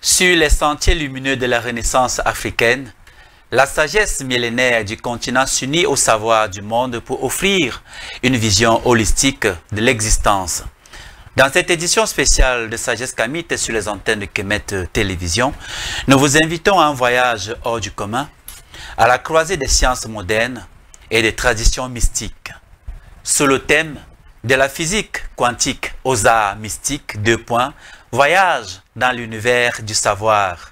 Sur les sentiers lumineux de la Renaissance africaine, la sagesse millénaire du continent s'unit au savoir du monde pour offrir une vision holistique de l'existence. Dans cette édition spéciale de Sagesse Kamite sur les antennes de Kemet Télévision, nous vous invitons à un voyage hors du commun, à la croisée des sciences modernes et des traditions mystiques. Sous le thème de la physique quantique aux arts mystiques, voyage dans l'univers du savoir.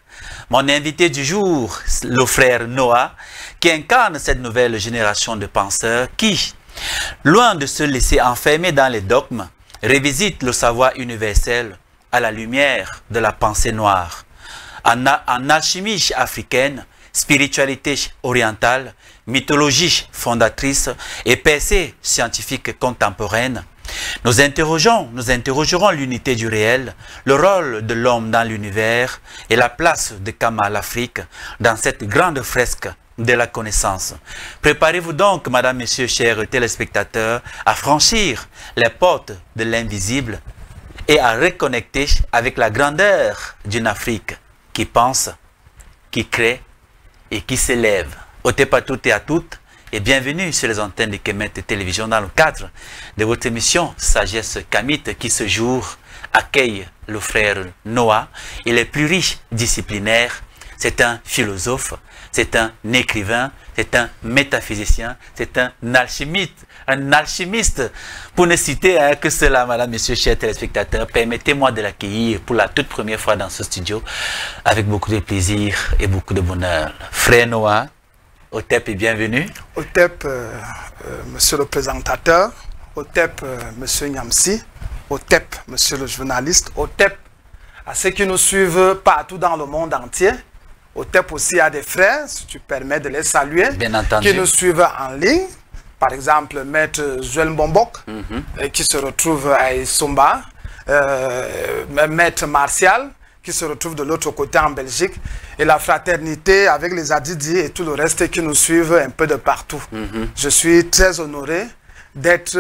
Mon invité du jour, le frère Noah, qui incarne cette nouvelle génération de penseurs qui, loin de se laisser enfermer dans les dogmes, revisite le savoir universel à la lumière de la pensée noire. En alchimie africaine, spiritualité orientale, mythologie fondatrice et percée scientifique contemporaine, nous interrogerons l'unité du réel, le rôle de l'homme dans l'univers et la place de Kama l'Afrique dans cette grande fresque de la connaissance. Préparez-vous donc, madame, messieurs, chers téléspectateurs, à franchir les portes de l'invisible et à reconnecter avec la grandeur d'une Afrique qui pense, qui crée et qui s'élève. Ôtez à toutes et à toutes, et bienvenue sur les antennes de Kemet Télévision dans le cadre de votre émission Sagesse Kamite qui ce jour accueille le frère Noah. Il est pluridisciplinaire, c'est un philosophe, c'est un écrivain, c'est un métaphysicien, c'est un alchimiste. Pour ne citer que cela, madame, monsieur, chers téléspectateurs, permettez-moi de l'accueillir pour la toute première fois dans ce studio avec beaucoup de plaisir et beaucoup de bonheur. Frère Noah, Otep et bienvenue. Otep, monsieur le présentateur, Otep, monsieur Nyamsi, Otep, monsieur le journaliste, Otep, à ceux qui nous suivent partout dans le monde entier. Otep aussi a des frères, si tu permets de les saluer, bien entendu, qui nous suivent en ligne. Par exemple, Maître Joël Mbombok, qui se retrouve à Isomba, Maître Martial, qui se retrouve de l'autre côté en Belgique, et la fraternité avec les Adidi et tout le reste qui nous suivent un peu de partout. Je suis très honoré d'être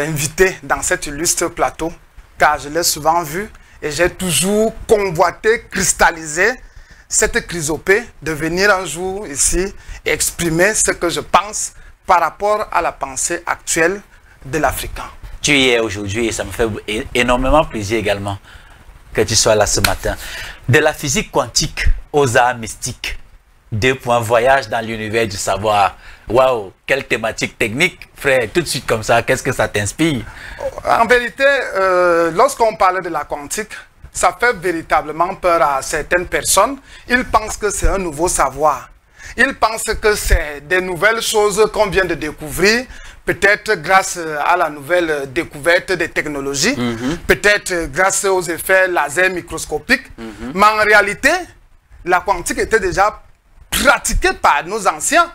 invité dans cet illustre plateau, car je l'ai souvent vu et j'ai toujours convoité, cristallisé cette chrysopée de venir un jour ici et exprimer ce que je pense par rapport à la pensée actuelle de l'Africain. Tu y es aujourd'hui et ça me fait énormément plaisir également que tu sois là ce matin. De la physique quantique aux arts mystiques. Voyage dans l'univers du savoir. Waouh, quelle thématique technique, frère. Tout de suite comme ça, qu'est-ce que ça t'inspire? En vérité, lorsqu'on parle de la quantique, ça fait véritablement peur à certaines personnes. Ils pensent que c'est un nouveau savoir. Ils pensent que c'est des nouvelles choses qu'on vient de découvrir, peut-être grâce à la nouvelle découverte des technologies, peut-être grâce aux effets laser microscopiques. Mais en réalité, la quantique était déjà pratiquée par nos anciens.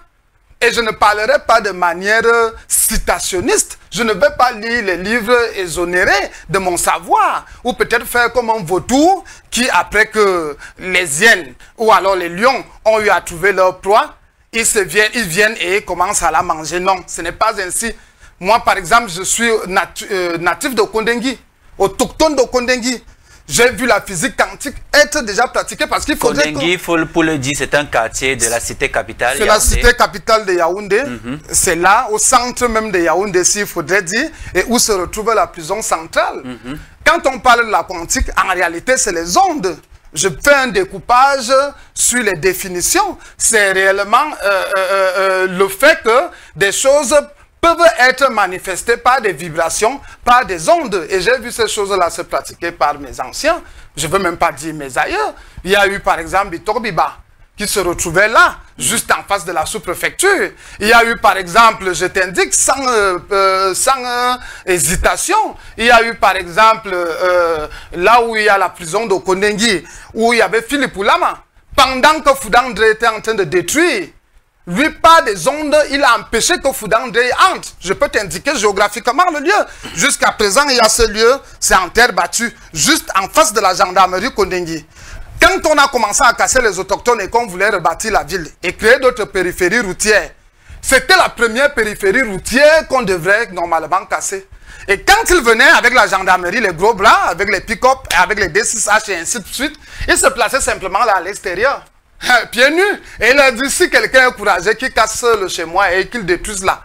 Et je ne parlerai pas de manière citationniste. Je ne vais pas lire les livres exonérés de mon savoir. Ou peut-être faire comme un vautour qui, après que les hyènes ou alors les lions ont eu à trouver leur proie, ils viennent et commencent à la manger. Non, ce n'est pas ainsi. Moi, par exemple, je suis natif de Kondengui, autochtone de Kondengui. J'ai vu la physique quantique être déjà pratiquée parce qu'il faudrait... Kondengui, pour le dire, c'est un quartier de la cité capitale. C'est la cité capitale de Yaoundé. C'est là, au centre même de Yaoundé, s'il faudrait dire, et où se retrouve la prison centrale. Quand on parle de la quantique, en réalité, c'est les ondes. Je fais un découpage sur les définitions. C'est réellement le fait que des choses peuvent être manifestées par des vibrations, par des ondes. Et j'ai vu ces choses-là se pratiquer par mes anciens. Je ne veux même pas dire mes aïeux. Il y a eu par exemple Bitorbiba, qui se retrouvait là, juste en face de la sous-préfecture. Il y a eu par exemple, je t'indique, sans hésitation, il y a eu par exemple, là où il y a la prison de Kondengui, où il y avait Philippe Oulama, pendant que Foudandre était en train de détruire, lui, par des ondes, il a empêché que Foudandre entre. Je peux t'indiquer géographiquement le lieu. Jusqu'à présent, il y a ce lieu, c'est en terre battue, juste en face de la gendarmerie Kondengui. Quand on a commencé à casser les autochtones et qu'on voulait rebâtir la ville et créer d'autres périphéries routières, c'était la première périphérie routière qu'on devrait normalement casser. Et quand il venait avec la gendarmerie, les gros bras, avec les pick-up, avec les D6H et ainsi de suite, il se plaçait simplement là à l'extérieur, pieds nus. Et il a dit, si quelqu'un est courageux, qu'il casse le chez moi et qu'il détruise là.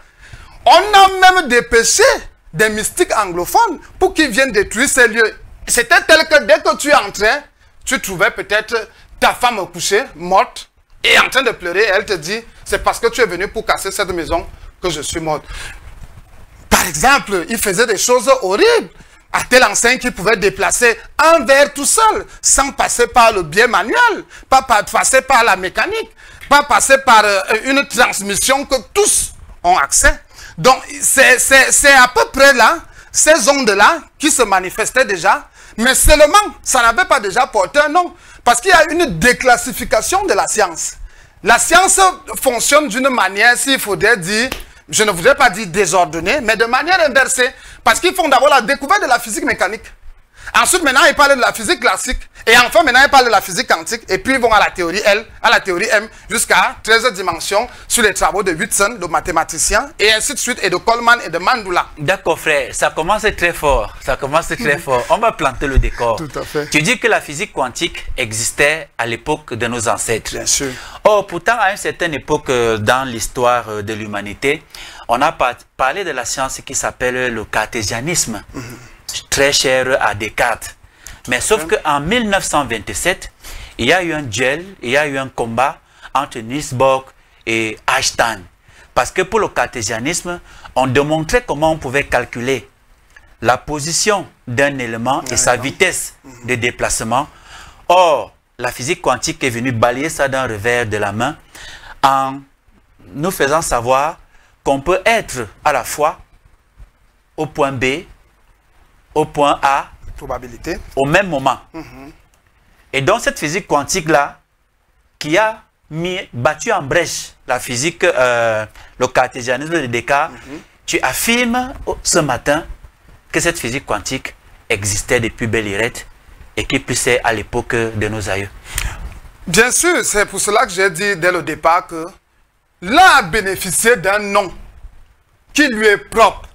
On a même dépêché des mystiques anglophones pour qu'ils viennent détruire ces lieux. C'était tel que dès que tu entrais, tu trouvais peut-être ta femme couchée, morte, et en train de pleurer. Elle te dit, c'est parce que tu es venu pour casser cette maison que je suis morte. Par exemple, il faisait des choses horribles. À tel enseigne qu'il pouvait déplacer un verre tout seul, sans passer par le biais manuel, pas passer par la mécanique, pas passer par une transmission que tous ont accès. Donc, c'est à peu près là, ces ondes-là, qui se manifestaient déjà, mais seulement, ça n'avait pas déjà porté un nom, parce qu'il y a une déclassification de la science. La science fonctionne d'une manière, s'il faudrait dire, je ne voudrais pas dire désordonnée, mais de manière inversée, parce qu'ils font d'abord la découverte de la physique mécanique. Ensuite, maintenant, ils parlent de la physique classique. Et enfin, maintenant, ils parlent de la physique quantique. Et puis, ils vont à la théorie L, à la théorie M, jusqu'à 13 dimensions sur les travaux de Whitson, le mathématicien, et ainsi de suite, et de Coleman et de Mandula. D'accord, frère. Ça commence très fort. Ça commence très fort. On va planter le décor. Tout à fait. Tu dis que la physique quantique existait à l'époque de nos ancêtres. Bien sûr. Or, pourtant, à une certaine époque dans l'histoire de l'humanité, on a parlé de la science qui s'appelle le cartésianisme. Très cher à Descartes. Mais sauf qu'en 1927, il y a eu un duel, il y a eu un combat entre Niels Bohr et Einstein. Parce que pour le cartésianisme, on démontrait comment on pouvait calculer la position d'un élément et sa vitesse de déplacement. Or, la physique quantique est venue balayer ça d'un revers de la main en nous faisant savoir qu'on peut être à la fois au point B, au point A, probabilité, au même moment. Et donc cette physique quantique-là, qui a battu en brèche la physique, le cartésianisme de Descartes, tu affirmes ce matin que cette physique quantique existait depuis belle lurette et qui poussait à l'époque de nos aïeux. Bien sûr, c'est pour cela que j'ai dit dès le départ que l'un a bénéficié d'un nom qui lui est propre.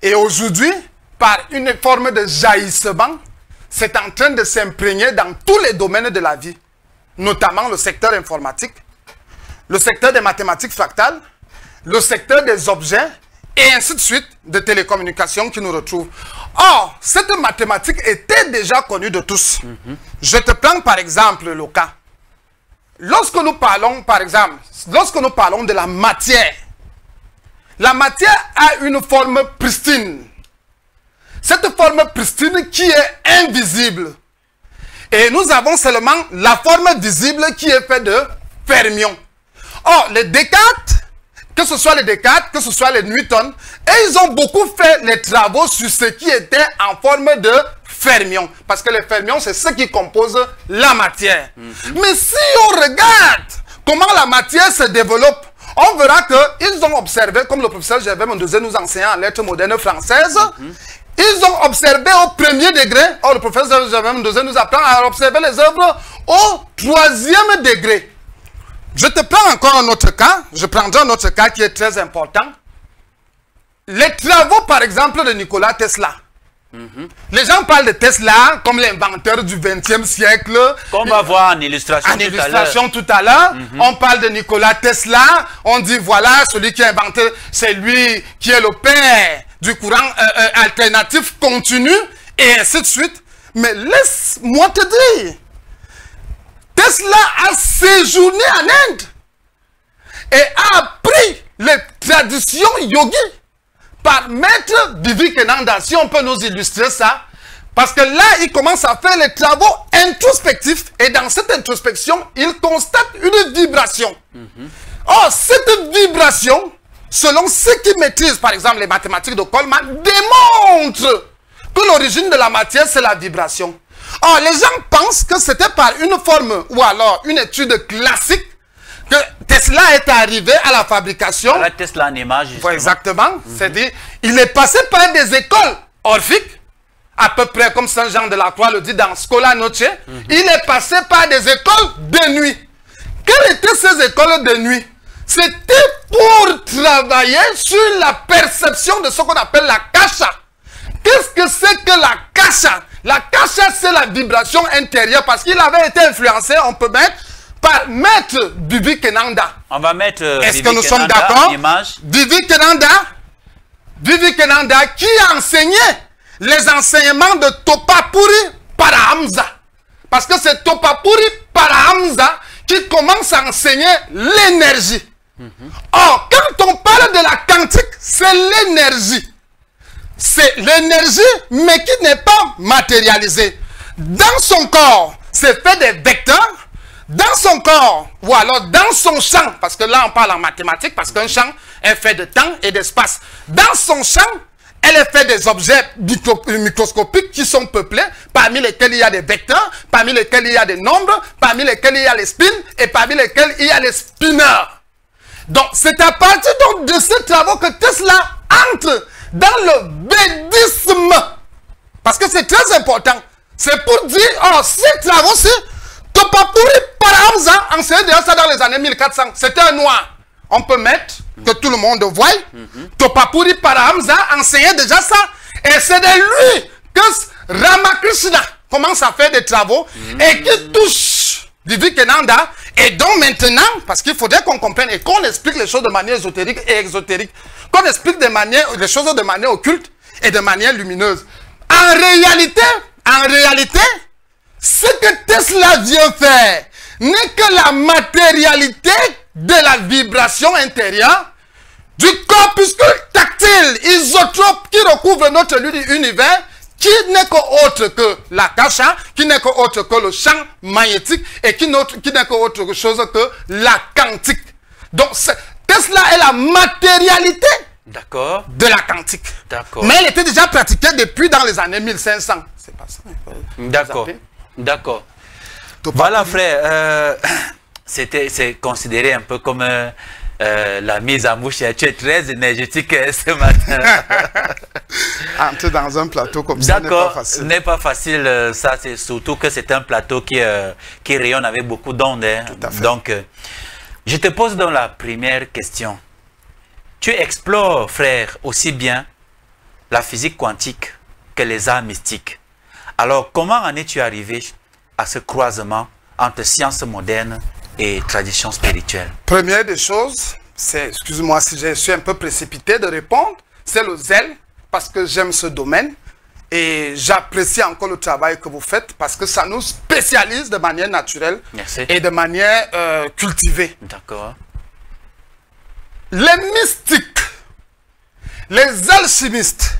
Et aujourd'hui, par une forme de jaillissement, c'est en train de s'imprégner dans tous les domaines de la vie, notamment le secteur informatique, le secteur des mathématiques fractales, le secteur des objets, et ainsi de suite, de télécommunications qui nous retrouvent. Or, cette mathématique était déjà connue de tous. Je te prends par exemple le cas. Lorsque nous parlons, par exemple, lorsque nous parlons de la matière a une forme pristine. Cette forme pristine qui est invisible. Et nous avons seulement la forme visible qui est faite de fermions. Or, les Descartes, que ce soit les Descartes, que ce soit les Newton, et ils ont beaucoup fait les travaux sur ce qui était en forme de fermions. Parce que les fermions, c'est ce qui compose la matière. Mais si on regarde comment la matière se développe, on verra qu'ils ont observé, comme le professeur Gervais Mendoza nous enseignant en lettres modernes françaises, ils ont observé au premier degré. Or, le professeur Gervais Mendoza nous apprend à observer les œuvres au troisième degré. Je te prends encore un autre cas. Je prendrai un autre cas qui est très important. Les travaux, par exemple, de Nikola Tesla. Les gens parlent de Tesla comme l'inventeur du XXe siècle. Qu'on va voir en illustration, tout à l'heure. On parle de Nikola Tesla. On dit voilà, celui qui a inventé, c'est lui qui est le père du courant alternatif continu, et ainsi de suite. Mais laisse-moi te dire, Tesla a séjourné en Inde et a appris les traditions yogi par maître Vivekananda. Si on peut nous illustrer ça, parce que là, il commence à faire les travaux introspectifs, et dans cette introspection, il constate une vibration. Or, cette vibration, selon ceux qui maîtrisent, par exemple, les mathématiques de Coleman, démontre que l'origine de la matière, c'est la vibration. Or, les gens pensent que c'était par une forme, ou alors une étude classique, que Tesla est arrivé à la fabrication. La Tesla en image. Exactement. C'est-à-dire, il est passé par des écoles orphiques, à peu près comme Saint-Jean de la Croix le dit dans Scola Noce. Il est passé par des écoles de nuit. Quelles étaient ces écoles de nuit? C'était pour travailler sur la perception de ce qu'on appelle la kasha. qu'est-ce que c'est que la kasha? La kasha, c'est la vibration intérieure parce qu'il avait été influencé, on peut mettre, par Maître Vivekananda. On va mettre est-ce que nous sommes d'accord? Vivekananda qui a enseigné les enseignements de Topapuri Paramahamsa. Parce que c'est Topapuri Paramahamsa qui commence à enseigner l'énergie. Or, quand on parle de la quantique, c'est l'énergie. C'est l'énergie, mais qui n'est pas matérialisée. Dans son corps, c'est fait des vecteurs. Dans son corps, ou alors dans son champ, parce que là on parle en mathématiques, parce qu'un champ est fait de temps et d'espace. Dans son champ, elle est fait des objets microscopiques qui sont peuplés, parmi lesquels il y a des vecteurs, parmi lesquels il y a des nombres, parmi lesquels il y a les spins, et parmi lesquels il y a les spinners. Donc c'est à partir donc de ces travaux que Tesla entre dans le védisme. Parce que c'est très important. C'est pour dire, oh, ces travaux-ci, Topapuri Paramahamsa enseignait déjà ça dans les années 1400. C'était un noir. On peut mettre, que tout le monde voie. Topapuri Paramahamsa enseignait déjà ça. Et c'est de lui que Ramakrishna commence à faire des travaux et qui touche Vivekananda. Et donc maintenant, parce qu'il faudrait qu'on comprenne et qu'on explique les choses de manière ésotérique et exotérique, qu'on explique les choses de manière occulte et de manière lumineuse. En réalité, ce que Tesla vient faire n'est que la matérialité de la vibration intérieure du corpuscule tactile, isotrope qui recouvre notre univers, qui n'est qu'autre que la kasha, qui n'est qu'autre que le champ magnétique et qui n'est qu'autre chose que la quantique. Donc Tesla est la matérialité de la quantique. Mais elle était déjà pratiquée depuis dans les années 1500. C'est pas ça. D'accord. Voilà, frère. C'est considéré un peu comme la mise en bouche. Tu es très énergétique ce matin. Entrer dans un plateau comme ça n'est pas facile. N'est pas facile. Ça, c'est surtout que c'est un plateau qui rayonne avec beaucoup d'ondes. Hein. Donc, je te pose donc la première question. Tu explores, frère, aussi bien la physique quantique que les arts mystiques. Alors, comment en es-tu arrivé à ce croisement entre sciences modernes et traditions spirituelles? Première des choses, c'est, excuse-moi si je suis un peu précipité de répondre, c'est le zèle, parce que j'aime ce domaine et j'apprécie encore le travail que vous faites parce que ça nous spécialise de manière naturelle et de manière cultivée. D'accord. Les mystiques, les alchimistes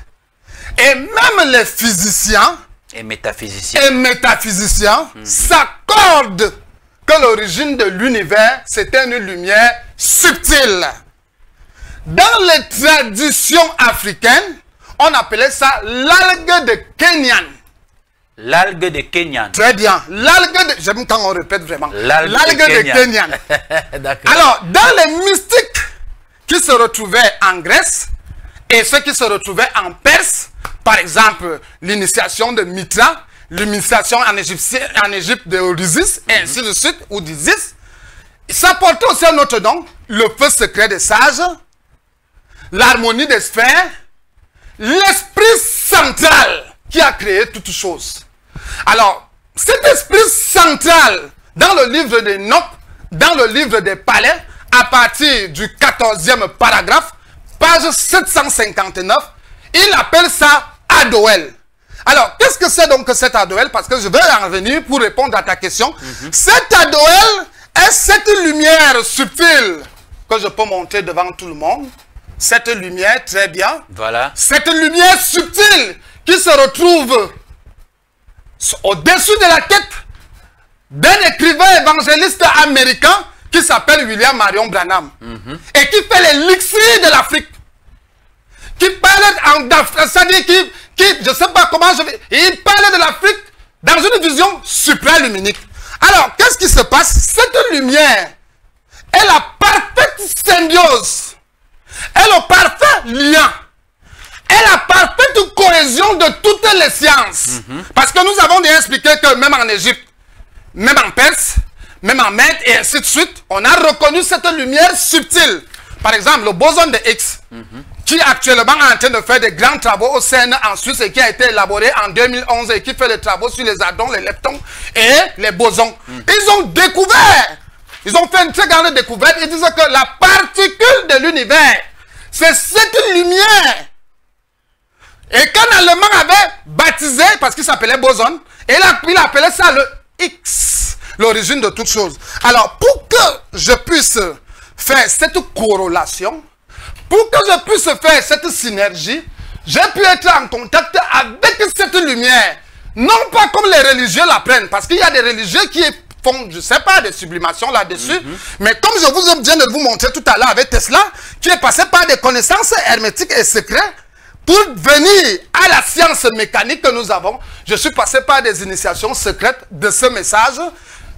et même les physiciens et métaphysiciens s'accordent que l'origine de l'univers, c'était une lumière subtile. Dans les traditions africaines, on appelait ça l'algue de Kenyan. L'algue de Kenyan. Très bien. L'algue de... J'aime quand on répète vraiment. L'algue de Kenyan. Alors, dans les mystiques qui se retrouvaient en Grèce et ceux qui se retrouvaient en Perse, par exemple, l'initiation de Mitra, l'initiation en Égypte de Osiris, et ainsi de suite, ou d'Isis, ça portait aussi un autre nom, le feu secret des sages, l'harmonie des sphères, l'esprit central qui a créé toutes choses. Alors, cet esprit central, dans le livre des Notes, dans le livre des Palais, à partir du 14e paragraphe, page 759, il appelle ça Adoël. Alors, qu'est-ce que c'est donc que cet Adoël? Parce que je vais en revenir pour répondre à ta question. Cet Adoël est cette lumière subtile que je peux montrer devant tout le monde. Cette lumière, très bien. Voilà. Cette lumière subtile qui se retrouve au-dessus de la tête d'un écrivain évangéliste américain qui s'appelle William Marion Branham et qui fait l'élixir de l'Afrique. Qui parle c'est-à-dire je ne sais pas comment il parle de l'Afrique dans une vision supraluminique. Alors, qu'est-ce qui se passe? Cette lumière est la parfaite symbiose, est le parfait lien, est la parfaite cohésion de toutes les sciences. Parce que nous avons déjà expliqué que même en Égypte, même en Perse, même en Mède et ainsi de suite, on a reconnu cette lumière subtile. Par exemple, le boson de Higgs, qui actuellement est en train de faire des grands travaux au CERN en Suisse et qui a été élaboré en 2011 et qui fait des travaux sur les hadrons, les leptons et les bosons. Ils ont découvert, ils ont fait une très grande découverte, ils disent que la particule de l'univers, c'est cette lumière. Et qu'un Allemand avait baptisé, parce qu'il s'appelait boson, et il appelait ça le X, l'origine de toute chose. Alors, pour que je puisse faire cette corrélation, pour que je puisse faire cette synergie, j'ai pu être en contact avec cette lumière. Non pas comme les religieux l'apprennent, parce qu'il y a des religieux qui font, je ne sais pas, des sublimations là-dessus. Mais comme je vous viens de vous montrer tout à l'heure avec Tesla, qui est passé par des connaissances hermétiques et secrètes, pour venir à la science mécanique que nous avons, je suis passé par des initiations secrètes de ce message,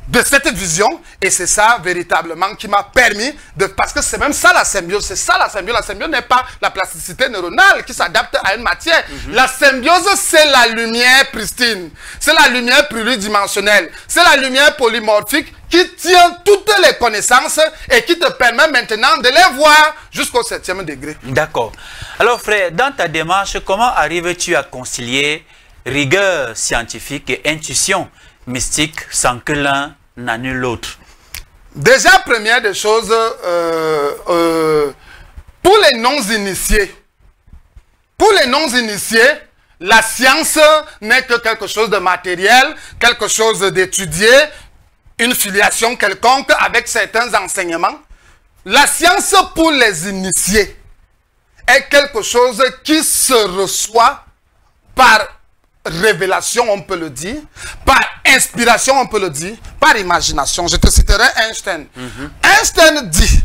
de cette vision, et c'est ça véritablement qui m'a permis de... Parce que c'est même ça la symbiose, c'est ça la symbiose. La symbiose n'est pas la plasticité neuronale qui s'adapte à une matière. La symbiose, c'est la lumière pristine, c'est la lumière pluridimensionnelle, c'est la lumière polymorphique qui tient toutes les connaissances et qui te permet maintenant de les voir jusqu'au 7e degré. D'accord. Alors frère, dans ta démarche, comment arrives-tu à concilier rigueur scientifique et intuition mystique sans que l'un n'annule l'autre? Déjà, première des choses, pour les non-initiés, la science n'est que quelque chose de matériel, quelque chose d'étudié, une filiation quelconque avec certains enseignements. La science pour les initiés est quelque chose qui se reçoit par révélation, on peut le dire, par inspiration, on peut le dire, par imagination. Je te citerai Einstein. Einstein dit,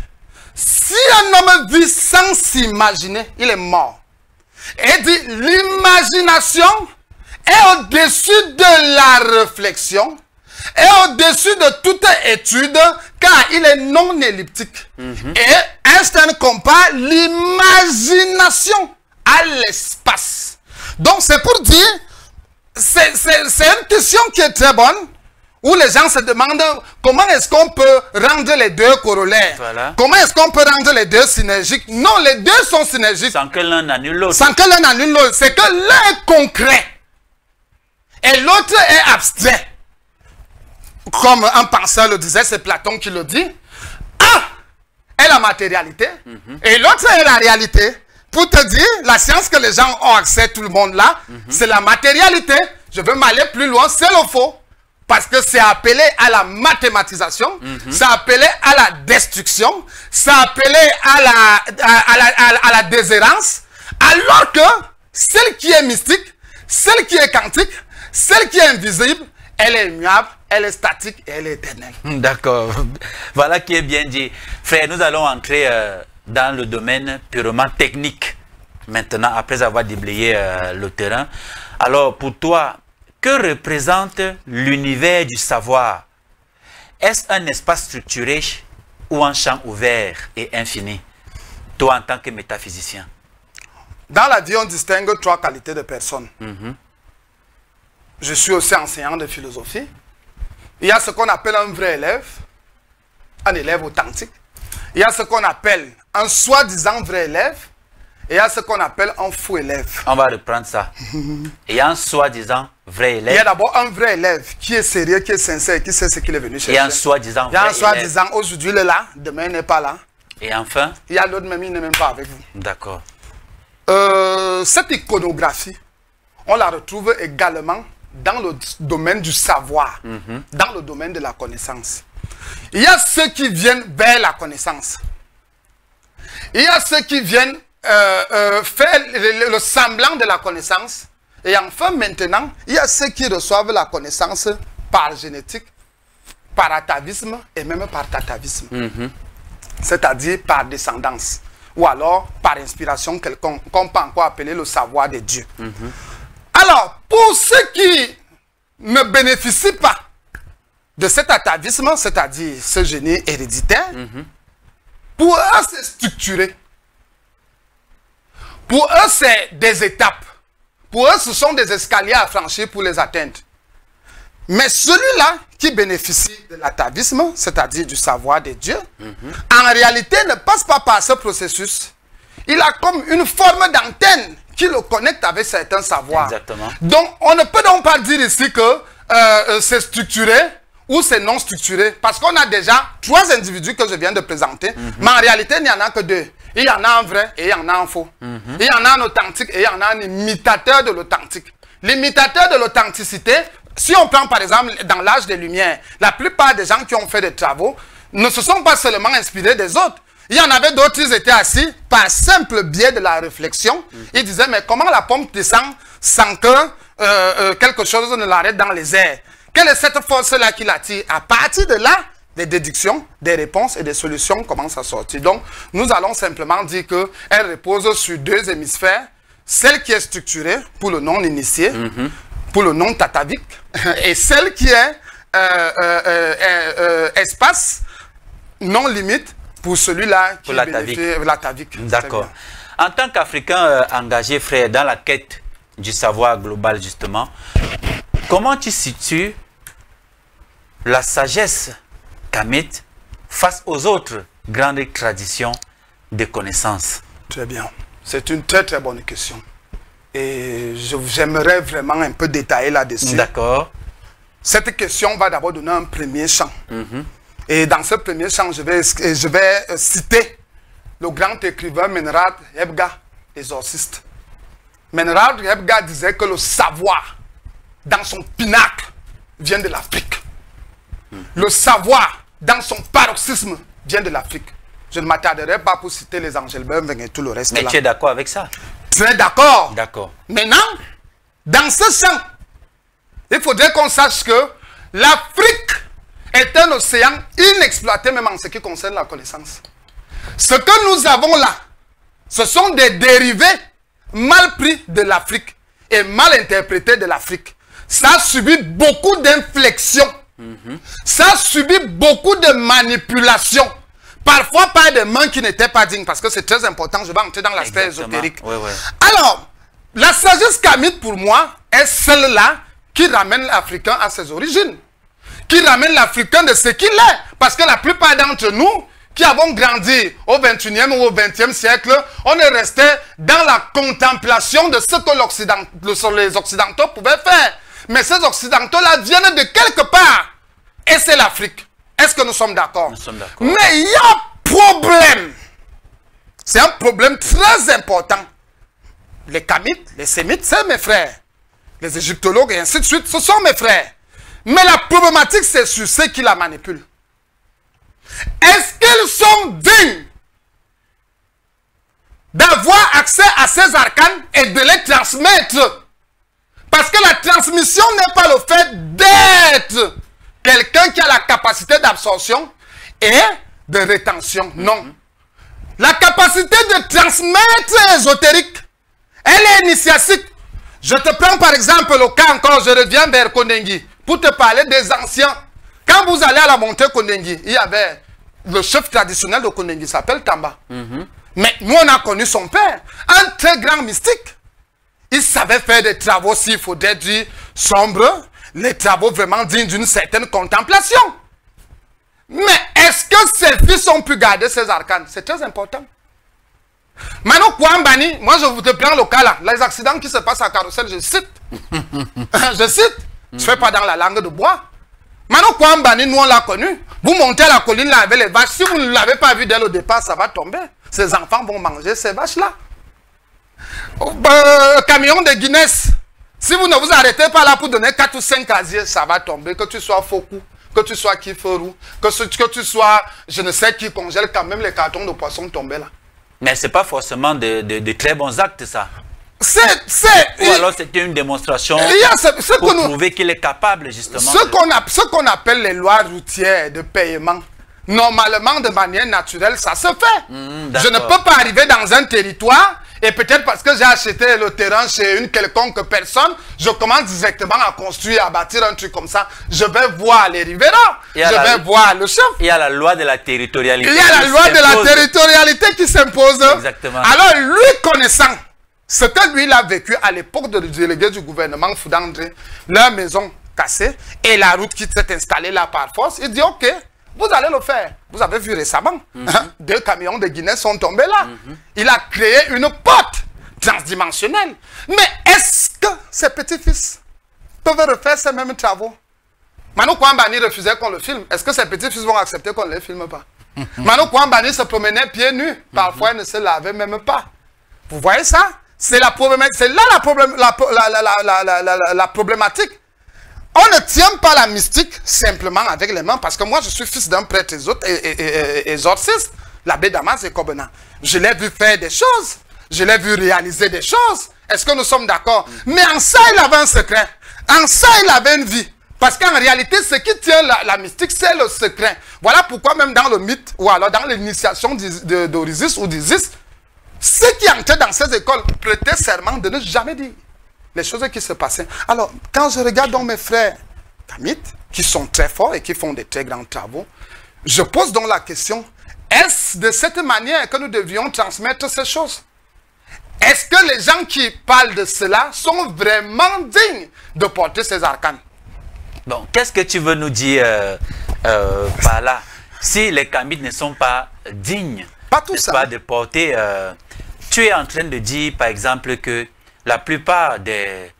si un homme vit sans s'imaginer, il est mort. Et dit, l'imagination est au-dessus de la réflexion, est au-dessus de toute étude, car il est non elliptique. Et Einstein compare l'imagination à l'espace. Donc c'est pour dire, c'est une question qui est très bonne, où les gens se demandent comment est-ce qu'on peut rendre les deux corollaires. Voilà. Comment est-ce qu'on peut rendre les deux synergiques. Non, les deux sont synergiques. Sans que l'un n'annule l'autre. Sans que l'un n'annule l'autre. C'est que l'un est concret et l'autre est abstrait. Comme un penseur le disait, c'est Platon qui le dit. Un est la matérialité et l'autre est la réalité. Pour te dire, la science que les gens ont accès, tout le monde là, c'est la matérialité. Je veux m'aller plus loin, c'est le faux. Parce que c'est appelé à la mathématisation, c'est appelé à la destruction, c'est appelé à la déshérence. Alors que celle qui est mystique, celle qui est quantique, celle qui est invisible, elle est immuable, elle est statique et elle est éternelle. D'accord. Voilà qui est bien dit. Frère, nous allons entrer dans le domaine purement technique. Maintenant, après avoir déblayé le terrain. Alors, pour toi, que représente l'univers du savoir? Est-ce un espace structuré ou un champ ouvert et infini? Toi, en tant que métaphysicien. Dans la vie, on distingue trois qualités de personnes. Je suis aussi enseignant de philosophie. Il y a ce qu'on appelle un vrai élève, un élève authentique. Il y a ce qu'on appelle un soi-disant vrai élève. Et il y a ce qu'on appelle un faux élève. On va reprendre ça. Il y a un soi-disant vrai élève. Il y a d'abord un vrai élève qui est sérieux, qui est sincère, qui sait ce qu'il est venu chercher. Et un soi-disant vrai élève. Il y a un soi-disant, aujourd'hui il est là, demain il n'est pas là. Et enfin? Il y a l'autre, même il n'est même pas avec vous. D'accord. Cette iconographie, on la retrouve également dans le domaine du savoir, dans le domaine de la connaissance. Il y a ceux qui viennent vers la connaissance. Il y a ceux qui viennent faire le semblant de la connaissance. Et enfin, maintenant, il y a ceux qui reçoivent la connaissance par génétique, par atavisme et même par tatavisme. C'est-à-dire par descendance. Ou alors par inspiration quelconque, qu'on peut encore appeler le savoir de Dieu. Alors, pour ceux qui ne bénéficient pas de cet atavisme, c'est-à-dire ce génie héréditaire, pour eux, c'est structuré. Pour eux, c'est des étapes. Pour eux, ce sont des escaliers à franchir pour les atteindre. Mais celui-là qui bénéficie de l'atavisme, c'est-à-dire du savoir de Dieu, en réalité ne passe pas par ce processus. il a comme une forme d'antenne qui le connecte avec certains savoirs. Exactement. Donc, on ne peut donc pas dire ici que c'est structuré ou c'est non structuré. Parce qu'on a déjà 3 individus que je viens de présenter, mais en réalité, il n'y en a que 2. Il y en a un vrai et il y en a un faux. Il y en a un authentique et il y en a un imitateur de l'authentique. L'imitateur de l'authenticité, si on prend par exemple dans l'âge des Lumières, la plupart des gens qui ont fait des travaux ne se sont pas seulement inspirés des autres. Il y en avait d'autres, ils étaient assis par simple biais de la réflexion. Ils disaient, mais comment la pomme descend sans que quelque chose ne l'arrête dans les airs? Quelle est cette force-là qui l'attire? À partir de là, des déductions, des réponses et des solutions commencent à sortir. Donc, nous allons simplement dire qu'elle repose sur 2 hémisphères. Celle qui est structurée pour le non-initié, pour le non-tatavique, et celle qui est espace, non-limite, pour celui-là qui est l'atavique. D'accord. En tant qu'Africain engagé, frère, dans la quête du savoir global, justement, comment tu situes la sagesse kamite face aux autres grandes traditions de connaissances? Très bien. C'est une très très bonne question. Et j'aimerais vraiment un peu détailler là-dessus. D'accord. Cette question va d'abord donner un premier champ. Et dans ce premier champ, je vais citer le grand écrivain Menrad Hebga, exorciste. Menrad Hebga disait que le savoir, dans son pinacle, vient de l'Afrique. Le savoir, dans son paroxysme, vient de l'Afrique. Je ne m'attarderai pas pour citer les Engelberg et tout le reste. Mais là. tu es d'accord avec ça? Très d'accord. D'accord. Maintenant, dans ce champ, il faudrait qu'on sache que l'Afrique est un océan inexploité même en ce qui concerne la connaissance. Ce que nous avons là, ce sont des dérivés mal pris de l'Afrique et mal interprétés de l'Afrique. Ça a subi beaucoup d'inflexions. Ça a subi beaucoup de manipulations. Parfois par des mains qui n'étaient pas dignes, parce que c'est très important, je vais entrer dans l'aspect ésotérique. Oui, oui. Alors, la sagesse kamite pour moi est celle-là qui ramène l'Africain à ses origines, qui ramène l'Africain de ce qu'il est. Parce que la plupart d'entre nous, qui avons grandi au 21e ou au 20e siècle, on est resté dans la contemplation de ce que les Occidentaux pouvaient faire. Mais ces Occidentaux-là viennent de quelque part, et c'est l'Afrique. Est-ce que nous sommes d'accord? Nous sommes d'accord. Mais il y a problème. C'est un problème très important. Les Kamites, les Sémites, c'est mes frères. Les égyptologues et ainsi de suite, ce sont mes frères. Mais la problématique, c'est sur ceux qui la manipulent. Est-ce qu'ils sont dignes d'avoir accès à ces arcanes et de les transmettre? Parce que la transmission n'est pas le fait d'être quelqu'un qui a la capacité d'absorption et de rétention. Non. La capacité de transmettre est ésotérique. Elle est initiatique. Je te prends par exemple le cas encore, je reviens vers Kondengi, pour te parler des anciens. Quand vous allez à la montée Kondengi, il y avait le chef traditionnel de Kondengi, il s'appelle Tamba. Mais nous, on a connu son père, un très grand mystique. Il savait faire des travaux, s'il faudrait dire, sombres, les travaux vraiment dignes d'une certaine contemplation. Mais est-ce que ses fils ont pu garder ces arcanes? C'est très important. Maintenant, Kouambani, moi je vous te prends le cas là, les accidents qui se passent à Carrousel, je cite. Je cite. Je ne fais pas dans la langue de bois. Maintenant, Kouambani, nous on l'a connu. Vous montez à la colline là avec les vaches. Si vous ne l'avez pas vu dès le départ, ça va tomber. Ces enfants vont manger ces vaches là. Camion de Guinness. Si vous ne vous arrêtez pas là pour donner 4 ou 5 casiers, ça va tomber. Que tu sois Foku, que tu sois Kiferou, que tu sois je ne sais qui congèle, quand même les cartons de poisson tomber là. Mais ce n'est pas forcément de très bons actes, ça. Ou alors c'était une démonstration pour prouver qu'il est capable, justement. Ce qu'on appelle les lois routières de paiement, normalement, de manière naturelle, ça se fait. Je ne peux pas arriver dans un territoire et peut-être parce que j'ai acheté le terrain chez une quelconque personne, je commence directement à construire, à bâtir un truc comme ça. Je vais voir les riverains, je vais voir le chef. Il y a la loi de la territorialité. Il y a la loi de la territorialité qui s'impose. Exactement. Alors lui connaissant ce que lui il a vécu à l'époque de délégué du gouvernement Foudandré, leur maison cassée et la route qui s'est installée là par force, il dit ok, vous allez le faire. Vous avez vu récemment, 2 camions de Guinée sont tombés là. Il a créé une porte transdimensionnelle. Mais est-ce que ses petits-fils peuvent refaire ces mêmes travaux? Manu Kouambani refusait qu'on le filme. Est-ce que ses petits-fils vont accepter qu'on ne les filme pas? Manu Kouambani se promenait pieds nus. Parfois, il ne se lavait même pas. Vous voyez ça? C'est la problématique. C'est là la problématique. On ne tient pas la mystique simplement avec les mains. Parce que moi, je suis fils d'un prêtre exorciste, l'abbé Damas et Kobena. Je l'ai vu faire des choses. Je l'ai vu réaliser des choses. Est-ce que nous sommes d'accord? Mais en ça, il avait un secret. En ça, il avait une vie. Parce qu'en réalité, ce qui tient la mystique, c'est le secret. Voilà pourquoi même dans le mythe, ou alors dans l'initiation d'Orisis ou d'Isis, ceux qui entraient dans ces écoles prêtaient serment de ne jamais dire les choses qui se passaient. Alors, quand je regarde donc mes frères kamites, qui sont très forts et qui font de très grands travaux, je pose donc la question, est-ce de cette manière que nous devions transmettre ces choses? Est-ce que les gens qui parlent de cela sont vraiment dignes de porter ces arcanes? Bon, qu'est-ce que tu veux nous dire par là? Si les kamites ne sont pas dignes de porter... tu es en train de dire, par exemple, que la plupart des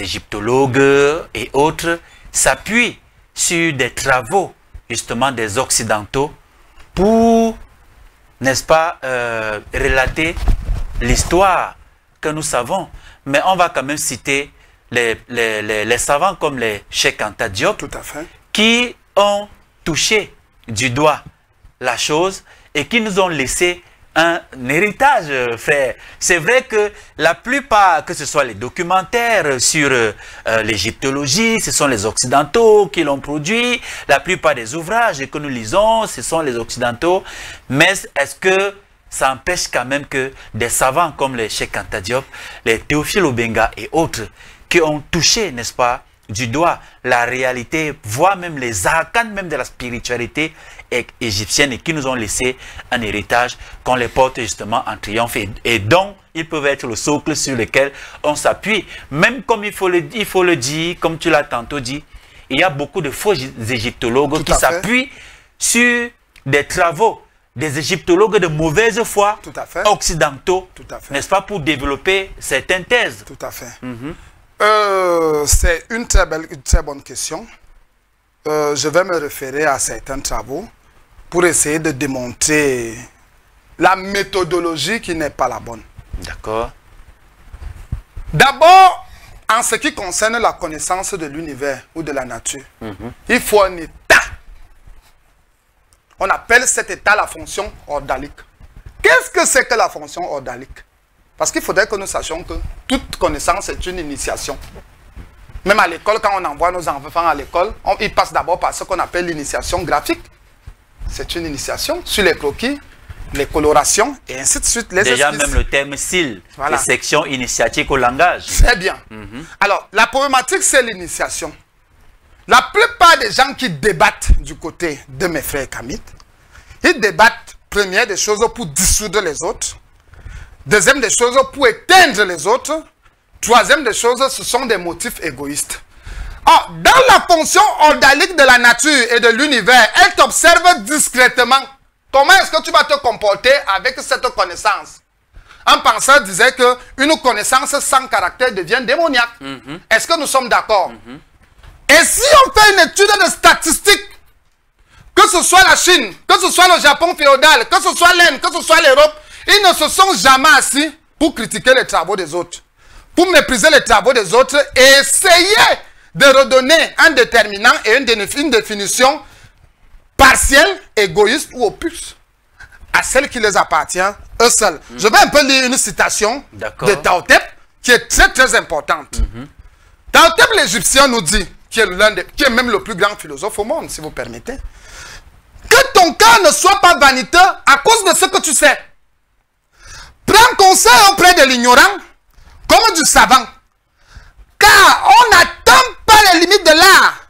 égyptologues et autres s'appuient sur des travaux, justement, des Occidentaux pour, n'est-ce pas, relater l'histoire que nous savons. Mais on va quand même citer les savants comme les Cheikh Anta Diop, tout à fait, qui ont touché du doigt la chose et qui nous ont laissé un héritage, frère. C'est vrai que la plupart, que ce soit les documentaires sur l'égyptologie, ce sont les Occidentaux qui l'ont produit. La plupart des ouvrages que nous lisons, ce sont les Occidentaux. Mais est-ce que ça empêche quand même que des savants comme les Cheikh Anta Diop, les Théophile Obenga et autres, qui ont touché, n'est-ce pas, du doigt la réalité, voire même les arcanes même de la spiritualité égyptienne et qui nous ont laissé un héritage qu'on les porte justement en triomphe et dont ils peuvent être le socle sur lequel on s'appuie. Même comme il faut le dire, comme tu l'as tantôt dit, il y a beaucoup de faux égyptologues qui s'appuient sur des travaux des égyptologues de mauvaise foi occidentaux, n'est-ce pas, pour développer certaines thèses. Tout à fait. C'est une très bonne question. Je vais me référer à certains travaux pour essayer de démontrer la méthodologie qui n'est pas la bonne. D'accord. D'abord, en ce qui concerne la connaissance de l'univers ou de la nature, il faut un état. On appelle cet état la fonction ordalique. Qu'est-ce que c'est que la fonction ordalique? Parce qu'il faudrait que nous sachions que toute connaissance est une initiation. Même à l'école, quand on envoie nos enfants à l'école, ils passent d'abord par ce qu'on appelle l'initiation graphique. C'est une initiation sur les croquis, les colorations et ainsi de suite. Les Déjà esquisses. même le terme style, les sections initiatiques au langage. Très bien. Alors, la problématique, c'est l'initiation. La plupart des gens qui débattent du côté de mes frères kamites, ils débattent, première des choses, pour dissoudre les autres. Deuxième des choses, pour éteindre les autres. Troisième des choses, ce sont des motifs égoïstes. Or, dans la fonction ordalique de la nature et de l'univers, elle t'observe discrètement. Comment est-ce que tu vas te comporter avec cette connaissance? Un penseur disait qu'une connaissance sans caractère devient démoniaque. Est-ce que nous sommes d'accord? Et si on fait une étude de statistiques, que ce soit la Chine, que ce soit le Japon féodal, que ce soit l'Inde, que ce soit l'Europe, ils ne se sont jamais assis pour critiquer les travaux des autres, pour mépriser les travaux des autres et essayer de redonner un déterminant et une définition partielle, égoïste ou opus à celle qui les appartient eux seuls. Je vais un peu lire une citation de Taotep qui est très très importante. Taotep l'Égyptien nous dit, qui est même le plus grand philosophe au monde, si vous permettez, que ton cœur ne soit pas vaniteux à cause de ce que tu sais. Prends conseil auprès de l'ignorant comme du savant, car on n'atteint pas les limites de l'art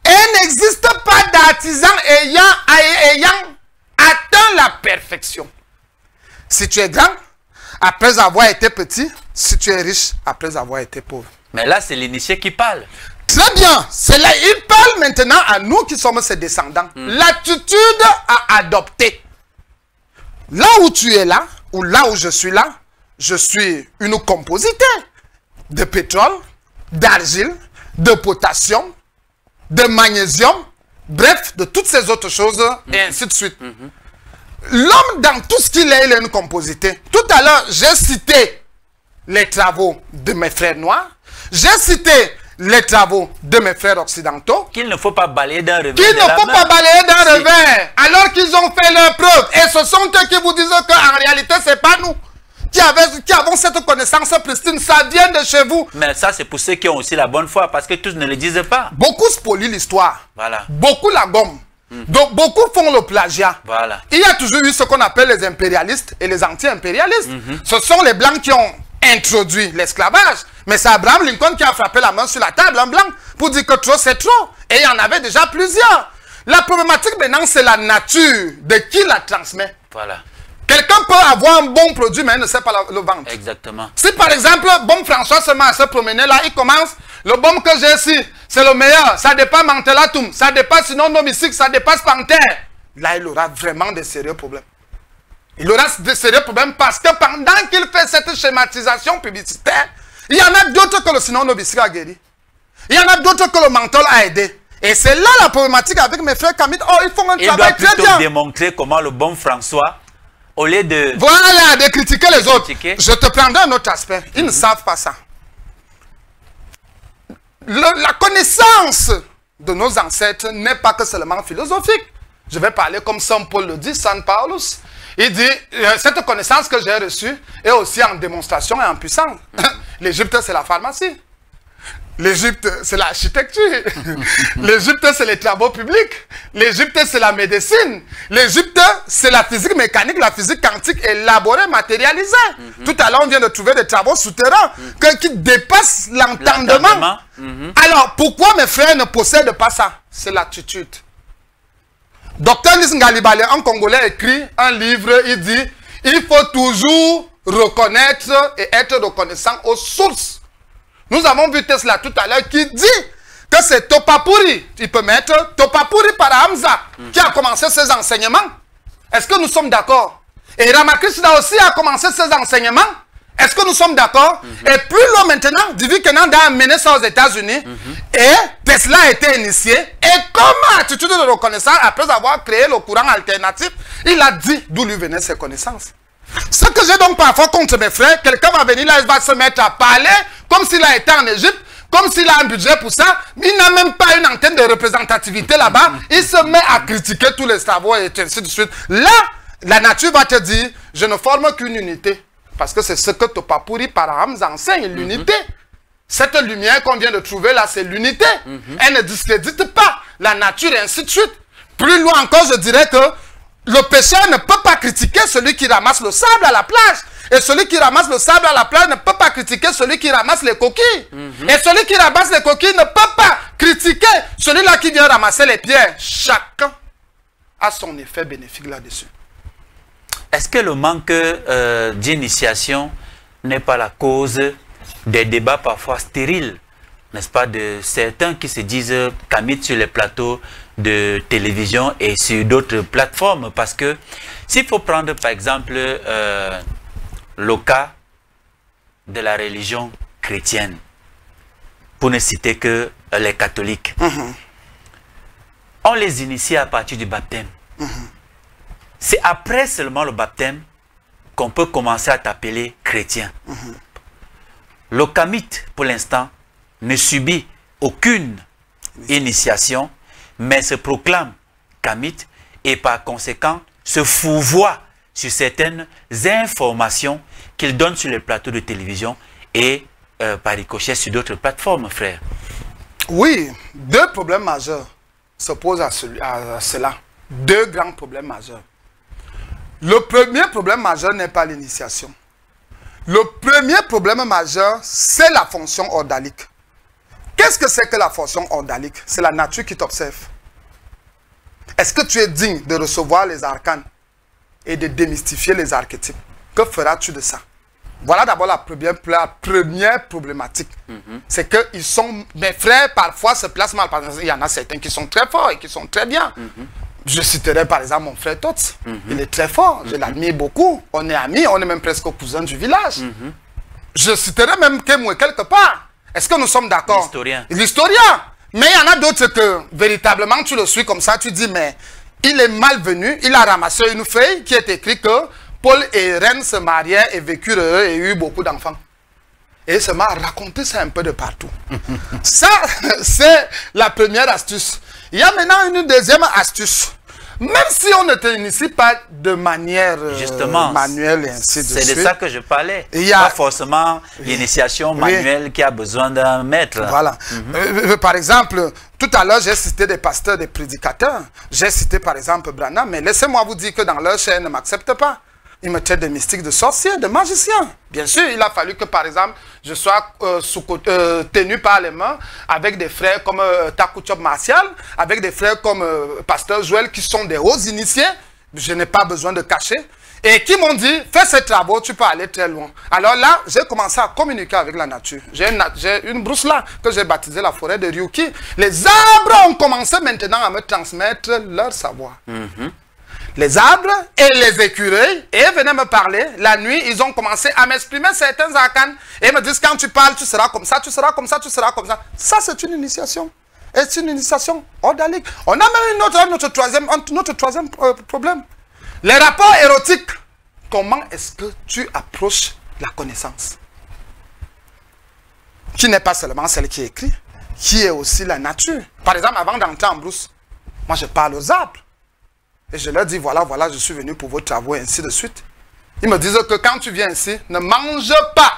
et il n'existe pas d'artisan ayant atteint la perfection. Si tu es grand, après avoir été petit, si tu es riche, après avoir été pauvre. Mais là, c'est l'initié qui parle. Très bien. C'est là, il parle maintenant à nous qui sommes ses descendants. L'attitude à adopter. Là où tu es là, ou là où je suis là, je suis une composité de pétrole, d'argile, de potassium, de magnésium, bref, de toutes ces autres choses, et ainsi de suite. L'homme, dans tout ce qu'il est, il est une composité. Tout à l'heure, j'ai cité les travaux de mes frères noirs, j'ai cité les travaux de mes frères occidentaux. Qu'il ne faut pas balayer d'un revers. Qu'il ne faut pas balayer d'un revers, alors qu'ils ont fait leurs preuves. Et ce sont eux qui vous disent qu'en réalité, ce n'est pas nous qui avons cette connaissance pristine. Ça vient de chez vous. Mais ça, c'est pour ceux qui ont aussi la bonne foi, parce que tous ne le disent pas. Beaucoup spolient l'histoire. Voilà. Beaucoup la gomment. Donc, beaucoup font le plagiat. Voilà. Il y a toujours eu ce qu'on appelle les impérialistes et les anti-impérialistes. Ce sont les Blancs qui ont introduit l'esclavage. Mais c'est Abraham Lincoln qui a frappé la main sur la table en blanc pour dire que trop c'est trop. Et il y en avait déjà plusieurs. La problématique maintenant, c'est la nature de qui la transmet. Voilà. Quelqu'un peut avoir un bon produit, mais il ne sait pas le vendre. Exactement. Si par exemple, Baume François se met à se promener là, il commence, le baume que j'ai ici, c'est le meilleur, ça dépasse Mantelatum, ça dépasse sinon Nomisic, ça dépasse Panthère. Là, il aura vraiment de sérieux problèmes. Il aura de sérieux problèmes parce que pendant qu'il fait cette schématisation publicitaire, il y en a d'autres que le sinon Nomisic a guéri. Il y en a d'autres que le menthol a aidé. Et c'est là la problématique avec mes frères Kamit. Oh, ils font un travail très bien. Il doit plutôt démontrer comment le Baume François, au lieu de... Voilà, de critiquer les autres. Je te prendrai un autre aspect. Ils ne savent pas ça. La connaissance de nos ancêtres n'est pas que seulement philosophique. Je vais parler comme Saint Paul le dit, Saint Paulus. Il dit, cette connaissance que j'ai reçue est aussi en démonstration et en puissance. L'Égypte, c'est la pharmacie. L'Égypte, c'est l'architecture. L'Égypte, c'est les travaux publics. L'Égypte, c'est la médecine. L'Égypte, c'est la physique mécanique, la physique quantique élaborée, matérialisée. Tout à l'heure, on vient de trouver des travaux souterrains qui dépassent l'entendement. Alors, pourquoi mes frères ne possèdent pas ça? C'est l'attitude. Docteur Nis Ngalibale, un Congolais, écrit un livre, il dit, il faut toujours reconnaître et être reconnaissant aux sources. Nous avons vu Tesla tout à l'heure qui dit que c'est Topapuri. Il peut mettre Topapuri par Hamza qui a commencé ses enseignements. Est-ce que nous sommes d'accord? Et Ramakrishna aussi a commencé ses enseignements. Est-ce que nous sommes d'accord? Et plus loin maintenant, Divi Kenanda a amené ça aux États-Unis. Et Tesla a été initié. Et comme attitude de reconnaissance, après avoir créé le courant alternatif, il a dit d'où lui venaient ses connaissances. Ce que j'ai donc parfois contre mes frères, quelqu'un va venir là, il va se mettre à parler comme s'il a été en Égypte, comme s'il a un budget pour ça. Il n'a même pas une antenne de représentativité là-bas. Il se met à critiquer tous les travaux et ainsi de suite. Là, la nature va te dire, je ne forme qu'une unité. Parce que c'est ce que Topapuri Parahams enseigne, l'unité. Cette lumière qu'on vient de trouver là, c'est l'unité. Elle ne discrédite pas la nature et ainsi de suite. Plus loin encore, je dirais que le pécheur ne peut pas critiquer celui qui ramasse le sable à la plage. Et celui qui ramasse le sable à la plage ne peut pas critiquer celui qui ramasse les coquilles. Et celui qui ramasse les coquilles ne peut pas critiquer celui-là qui vient ramasser les pierres. Chacun a son effet bénéfique là-dessus. Est-ce que le manque d'initiation n'est pas la cause des débats parfois stériles, n'est-ce pas, de certains qui se disent Kamit sur les plateaux de télévision et sur d'autres plateformes? Parce que s'il faut prendre par exemple le cas de la religion chrétienne, pour ne citer que les catholiques, on les initie à partir du baptême. C'est après seulement le baptême qu'on peut commencer à t'appeler chrétien. Le Kamit, pour l'instant, ne subit aucune initiation, mais se proclame Kamit et par conséquent se fourvoie sur certaines informations qu'il donne sur les plateaux de télévision et par ricochet sur d'autres plateformes, frère. Oui, deux problèmes majeurs se posent à cela. Deux grands problèmes majeurs. Le premier problème majeur n'est pas l'initiation. Le premier problème majeur, c'est la fonction ordalique. Qu'est-ce que c'est que la fonction ordalique? C'est la nature qui t'observe. Est-ce que tu es digne de recevoir les arcanes et de démystifier les archétypes? Que feras-tu de ça? Voilà d'abord la première problématique. C'est que ils sont, mes frères parfois se placent mal. Parce qu'il y en a certains qui sont très forts et qui sont très bien. Je citerai par exemple mon frère Tots. Il est très fort, je l'admire beaucoup. On est amis, on est même presque cousins du village. Je citerai même Kemwe quelque part. Est-ce que nous sommes d'accord? L'historien. L'historien. Mais il y en a d'autres que véritablement tu le suis comme ça, tu dis mais il est malvenu, il a ramassé une feuille qui est écrit que Paul et Reine se marièrent et vécurent heureux et eurent beaucoup d'enfants. Et ça m'a raconté ça un peu de partout. Ça, c'est la première astuce. Il y a maintenant une deuxième astuce. Même si on ne t'initie pas de manière manuelle et ainsi de suite. C'est de ça que je parlais. Il y a, pas forcément l'initiation manuelle qui a besoin d'un maître. Voilà. Par exemple, tout à l'heure, j'ai cité des pasteurs, des prédicateurs. J'ai cité par exemple Branham, mais laissez-moi vous dire que dans leur chaîne, ils ne m'acceptent pas. Ils me traitent de mystiques, de sorciers, de magiciens. Bien sûr, il a fallu que, par exemple, je sois tenu par les mains avec des frères comme Taku Chop Martial, avec des frères comme Pasteur Joël, qui sont des hauts initiés. Je n'ai pas besoin de cacher. Et qui m'ont dit, fais ces travaux, tu peux aller très loin. Alors là, j'ai commencé à communiquer avec la nature. J'ai une brousse là, que j'ai baptisée la forêt de Ryuki. Les arbres ont commencé maintenant à me transmettre leur savoir. Les arbres et les écureuils, et venaient me parler. La nuit, ils ont commencé à m'exprimer certains arcanes. Et me disent, quand tu parles, tu seras comme ça, tu seras comme ça, tu seras comme ça. Ça, c'est une initiation. Et c'est une initiation ordalique. On a même notre troisième problème. Les rapports érotiques. Comment est-ce que tu approches la connaissance? Qui n'est pas seulement celle qui est écrite, qui est aussi la nature. Par exemple, avant d'entrer en brousse, moi je parle aux arbres. Et je leur dis, voilà, je suis venu pour vos travaux, et ainsi de suite. Ils me disent que quand tu viens ici, ne mange pas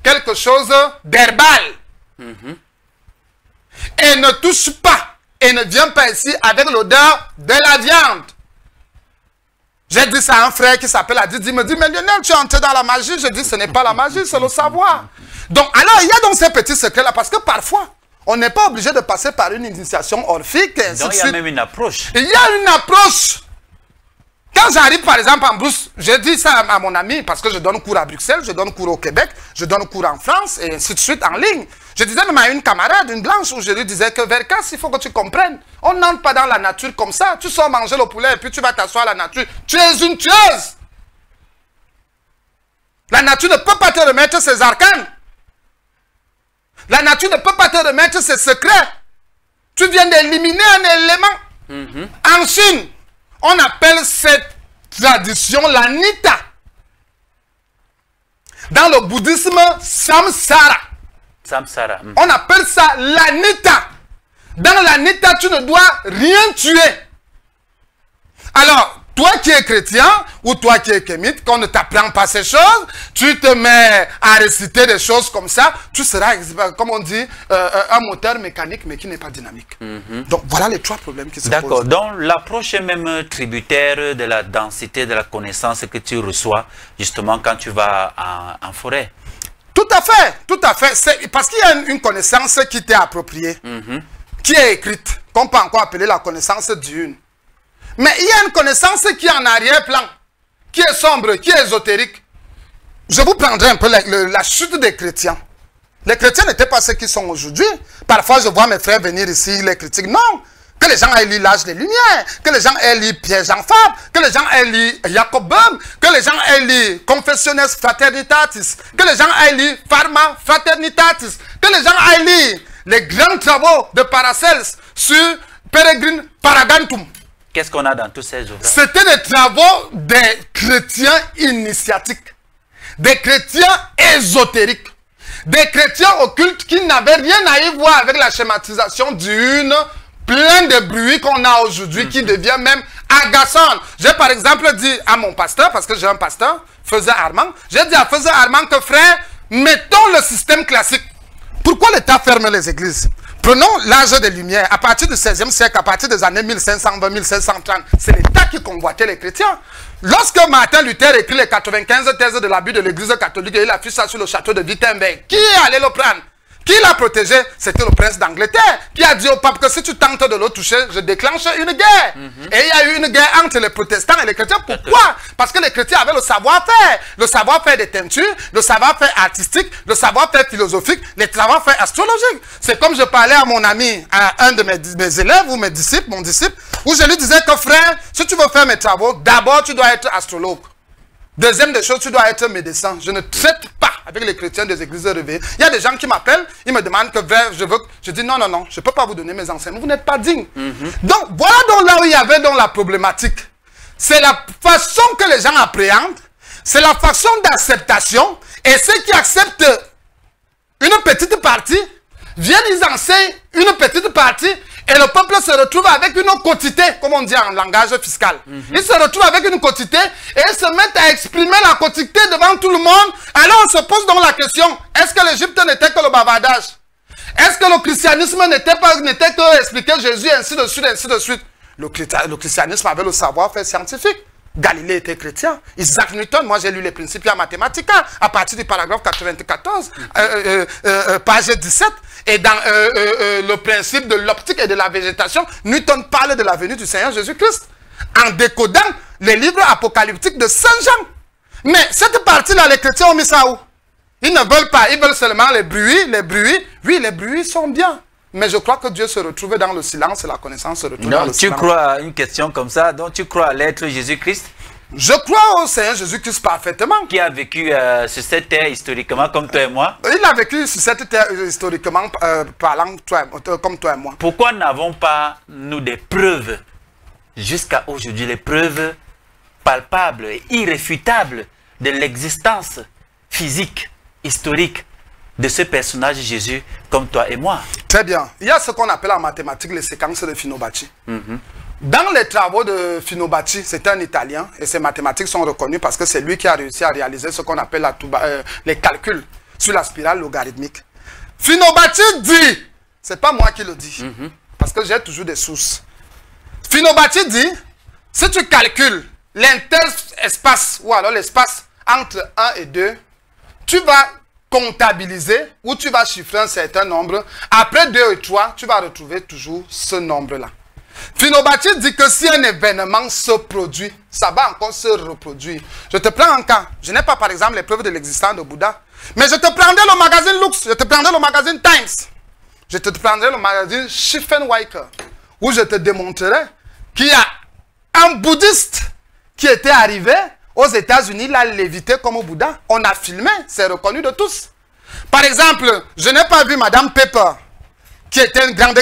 quelque chose d'herbal. Et ne touche pas, et ne viens pas ici avec l'odeur de la viande. J'ai dit ça à un frère qui s'appelle Adid. Il me dit, mais Lionel, tu es entré dans la magie. Je dis, ce n'est pas la magie, c'est le savoir. Donc, alors, il y a donc ces petits secrets-là, parce que parfois, on n'est pas obligé de passer par une initiation orphique. Et ainsi donc, de il y a suite. même une approche. Il y a une approche. Quand j'arrive, par exemple, en brousse, je dis ça à mon ami, parce que je donne cours à Bruxelles, je donne cours au Québec, je donne cours en France, et ainsi de suite, en ligne. Je disais même à une camarade, une blanche, où je lui disais que Verkas, il faut que tu comprennes. On n'entre pas dans la nature comme ça. Tu sors manger le poulet, et puis tu vas t'asseoir à la nature. Tu es une tueuse. La nature ne peut pas te remettre ses arcanes. La nature ne peut pas te remettre ses secrets. Tu viens d'éliminer un élément. En Chine, on appelle cette tradition la Nita. Dans le bouddhisme, Samsara. Samsara. On appelle ça la Nita. Dans la Nita, tu ne dois rien tuer. Alors, toi qui es chrétien ou toi qui es kémite, qu'on ne t'apprend pas ces choses, tu te mets à réciter des choses comme ça, tu seras, comme on dit, un moteur mécanique mais qui n'est pas dynamique. Donc voilà les trois problèmes qui se posent. D'accord, donc l'approche est même tributaire de la densité de la connaissance que tu reçois justement quand tu vas en forêt. Tout à fait, parce qu'il y a une connaissance qui t'est appropriée, qui est écrite, qu'on peut encore appeler la connaissance diurne. Mais il y a une connaissance qui est en arrière-plan, qui est sombre, qui est ésotérique. Je vous prendrai un peu la chute des chrétiens. Les chrétiens n'étaient pas ceux qui sont aujourd'hui. Parfois, je vois mes frères venir ici, les critiques. Non, que les gens aient lu l'âge des Lumières, que les gens aient lu Pierre-Jean Fabre, que les gens aient lu Jacob Böhm, que les gens aient lu Confessiones Fraternitatis, que les gens aient lu Pharma Fraternitatis, que les gens aient lu les grands travaux de Paracels sur Peregrine Paragantum. Qu'est-ce qu'on a dans tous ces ouvrages? C'était des travaux des chrétiens initiatiques, des chrétiens ésotériques, des chrétiens occultes qui n'avaient rien à y voir avec la schématisation d'une plein de bruit qu'on a aujourd'hui qui devient même agaçant. J'ai par exemple dit à mon pasteur, parce que j'ai un pasteur, Faisait Armand, j'ai dit à Faisait Armand que frère, mettons le système classique. Pourquoi l'État ferme les églises? Prenons l'âge des Lumières, à partir du 16e siècle, à partir des années 1520-1530, c'est l'État qui convoitait les chrétiens. Lorsque Martin Luther écrit les 95 thèses de l'abus de l'Église catholique et il affiche ça sur le château de Wittenberg, qui est allé le prendre? Qui l'a protégé? C'était le prince d'Angleterre qui a dit au pape que si tu tentes de le toucher, je déclenche une guerre. Et il y a eu une guerre entre les protestants et les chrétiens. Pourquoi? Parce que les chrétiens avaient le savoir-faire des teintures, le savoir-faire artistique, le savoir-faire philosophique, le savoir-faire astrologique. C'est comme je parlais à mon ami, à un de mes élèves ou mes disciples, mon disciple, où je lui disais que frère, si tu veux faire mes travaux, d'abord tu dois être astrologue. Deuxième des choses, tu dois être médecin. Je ne traite pas avec les chrétiens des églises réveillées. Il y a des gens qui m'appellent, ils me demandent que je dis non, je ne peux pas vous donner mes enseignements, vous n'êtes pas digne. Donc, voilà donc là où il y avait donc la problématique. C'est la façon que les gens appréhendent, c'est la façon d'acceptation, et ceux qui acceptent une petite partie, viennent, ils enseignent une petite partie, et le peuple se retrouve avec une quotité, comme on dit en langage fiscal. Ils se retrouvent avec une quotité et ils se mettent à exprimer la quotité devant tout le monde. Alors on se pose donc la question, est-ce que l'Égypte n'était que le bavardage? Est-ce que le christianisme n'était que expliquer Jésus, ainsi de suite, ainsi de suite? Le christianisme avait le savoir-faire scientifique. Galilée était chrétien. Isaac Newton, moi j'ai lu les Principia Mathematica à partir du paragraphe 94, page 17. Et dans le principe de l'optique et de la végétation, Newton parle de la venue du Seigneur Jésus-Christ en décodant les livres apocalyptiques de Saint Jean. Mais cette partie-là, les chrétiens ont mis ça où? Ils ne veulent pas, ils veulent seulement les bruits. Oui, les bruits sont bien. Mais je crois que Dieu se retrouve dans le silence et la connaissance se retrouve dans le silence. Tu crois à une question comme ça, donc tu crois à l'être Jésus-Christ? Je crois au Seigneur Jésus-Christ parfaitement. Qui a vécu sur cette terre historiquement comme toi et moi? Il a vécu sur cette terre historiquement parlant comme toi et moi. Pourquoi n'avons pas, nous, des preuves, jusqu'à aujourd'hui, les preuves palpables et irréfutables de l'existence physique, historique de ce personnage Jésus comme toi et moi? Très bien. Il y a ce qu'on appelle en mathématiques les séquences de Fibonacci. Dans les travaux de Fibonacci, c'est un Italien, et ses mathématiques sont reconnues parce que c'est lui qui a réussi à réaliser ce qu'on appelle les calculs sur la spirale logarithmique. Fibonacci dit, c'est pas moi qui le dis, parce que j'ai toujours des sources. Fibonacci dit, si tu calcules l'interespace, ou alors l'espace entre 1 et 2, tu vas comptabiliser, ou tu vas chiffrer un certain nombre. Après 2 et 3, tu vas retrouver toujours ce nombre-là. Fibonacci dit que si un événement se produit, ça va encore se reproduire. Je te prends un cas. Je n'ai pas par exemple les preuves de l'existence de Bouddha. Mais je te prendrai le magazine Lux, je te prendrai le magazine Times. Je te prendrai le magazine Schiffenweicker. Où je te démontrerai qu'il y a un bouddhiste qui était arrivé aux États-Unis, il a lévité comme Bouddha. On a filmé, c'est reconnu de tous. Par exemple, je n'ai pas vu Madame Pepper, qui était une grande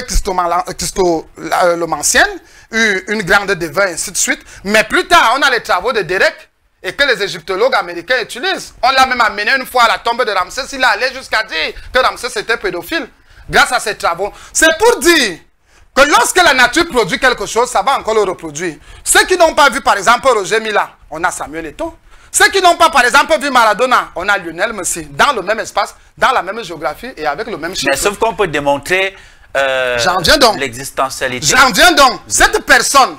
christolomancienne, une grande devin, ainsi de suite. Mais plus tard, on a les travaux de Derek, et que les égyptologues américains utilisent. On l'a même amené une fois à la tombe de Ramsès, il a allé jusqu'à dire que Ramsès était pédophile, grâce à ces travaux. C'est pour dire que lorsque la nature produit quelque chose, ça va encore le reproduire. Ceux qui n'ont pas vu, par exemple, Roger Mila, on a Samuel Eto'o. Ceux qui n'ont pas, par exemple, vu Maradona, on a Lionel Messi, dans le même espace, dans la même géographie et avec le même chiffre. Mais sauf qu'on peut démontrer l'existentialité. J'en viens donc. Cette personne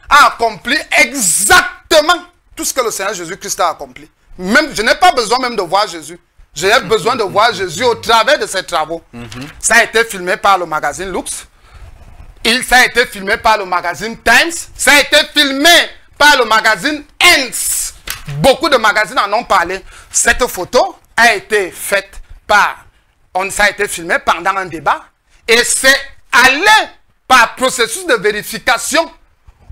a accompli exactement tout ce que le Seigneur Jésus-Christ a accompli. Même, je n'ai pas besoin même de voir Jésus. J'ai besoin de voir Jésus au travers de ses travaux. Ça a été filmé par le magazine Lux. Ça a été filmé par le magazine Times. Ça a été filmé par le magazine Hens. Beaucoup de magazines en ont parlé. Cette photo a été faite par... ça a été filmé pendant un débat. Et c'est allé par processus de vérification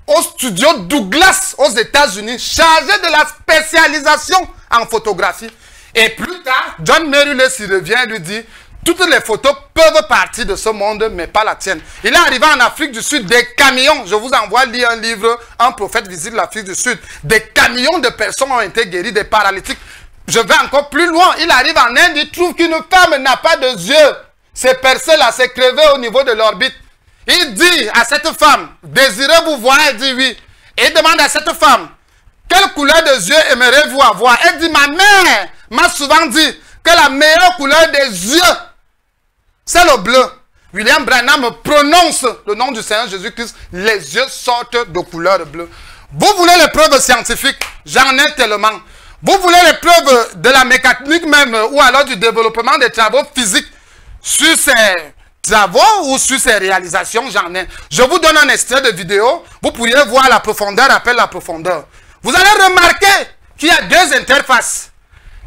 au studio Douglas aux États-Unis, chargé de la spécialisation en photographie. Et plus tard, John Merrill s'y revient et lui dit... Toutes les photos peuvent partir de ce monde, mais pas la tienne. Il est arrivé en Afrique du Sud, des camions. Je vous envoie lire un livre, Un prophète visite l'Afrique du Sud. Des camions de personnes ont été guéries, des paralytiques. Je vais encore plus loin. Il arrive en Inde, il trouve qu'une femme n'a pas de yeux. C'est percé là, c'est crevé au niveau de l'orbite. Il dit à cette femme, désirez-vous voir? Elle dit oui. Et il demande à cette femme, quelle couleur de yeux aimeriez-vous avoir? Elle dit, ma mère m'a souvent dit que la meilleure couleur des yeux, c'est le bleu. William Branham prononce le nom du Seigneur Jésus-Christ. Les yeux sortent de couleur bleue. Vous voulez les preuves scientifiques? J'en ai tellement. Vous voulez les preuves de la mécanique même ou alors du développement des travaux physiques? sur ses travaux ou sur ses réalisations, j'en ai. Je vous donne un extrait de vidéo. Vous pourriez voir la profondeur, appelle la profondeur. Vous allez remarquer qu'il y a deux interfaces.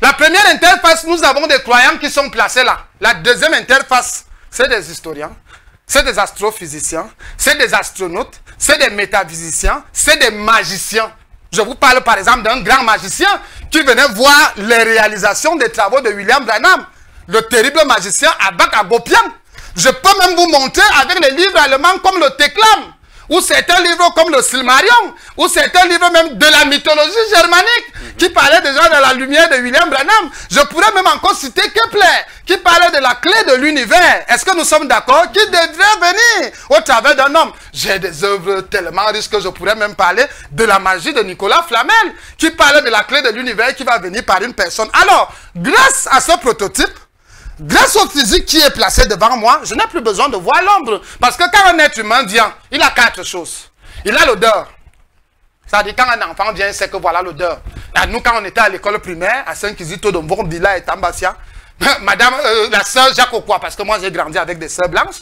La première interface, nous avons des croyants qui sont placés là. La deuxième interface, c'est des historiens, c'est des astrophysiciens, c'est des astronautes, c'est des métaphysiciens, c'est des magiciens. Je vous parle par exemple d'un grand magicien qui venait voir les réalisations des travaux de William Branham, le terrible magicien Abak Agopian. Je peux même vous montrer avec les livres allemands comme le Teklam, ou certains livres comme le Silmarillion, ou certains livres même de la mythologie germanique, qui parlaient déjà de la lumière de William Branham. Je pourrais même encore citer Kepler, qui parlait de la clé de l'univers. Est-ce que nous sommes d'accord? Qui devrait venir au travers d'un homme. J'ai des œuvres tellement riches que je pourrais même parler de la magie de Nicolas Flamel, qui parlait de la clé de l'univers qui va venir par une personne. Alors, grâce à ce prototype, grâce au physique qui est placé devant moi, je n'ai plus besoin de voir l'ombre. Parce que quand un être humain vient, il a quatre choses. Il a l'odeur. C'est-à-dire quand un enfant vient, il sait que voilà l'odeur. Nous, quand on était à l'école primaire, à Saint-Kizito, de Mbila et Tambassia, madame, la sœur Jacques Okwa, parce que moi j'ai grandi avec des sœurs blanches,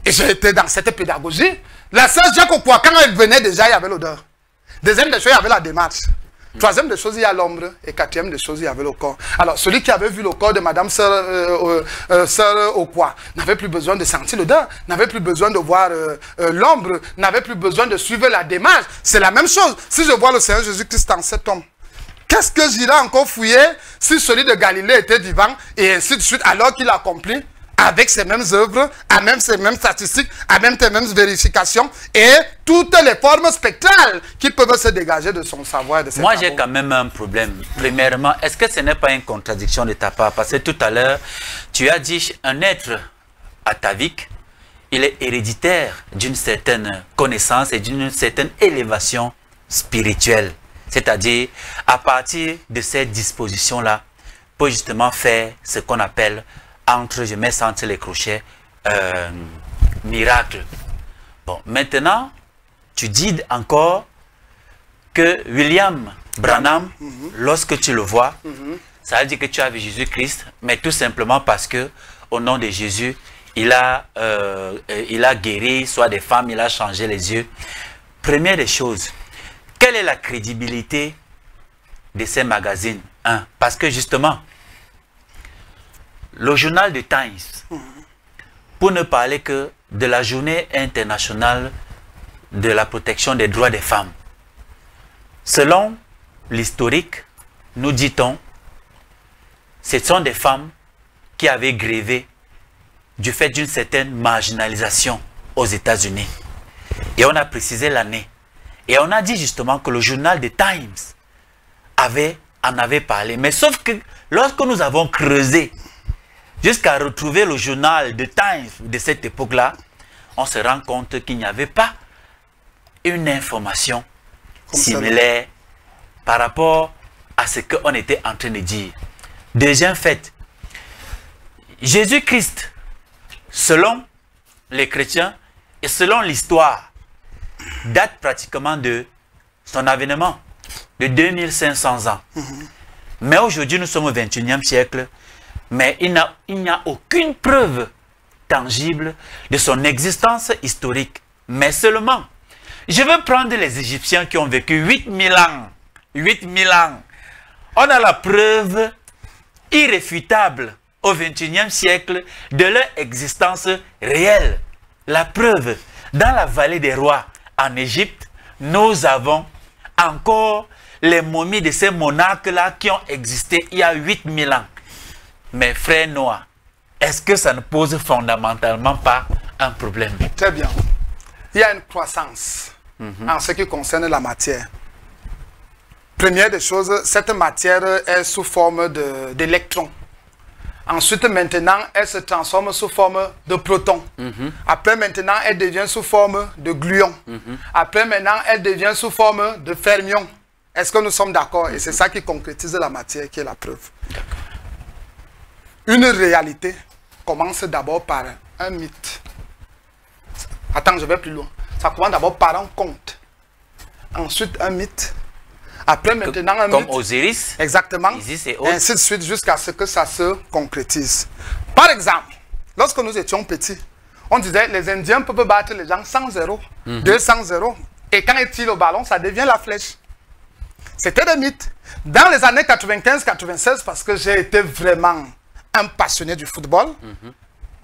et j'ai été dans cette pédagogie, la sœur Jacques Okwa, quand elle venait déjà, il y avait l'odeur. Deuxième des choses, il y avait la démarche. Troisième des choses, il y a l'ombre. Et quatrième des choses, il y avait le corps. Alors, celui qui avait vu le corps de madame sœur Okwa n'avait plus besoin de sentir l'odeur, n'avait plus besoin de voir l'ombre, n'avait plus besoin de suivre la démarche. C'est la même chose. Si je vois le Seigneur Jésus-Christ en cet homme, qu'est-ce que j'irai encore fouiller si celui de Galilée était vivant et ainsi de suite, alors qu'il accomplit avec ces mêmes œuvres, avec ces mêmes statistiques, avec ces mêmes vérifications et toutes les formes spectrales qui peuvent se dégager de son savoir. De ses Moi, j'ai quand même un problème. Premièrement, est-ce que ce n'est pas une contradiction de ta part? Parce que tout à l'heure, tu as dit un être atavique, il est héréditaire d'une certaine connaissance et d'une certaine élévation spirituelle. C'est-à-dire, à partir de cette disposition-là, peut justement faire ce qu'on appelle je mets ça entre les crochets, miracle. Bon, maintenant, tu dis encore que William Branham, lorsque tu le vois, ça veut dire que tu as vu Jésus-Christ, mais tout simplement parce que, au nom de Jésus, il a guéri, soit des femmes, il a changé les yeux. Première des choses, quelle est la crédibilité de ces magazines? Parce que justement, le journal de Times, pour ne parler que de la journée internationale de la protection des droits des femmes. Selon l'historique, nous dit-on, ce sont des femmes qui avaient grévé du fait d'une certaine marginalisation aux États-Unis. Et on a précisé l'année. Et on a dit justement que le journal de Times en avait parlé. Mais sauf que lorsque nous avons creusé jusqu'à retrouver le journal de Times de cette époque-là, on se rend compte qu'il n'y avait pas une information similaire par rapport à ce qu'on était en train de dire. Deuxième fait, Jésus-Christ, selon les chrétiens et selon l'histoire, date pratiquement de son avènement, de 2500 ans. Mais aujourd'hui, nous sommes au 21e siècle, mais il n'y a aucune preuve tangible de son existence historique. Mais seulement, je veux prendre les Égyptiens qui ont vécu 8000 ans. 8000 ans. On a la preuve irréfutable au 21e siècle de leur existence réelle. La preuve, dans la vallée des rois en Égypte, nous avons encore les momies de ces monarques-là qui ont existé il y a 8000 ans. Mais frère Noah, est-ce que ça ne pose fondamentalement pas un problème? Très bien. Il y a une croissance en ce qui concerne la matière. Première des choses, cette matière est sous forme d'électrons. Ensuite, maintenant, elle se transforme sous forme de protons. Après, maintenant, elle devient sous forme de gluons. Après, maintenant, elle devient sous forme de fermions. Est-ce que nous sommes d'accord? Et c'est ça qui concrétise la matière, qui est la preuve. Une réalité commence d'abord par un mythe. Attends, je vais plus loin. Ça commence d'abord par un conte. Ensuite, un mythe. Après, maintenant, un mythe. Comme Osiris. Exactement. Isis et ainsi de suite, jusqu'à ce que ça se concrétise. Par exemple, lorsque nous étions petits, on disait les Indiens peuvent battre les gens 100-0, 200-0. Et quand ils tirent au ballon, ça devient la flèche. C'était des mythes. Dans les années 95-96, parce que j'ai été vraiment un passionné du football,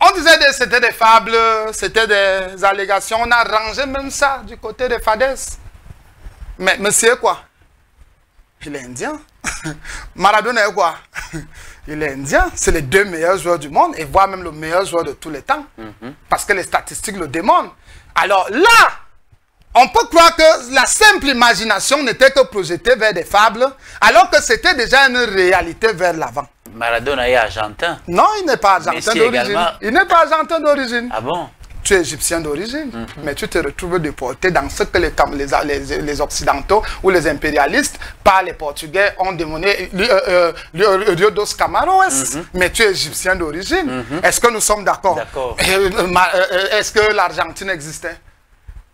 on disait que c'était des fables, c'était des allégations. On a rangé même ça du côté des fadaises. Mais monsieur quoi? Il est indien. Maradona est quoi? Il est indien. C'est les 2 meilleurs joueurs du monde et voire même le meilleur joueur de tous les temps. Parce que les statistiques le démontrent. Alors là, on peut croire que la simple imagination n'était que projetée vers des fables, alors que c'était déjà une réalité vers l'avant. Maradona est argentin. Non, il n'est pas argentin d'origine. Il n'est pas argentin d'origine. Ah bon? Tu es égyptien d'origine, mais tu te retrouves déporté dans ce que les Occidentaux ou les impérialistes, par les Portugais, ont démonié Rio dos Camaroes. Mais tu es égyptien d'origine. Est-ce que nous sommes d'accord? D'accord. Est-ce que l'Argentine existait?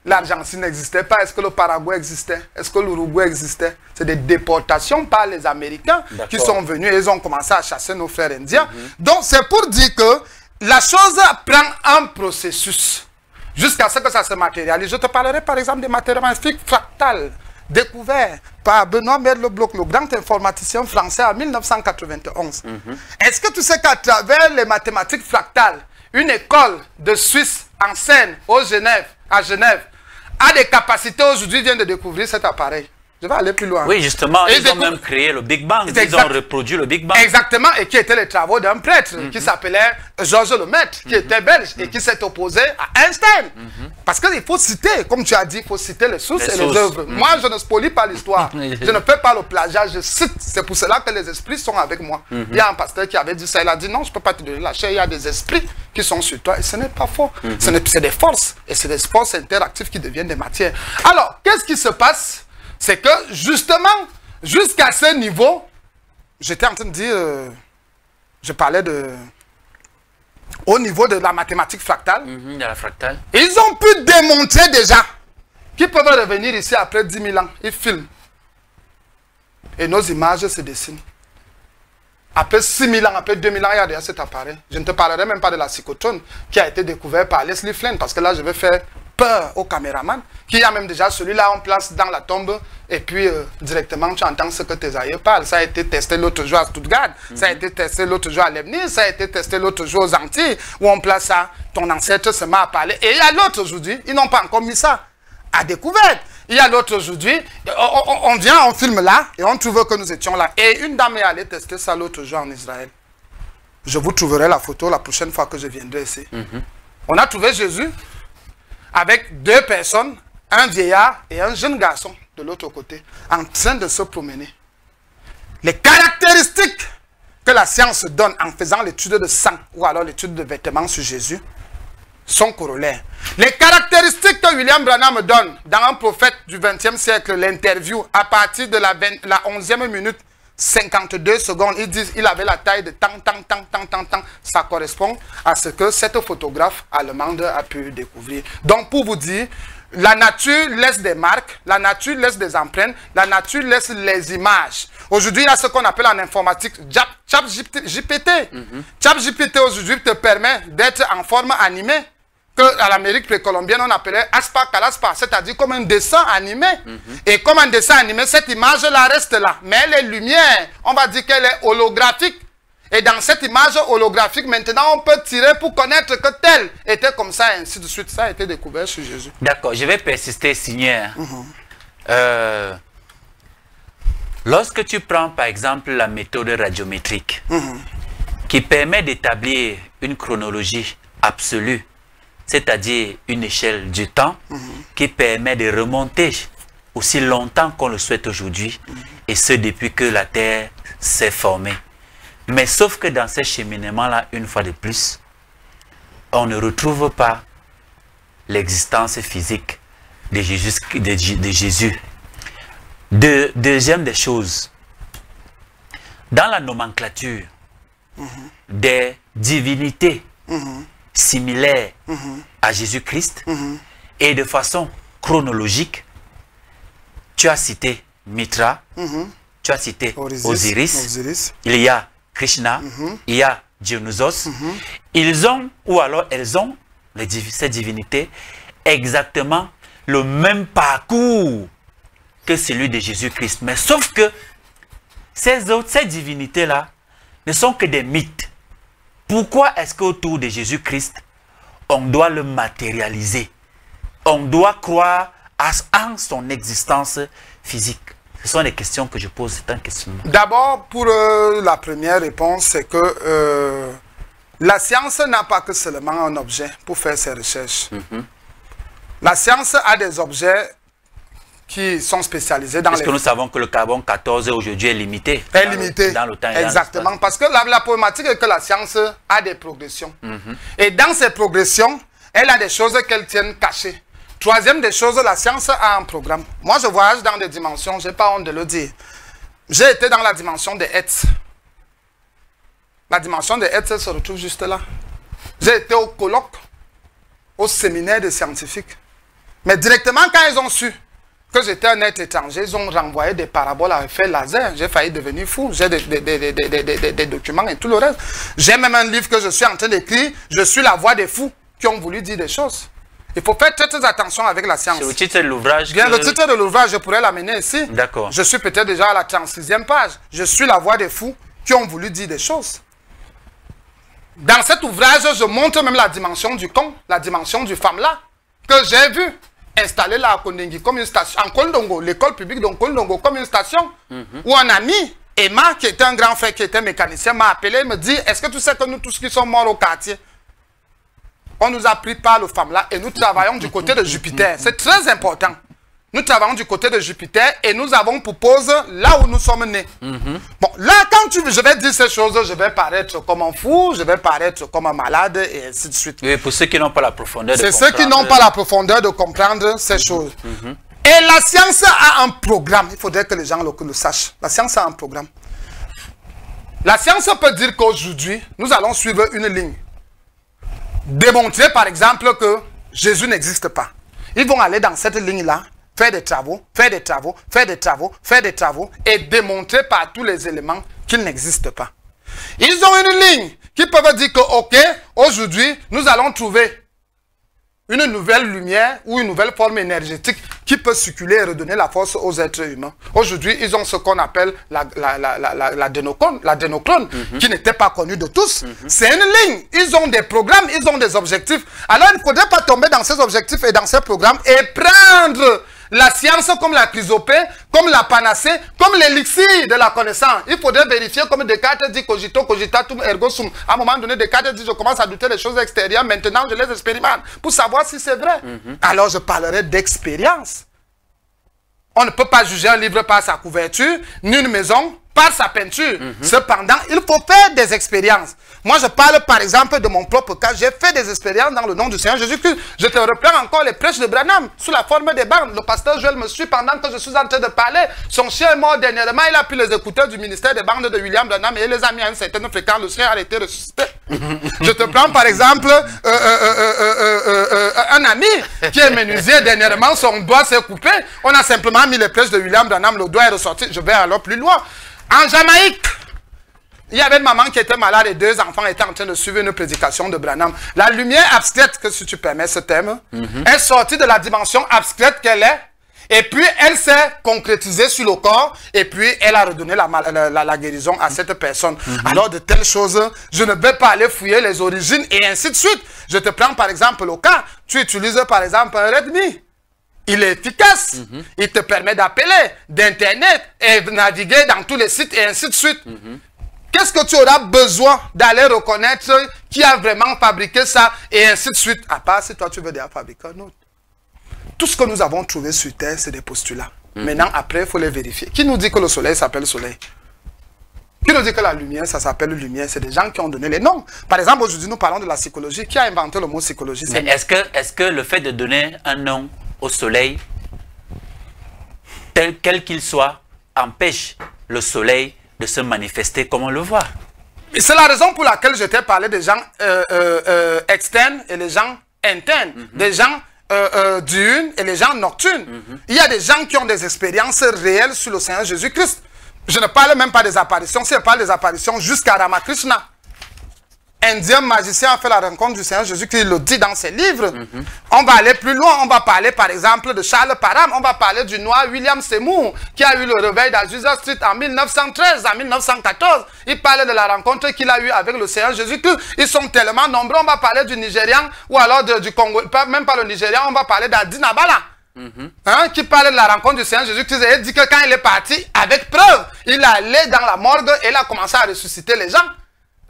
L'Argentine n'existait pas. Est-ce que le Paraguay existait? Est-ce que l'Uruguay existait? C'est des déportations par les Américains qui sont venus et ils ont commencé à chasser nos frères indiens. Donc c'est pour dire que la chose prend un processus jusqu'à ce que ça se matérialise. Je te parlerai par exemple des mathématiques fractales découvertes par Benoît Merleau-Bloch, le grand informaticien français en 1991. Est-ce que tu sais qu'à travers les mathématiques fractales, une école de Suisse en Seine, à Genève, a des capacités aujourd'hui, vient de découvrir cet appareil? Je vais aller plus loin. Oui, justement, ils ont même créé le Big Bang. Ils ont reproduit le Big Bang. Exactement, et qui étaient les travaux d'un prêtre qui s'appelait Georges Lemaître, qui était belge et qui s'est opposé à Einstein. Parce qu'il faut citer, comme tu as dit, il faut citer les sources et les œuvres. Moi, je ne spolie pas l'histoire. Je ne fais pas le plagiat, je cite. C'est pour cela que les esprits sont avec moi. Il y a un pasteur qui avait dit ça, il a dit non, je ne peux pas te donner la chair, il y a des esprits qui sont sur toi. Et ce n'est pas faux. C'est des forces. Et c'est des forces interactives qui deviennent des matières. Alors, qu'est-ce qui se passe? C'est que, justement, jusqu'à ce niveau, j'étais en train de dire, je parlais de, au niveau de la mathématique fractale. De la fractale. Ils ont pu démontrer déjà qu'ils peuvent revenir ici après 10 000 ans. Ils filment. Et nos images se dessinent. Après 6 000 ans, après 2 000 ans, il y a déjà cet appareil. Je ne te parlerai même pas de la cyclotron qui a été découvert par Leslie Flynn, parce que là, je vais faire peur au caméraman, qui a même déjà celui-là en place dans la tombe, et puis directement tu entends ce que tes aïeux parlent. Ça a été testé l'autre jour à Stuttgart, ça a été testé l'autre jour à Leibniz, ça a été testé l'autre jour aux Antilles, où on place ça, ton ancêtre se met à parler. Et il y a l'autre aujourd'hui, ils n'ont pas encore mis ça à découverte. Il y a l'autre aujourd'hui, on vient, on filme là, et on trouve que nous étions là. Et une dame est allée tester ça l'autre jour en Israël. Je vous trouverai la photo la prochaine fois que je viendrai ici. On a trouvé Jésus avec 2 personnes, un vieillard et un jeune garçon de l'autre côté, en train de se promener. Les caractéristiques que la science donne en faisant l'étude de sang ou alors l'étude de vêtements sur Jésus sont corollaires. Les caractéristiques que William Branham donne dans Un prophète du XXe siècle, l'interview, à partir de la 11e minute, 52 secondes, ils disent qu'il avait la taille de tant. Ça correspond à ce que cette photographe allemande a pu découvrir. Donc, pour vous dire, la nature laisse des marques, la nature laisse des empreintes, la nature laisse les images. Aujourd'hui, il y a ce qu'on appelle en informatique ChatGPT. ChatGPT aujourd'hui te permet d'être en forme animée, que à l'Amérique précolombienne on appelait aspa calaspa, c'est-à-dire comme un dessin animé. Et comme un dessin animé, cette image-là reste là. Mais elle est lumière, on va dire qu'elle est holographique. Et dans cette image holographique, maintenant, on peut tirer pour connaître que tel était comme ça, et ainsi de suite. Ça a été découvert sur Jésus. D'accord, je vais persister, Seigneur. Lorsque tu prends, par exemple, la méthode radiométrique, qui permet d'établir une chronologie absolue, c'est-à-dire une échelle du temps, qui permet de remonter aussi longtemps qu'on le souhaite aujourd'hui, et ce depuis que la Terre s'est formée. Mais sauf que dans ces cheminements-là, une fois de plus, on ne retrouve pas l'existence physique de Jésus. Deuxième des choses, dans la nomenclature des divinités similaires à Jésus-Christ, et de façon chronologique, tu as cité Mitra, tu as cité Osiris, il y a Krishna, il y a Dionysos, ils ont, ou alors elles ont, ces divinités, exactement le même parcours que celui de Jésus-Christ. Mais sauf que ces divinités-là ne sont que des mythes. Pourquoi est-ce qu'autour de Jésus-Christ, on doit le matérialiser? On doit croire en son existence physique. Ce sont les questions que je pose, c'est un questionnement. D'abord, pour la première réponse, c'est que la science n'a pas que seulement un objet pour faire ses recherches. La science a des objets qui sont spécialisés dans les... Est-ce que nous savons que le carbone 14 aujourd'hui est limité? Est limité, dans le temps. Exactement, parce que la problématique est que la science a des progressions. Et dans ces progressions, elle a des choses qu'elle tient cachées. Troisième des choses, la science a un programme. Moi, je voyage dans des dimensions, je n'ai pas honte de le dire. J'ai été dans la dimension des Hertz. La dimension des Hertz se retrouve juste là. J'ai été au colloque, au séminaire des scientifiques. Mais directement, quand ils ont su que j'étais un être étranger, ils ont renvoyé des paraboles à effet laser. J'ai failli devenir fou. J'ai des documents et tout le reste. J'ai même un livre que je suis en train d'écrire. Je suis la voix des fous qui ont voulu dire des choses. Il faut faire très, très attention avec la science. C'est le titre de l'ouvrage. Bien, le titre de l'ouvrage, je pourrais l'amener ici. D'accord. Je suis peut-être déjà à la 36e page. Je suis la voix des fous qui ont voulu dire des choses. Dans cet ouvrage, je montre même la dimension du con, la dimension du femme-là, que j'ai vu installer là à Kondingi comme une station, en Kondongo, l'école publique de Kondongo, comme une station, où un ami, Emma, qui était un grand frère, qui était mécanicien, m'a appelé et me dit, est-ce que tu sais que nous tous qui sommes morts au quartier, on nous a pris par le femme-là et nous travaillons du côté de Jupiter. C'est très important. Nous travaillons du côté de Jupiter et nous avons pour pose là où nous sommes nés. Bon, là, quand je vais dire ces choses, je vais paraître comme un fou, je vais paraître comme un malade et ainsi de suite. Oui, pour ceux qui n'ont pas la profondeur de comprendre. C'est ceux qui n'ont pas la profondeur de comprendre ces choses. Et la science a un programme. Il faudrait que les gens le sachent. La science a un programme. La science peut dire qu'aujourd'hui, nous allons suivre une ligne. Démontrer, par exemple, que Jésus n'existe pas. Ils vont aller dans cette ligne-là, faire des travaux, faire des travaux, faire des travaux, faire des travaux, et démontrer par tous les éléments qu'il n'existe pas. Ils ont une ligne qui peuvent dire que, ok, aujourd'hui, nous allons trouver une nouvelle lumière ou une nouvelle forme énergétique qui peut circuler et redonner la force aux êtres humains. Aujourd'hui, ils ont ce qu'on appelle l'adénochrone, qui n'était pas connu de tous. C'est une ligne. Ils ont des programmes, ils ont des objectifs. Alors, il ne faudrait pas tomber dans ces objectifs et dans ces programmes et prendre la science comme la chrysopée, comme la panacée, comme l'élixir de la connaissance. Il faudrait vérifier comme Descartes dit cogito, cogitatum ergo sum. À un moment donné, Descartes dit je commence à douter des choses extérieures, maintenant je les expérimente pour savoir si c'est vrai. Alors je parlerai d'expérience. On ne peut pas juger un livre par sa couverture, ni une maison par sa peinture. Cependant, il faut faire des expériences. Moi, je parle par exemple de mon propre cas. J'ai fait des expériences dans le nom du Seigneur Jésus-Christ. Je te reprends encore les prêches de Branham sous la forme des bandes. Le pasteur Joël me suit pendant que je suis en train de parler. Son chien est mort dernièrement. Il a pris les écouteurs du ministère des bandes de William Branham et il les a mis à une certaine fréquence. Le chien a été ressuscité. Je te prends par exemple un ami qui est menuisier. Dernièrement, son doigt s'est coupé. On a simplement mis les prêches de William Branham. Le doigt est ressorti. Je vais alors plus loin. En Jamaïque, il y avait une maman qui était malade et deux enfants étaient en train de suivre une prédication de Branham. La lumière abstraite, que si tu permets ce terme, est sortie de la dimension abstraite qu'elle est. Et puis, elle s'est concrétisée sur le corps. Et puis, elle a redonné la guérison à cette personne. Alors, de telles choses, je ne vais pas aller fouiller les origines et ainsi de suite. Je te prends par exemple le cas. Tu utilises par exemple un Redmi. Il est efficace. Il te permet d'appeler, d'internet et naviguer dans tous les sites et ainsi de suite. Qu'est-ce que tu auras besoin d'aller reconnaître qui a vraiment fabriqué ça et ainsi de suite? À part si toi tu veux déjà fabriquer un autre. Tout ce que nous avons trouvé sur Terre, c'est des postulats. Maintenant, après, il faut les vérifier. Qui nous dit que le soleil s'appelle soleil? Qui nous dit que la lumière, ça s'appelle lumière? C'est des gens qui ont donné les noms. Par exemple, aujourd'hui, nous parlons de la psychologie. Qui a inventé le mot psychologie? Mais est-ce que le fait de donner un nom au soleil, quel qu'il soit, empêche le soleil de se manifester comme on le voit? C'est la raison pour laquelle je t'ai parlé des gens externes et les gens internes, des gens diurnes et les gens nocturnes. Il y a des gens qui ont des expériences réelles sur le Seigneur Jésus-Christ. Je ne parle même pas des apparitions, si je parle des apparitions jusqu'à Ramakrishna. indien magicien a fait la rencontre du Seigneur Jésus-Christ, il le dit dans ses livres. On va aller plus loin, on va parler par exemple de Charles Parham, on va parler du noir William Seymour, qui a eu le réveil d'Azusa Street en 1913, en 1914. Il parlait de la rencontre qu'il a eue avec le Seigneur Jésus-Christ. Ils sont tellement nombreux, on va parler du Nigérian, ou alors du Congo, même pas le Nigérian, on va parler d'Adina Bala. Qui parlait de la rencontre du Seigneur Jésus-Christ et dit que quand il est parti, avec preuve, il est allé dans la morgue et il a commencé à ressusciter les gens.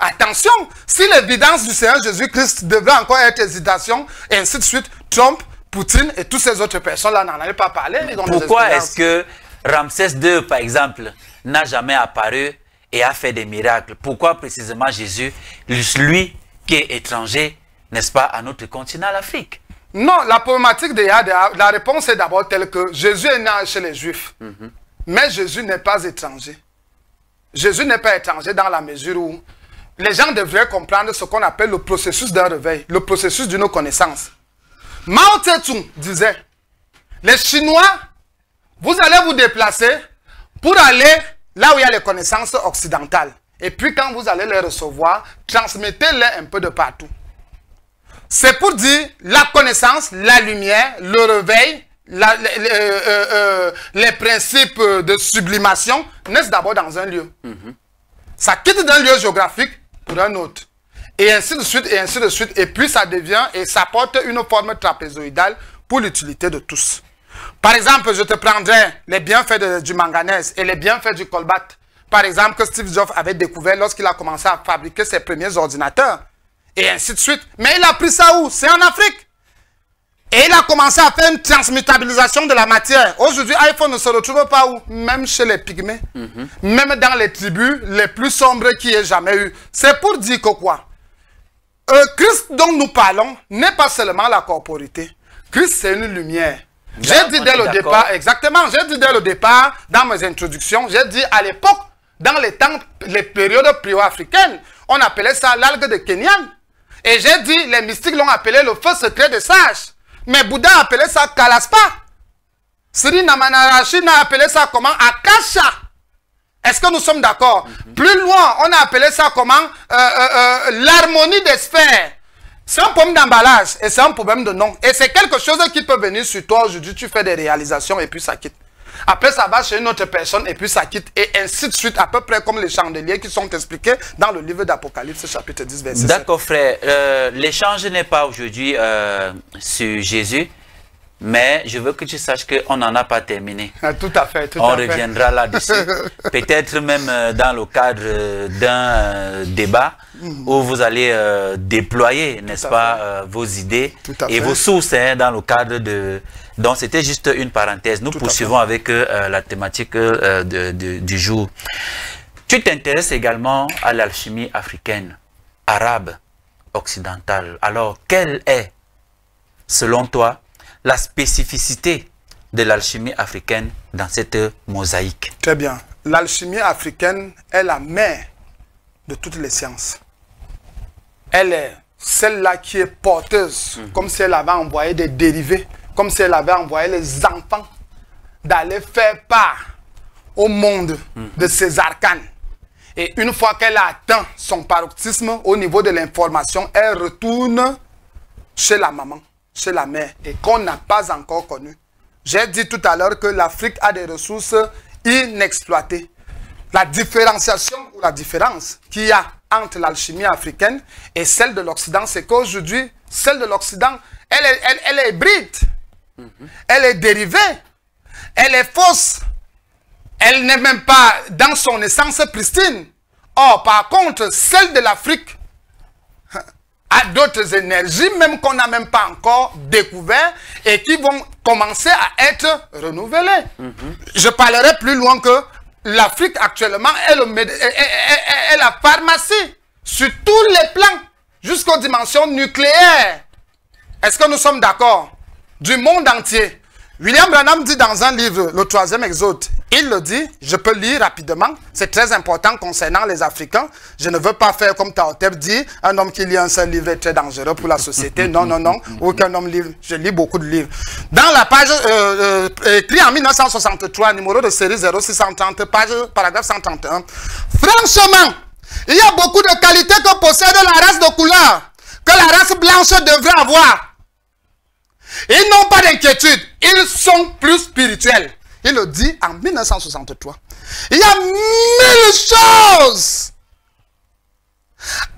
Attention, si l'évidence du Seigneur Jésus-Christ devrait encore être hésitation, et ainsi de suite, Trump, Poutine et toutes ces autres personnes-là n'en allaient pas parler. Pourquoi est-ce que Ramsès II, par exemple, n'a jamais apparu et a fait des miracles? Pourquoi précisément Jésus, lui qui est étranger, n'est-ce pas, à notre continent, l'Afrique? Non, la problématique la réponse est d'abord telle que Jésus est né chez les Juifs. Mais Jésus n'est pas étranger. Jésus n'est pas étranger dans la mesure où les gens devraient comprendre ce qu'on appelle le processus d'un réveil, le processus d'une connaissance. Mao Tse-tung disait, les Chinois, vous allez vous déplacer pour aller là où il y a les connaissances occidentales. Et puis quand vous allez les recevoir, transmettez-les un peu de partout. C'est pour dire la connaissance, la lumière, le réveil, les principes de sublimation naissent d'abord dans un lieu. Ça quitte d'un lieu géographique pour un autre. Et ainsi de suite, et ainsi de suite. Et puis ça devient, et ça porte une forme trapézoïdale pour l'utilité de tous. Par exemple, je te prendrai les bienfaits du manganèse et les bienfaits du colbate. Par exemple, que Steve Jobs avait découvert lorsqu'il a commencé à fabriquer ses premiers ordinateurs. Et ainsi de suite. Mais il a pris ça où? C'est en Afrique. Et il a commencé à faire une transmutabilisation de la matière. Aujourd'hui, iPhone ne se retrouve pas où? Même chez les pygmées. Même dans les tribus les plus sombres qu'il y ait jamais eu. C'est pour dire que quoi? Christ dont nous parlons n'est pas seulement la corporité. Christ, c'est une lumière. J'ai dit dès le départ, exactement, j'ai dit dès le départ, dans mes introductions, j'ai dit à l'époque, dans les temps, les périodes pré-africaines, on appelait ça l'algue de Kenyan. Et j'ai dit, les mystiques l'ont appelé le feu secret des sages. Mais Bouddha appelait ça Kalaspa. Sri Namanarashi a appelé ça comment? Akasha. Est-ce que nous sommes d'accord? Plus loin, on a appelé ça comment? L'harmonie des sphères. C'est un problème d'emballage et c'est un problème de nom. Et c'est quelque chose qui peut venir sur toi aujourd'hui. Tu fais des réalisations et puis ça quitte. Après, ça va chez une autre personne et puis ça quitte. Et ainsi de suite, à peu près comme les chandeliers qui sont expliqués dans le livre d'Apocalypse, chapitre 10, verset 7. D'accord, frère. L'échange n'est pas aujourd'hui sur Jésus, mais je veux que tu saches qu'on n'en a pas terminé. Tout à fait, On reviendra là-dessus. Peut-être même dans le cadre d'un débat où vous allez déployer, n'est-ce pas, vos idées et vos sources dans le cadre de... Donc, c'était juste une parenthèse. Nous poursuivons avec la thématique du jour. Tu t'intéresses également à l'alchimie africaine, arabe, occidentale. Alors, quelle est, selon toi, la spécificité de l'alchimie africaine dans cette mosaïque? Très bien. L'alchimie africaine est la mère de toutes les sciences. Elle est celle-là qui est porteuse, comme si elle avait envoyé des dérivés, comme si elle avait envoyé les enfants d'aller faire part au monde de ces arcanes. Et une fois qu'elle a atteint son paroxysme au niveau de l'information, elle retourne chez la maman, chez la mère, et qu'on n'a pas encore connu. J'ai dit tout à l'heure que l'Afrique a des ressources inexploitées. La différenciation ou la différence qu'il y a entre l'alchimie africaine et celle de l'Occident, c'est qu'aujourd'hui, celle de l'Occident, elle est hybride. Elle est dérivée. Elle est fausse. Elle n'est même pas dans son essence pristine. Or, par contre, celle de l'Afrique a d'autres énergies, même qu'on n'a même pas encore découvert et qui vont commencer à être renouvelées. Je parlerai plus loin que l'Afrique actuellement est la pharmacie sur tous les plans, jusqu'aux dimensions nucléaires. Est-ce que nous sommes d'accord? Du monde entier. William Branham dit dans un livre, le 3e Exode, il le dit, je peux lire rapidement, c'est très important concernant les Africains. Je ne veux pas faire comme Taotep dit, un homme qui lit un seul livre est très dangereux pour la société. Non, non, non, aucun homme livre, je lis beaucoup de livres. Dans la page, écrit en 1963, numéro de série 0630, paragraphe 131, franchement, Il y a beaucoup de qualités que possède la race de couleur, que la race blanche devrait avoir. Ils n'ont pas d'inquiétude, ils sont plus spirituels. Il le dit en 1963. Il y a 1000 choses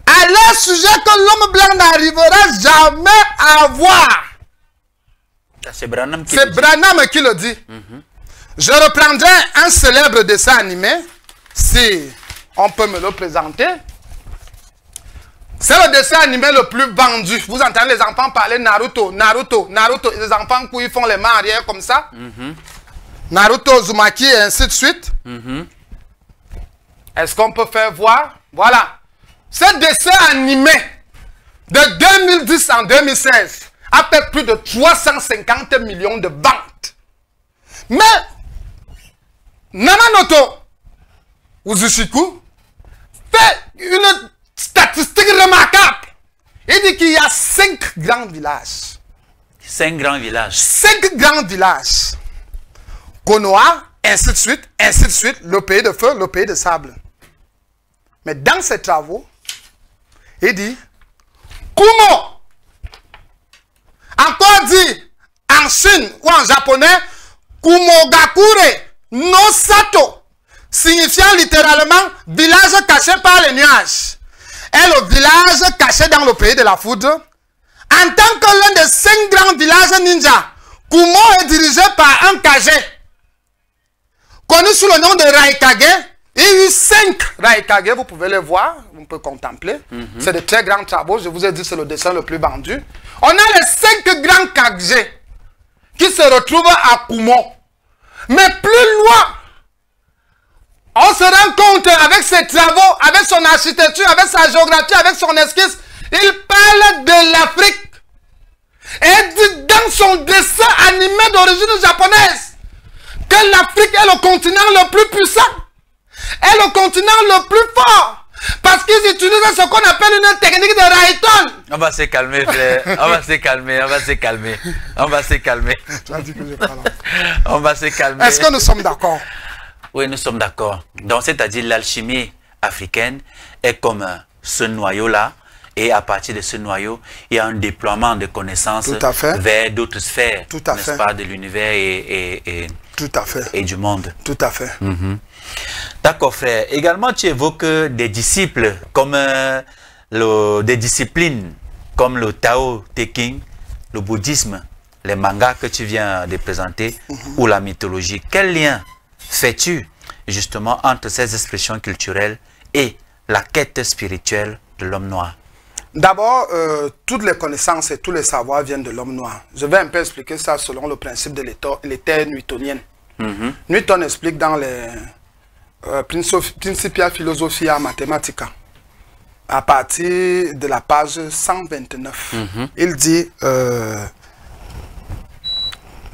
à leur sujet que l'homme blanc n'arrivera jamais à voir. C'est Branham qui le dit. Je reprendrai un célèbre dessin animé, si on peut me le présenter. C'est le dessin animé le plus vendu. Vous entendez les enfants parler Naruto, Naruto, Naruto. Et les enfants qui font les mains arrière comme ça. Naruto, Uzumaki et ainsi de suite. Est-ce qu'on peut faire voir? Voilà. Ce dessin animé de 2010 en 2016 a fait plus de 350 millions de ventes. Mais Nanamoto Uzushiku fait une statistique remarquable. Il dit qu'il y a 5 grands villages. 5 grands villages. 5 grands villages. Konoha, ainsi de suite, le pays de feu, le pays de sable. Mais dans ses travaux, il dit Kumo. Encore dit en Chine ou en japonais, Kumogakure no Sato, signifiant littéralement village caché par les nuages. Et le village caché dans le pays de la foudre, en tant que l'un des 5 grands villages ninja, Kumo est dirigé par un Kage, connu sous le nom de Raikage. Il y a eu 5 Raikage, vous pouvez les voir, vous pouvez contempler. C'est de très grands travaux, je vous ai dit c'est le dessin le plus vendu. On a les 5 grands Kage qui se retrouvent à Kumo. Mais plus loin, on se rend compte avec ses travaux, avec son architecture, avec sa géographie, avec son esquisse, il parle de l'Afrique. Et dit dans son dessin animé d'origine japonaise que l'Afrique est le continent le plus puissant, est le continent le plus fort. Parce qu'ils utilisent ce qu'on appelle une technique de Rayton. On va se calmer, frère. On va se calmer, on va se calmer. On va se calmer. Tu as dit que je parle. On va se calmer. Est-ce que nous sommes d'accord? Oui, nous sommes d'accord. Donc, c'est-à-dire l'alchimie africaine est comme ce noyau-là. Et à partir de ce noyau, il y a un déploiement de connaissances vers d'autres sphères, n'est-ce pas, de l'univers et du monde. Tout à fait. D'accord, frère. Également, tu évoques des disciples comme des disciplines comme le Tao Te Ching, le bouddhisme, les mangas que tu viens de présenter ou la mythologie. Quel lien fais-tu justement entre ces expressions culturelles et la quête spirituelle de l'homme noir? D'abord, toutes les connaissances et tous les savoirs viennent de l'homme noir. Je vais un peu expliquer ça selon le principe de l'éther newtonienne. Newton explique dans les Principia Philosophiae Mathematica, à partir de la page 129. Il dit, je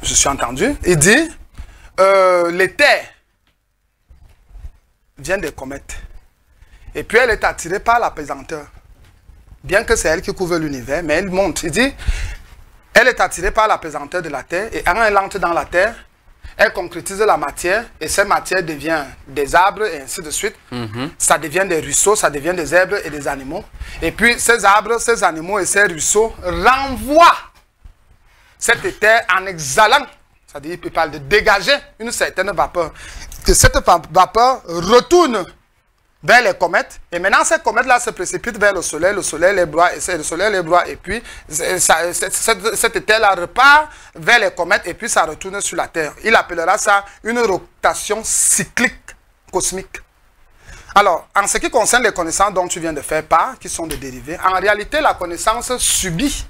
suis entendu, il dit, l'éther vient des comètes. Et puis elle est attirée par la pesanteur. Bien que c'est elle qui couvre l'univers, mais elle monte. Il dit, elle est attirée par la pesanteur de la Terre, et quand elle entre dans la Terre, elle concrétise la matière, et cette matière devient des arbres, et ainsi de suite. Ça devient des ruisseaux, ça devient des herbes et des animaux. Et puis, ces arbres, ces animaux et ces ruisseaux renvoient cet éther en exhalant. C'est-à-dire, il parle de dégager une certaine vapeur. Que cette vapeur retourne vers les comètes, et maintenant ces comètes-là se précipitent vers le soleil les broie, et le soleil les broie, et puis cet éther-là repart vers les comètes, et puis ça retourne sur la Terre. Il appellera ça une rotation cyclique cosmique. Alors, en ce qui concerne les connaissances dont tu viens de faire part, qui sont des dérivés, en réalité, la connaissance subit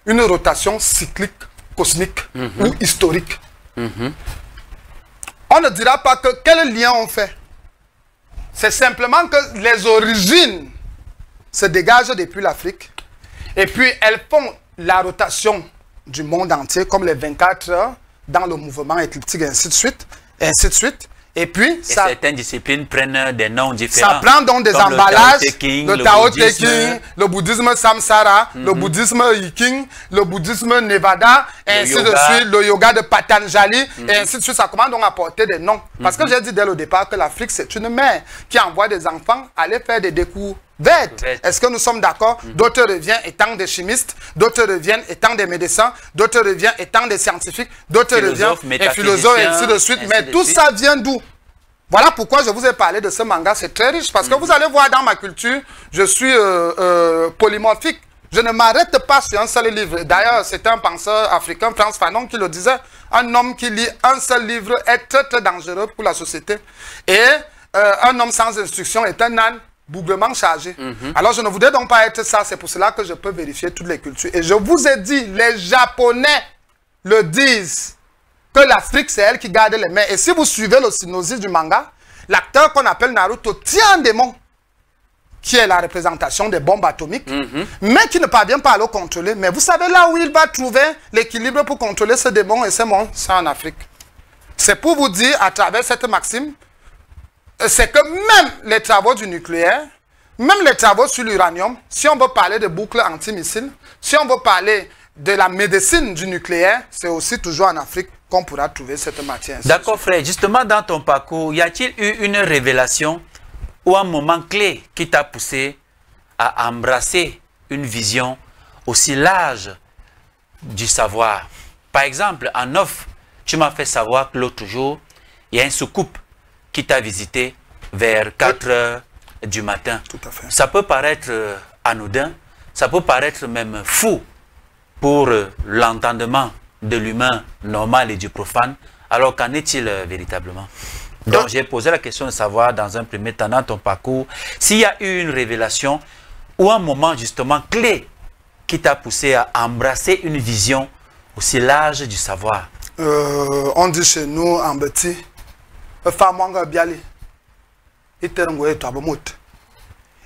une rotation cyclique cosmique ou historique. On ne dira pas que quel lien on fait. C'est simplement que les origines se dégagent depuis l'Afrique. Et puis, elles font la rotation du monde entier, comme les 24 heures, dans le mouvement écliptique, et ainsi de suite. Et ainsi de suite. Et puis, certaines disciplines prennent des noms différents. Ça prend donc des emballages, le Tao Te Ching, le bouddhisme Samsara, le bouddhisme Yiking, le bouddhisme Nevada, et ainsi de suite, le yoga de Patanjali, et ainsi de suite. Ça commence donc à porter des noms. Parce que j'ai dit dès le départ que l'Afrique, c'est une mère qui envoie des enfants aller faire des découvertes. Est-ce que nous sommes d'accord? D'autres reviennent étant des chimistes, d'autres reviennent étant des médecins, d'autres reviennent étant des scientifiques, d'autres reviennent des philosophes, et ainsi de suite. Mais tout ça vient d'où? Voilà pourquoi je vous ai parlé de ce manga, c'est très riche. Parce que vous allez voir dans ma culture, je suis polymorphique. Je ne m'arrête pas sur un seul livre. D'ailleurs, c'est un penseur africain, Frantz Fanon, qui le disait. Un homme qui lit un seul livre est très très dangereux pour la société. Et un homme sans instruction est un âne bouglement chargé. Alors je ne voudrais donc pas être ça. C'est pour cela que je peux vérifier toutes les cultures. Et je vous ai dit, les Japonais le disent, que l'Afrique, c'est elle qui garde les mains. Et si vous suivez le synopsis du manga, l'acteur qu'on appelle Naruto tient un démon, qui est la représentation des bombes atomiques, mais qui ne parvient pas à le contrôler. Mais vous savez là où il va trouver l'équilibre pour contrôler ce démon et ce monstre? C'est en Afrique. C'est pour vous dire, à travers cette maxime, c'est que même les travaux du nucléaire, même les travaux sur l'uranium, si on veut parler de boucles anti-missiles, si on veut parler de la médecine du nucléaire, c'est aussi toujours en Afrique qu'on pourra trouver cette matière. D'accord, frère. Justement, dans ton parcours, y a-t-il eu une révélation ou un moment clé qui t'a poussé à embrasser une vision aussi large du savoir? Par exemple, en off, tu m'as fait savoir que l'autre jour, il y a un soucoupe qui t'a visité vers 4 heures du matin. Tout à fait. Ça peut paraître anodin, ça peut paraître même fou pour l'entendement de l'humain normal et du profane. Alors qu'en est-il véritablement? Donc j'ai posé la question de savoir dans un premier temps dans ton parcours s'il y a eu une révélation ou un moment justement clé qui t'a poussé à embrasser une vision aussi large du savoir. On dit chez nous en petit,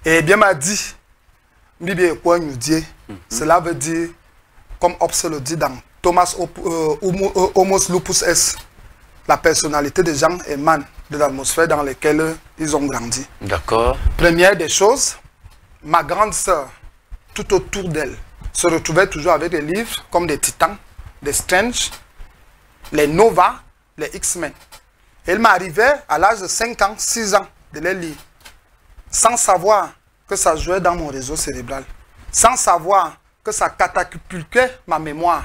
et bien m'a dit, cela veut dire, comme Hobbes le dit dans Thomas Homos Lupus Est, la personnalité des gens émane de l'atmosphère dans laquelle ils ont grandi. D'accord. Première des choses, ma grande sœur, tout autour d'elle, se retrouvait toujours avec des livres comme des Titans, des Strange, les Nova, les X-Men. Elle m'arrivait à l'âge de 5 ans, 6 ans de les lire, sans savoir que ça jouait dans mon réseau cérébral, sans savoir que ça catapultait ma mémoire.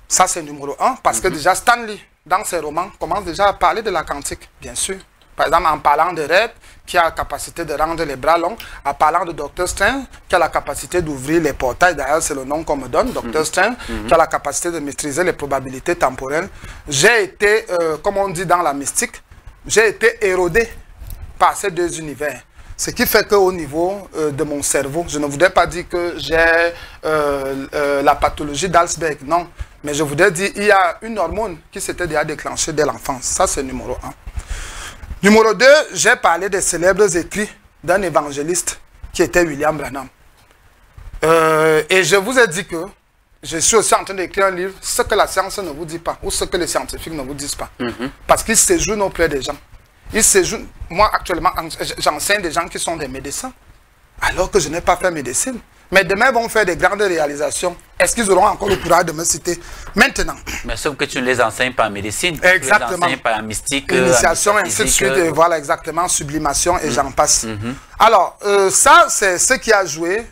Ça, c'est numéro 1, parce que déjà Stanley, dans ses romans, commence déjà à parler de la quantique, bien sûr. Par exemple, en parlant de Red, qui a la capacité de rendre les bras longs, en parlant de Dr. Strange, qui a la capacité d'ouvrir les portails, d'ailleurs c'est le nom qu'on me donne, Dr. Strange, qui a la capacité de maîtriser les probabilités temporelles. J'ai été, comme on dit dans la mystique, j'ai été érodé par ces deux univers. Ce qui fait qu'au niveau de mon cerveau, je ne voudrais pas dire que j'ai la pathologie d'Alzheimer, non. Mais je voudrais dire qu'il y a une hormone qui s'était déjà déclenchée dès l'enfance. Ça, c'est numéro 1. Numéro 2, j'ai parlé des célèbres écrits d'un évangéliste qui était William Branham. Et je vous ai dit que je suis aussi en train d'écrire un livre, ce que la science ne vous dit pas, ou ce que les scientifiques ne vous disent pas. Parce qu'ils séjournent auprès des gens. Ils séjournent. Moi, actuellement, j'enseigne des gens qui sont des médecins, alors que je n'ai pas fait médecine. Mais demain, ils vont faire des grandes réalisations. Est-ce qu'ils auront encore le courage de me citer maintenant? Mais sauf que tu ne les enseignes pas en médecine. Exactement. Tu les enseignes pas en mystique. Initiation, ainsi de suite. Et voilà, exactement. Sublimation et j'en passe. Alors, ça, c'est ce qui a joué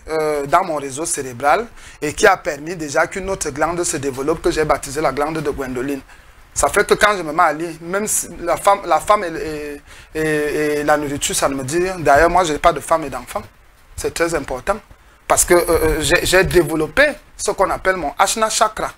dans mon réseau cérébral et qui a permis déjà qu'une autre glande se développe que j'ai baptisée la glande de Gwendoline. Ça fait que quand je me mets à lire, même si la femme et la nourriture, ça ne me dit rien. D'ailleurs, moi, je n'ai pas de femme et d'enfant. C'est très important. Parce que j'ai développé ce qu'on appelle mon Ajna Chakra,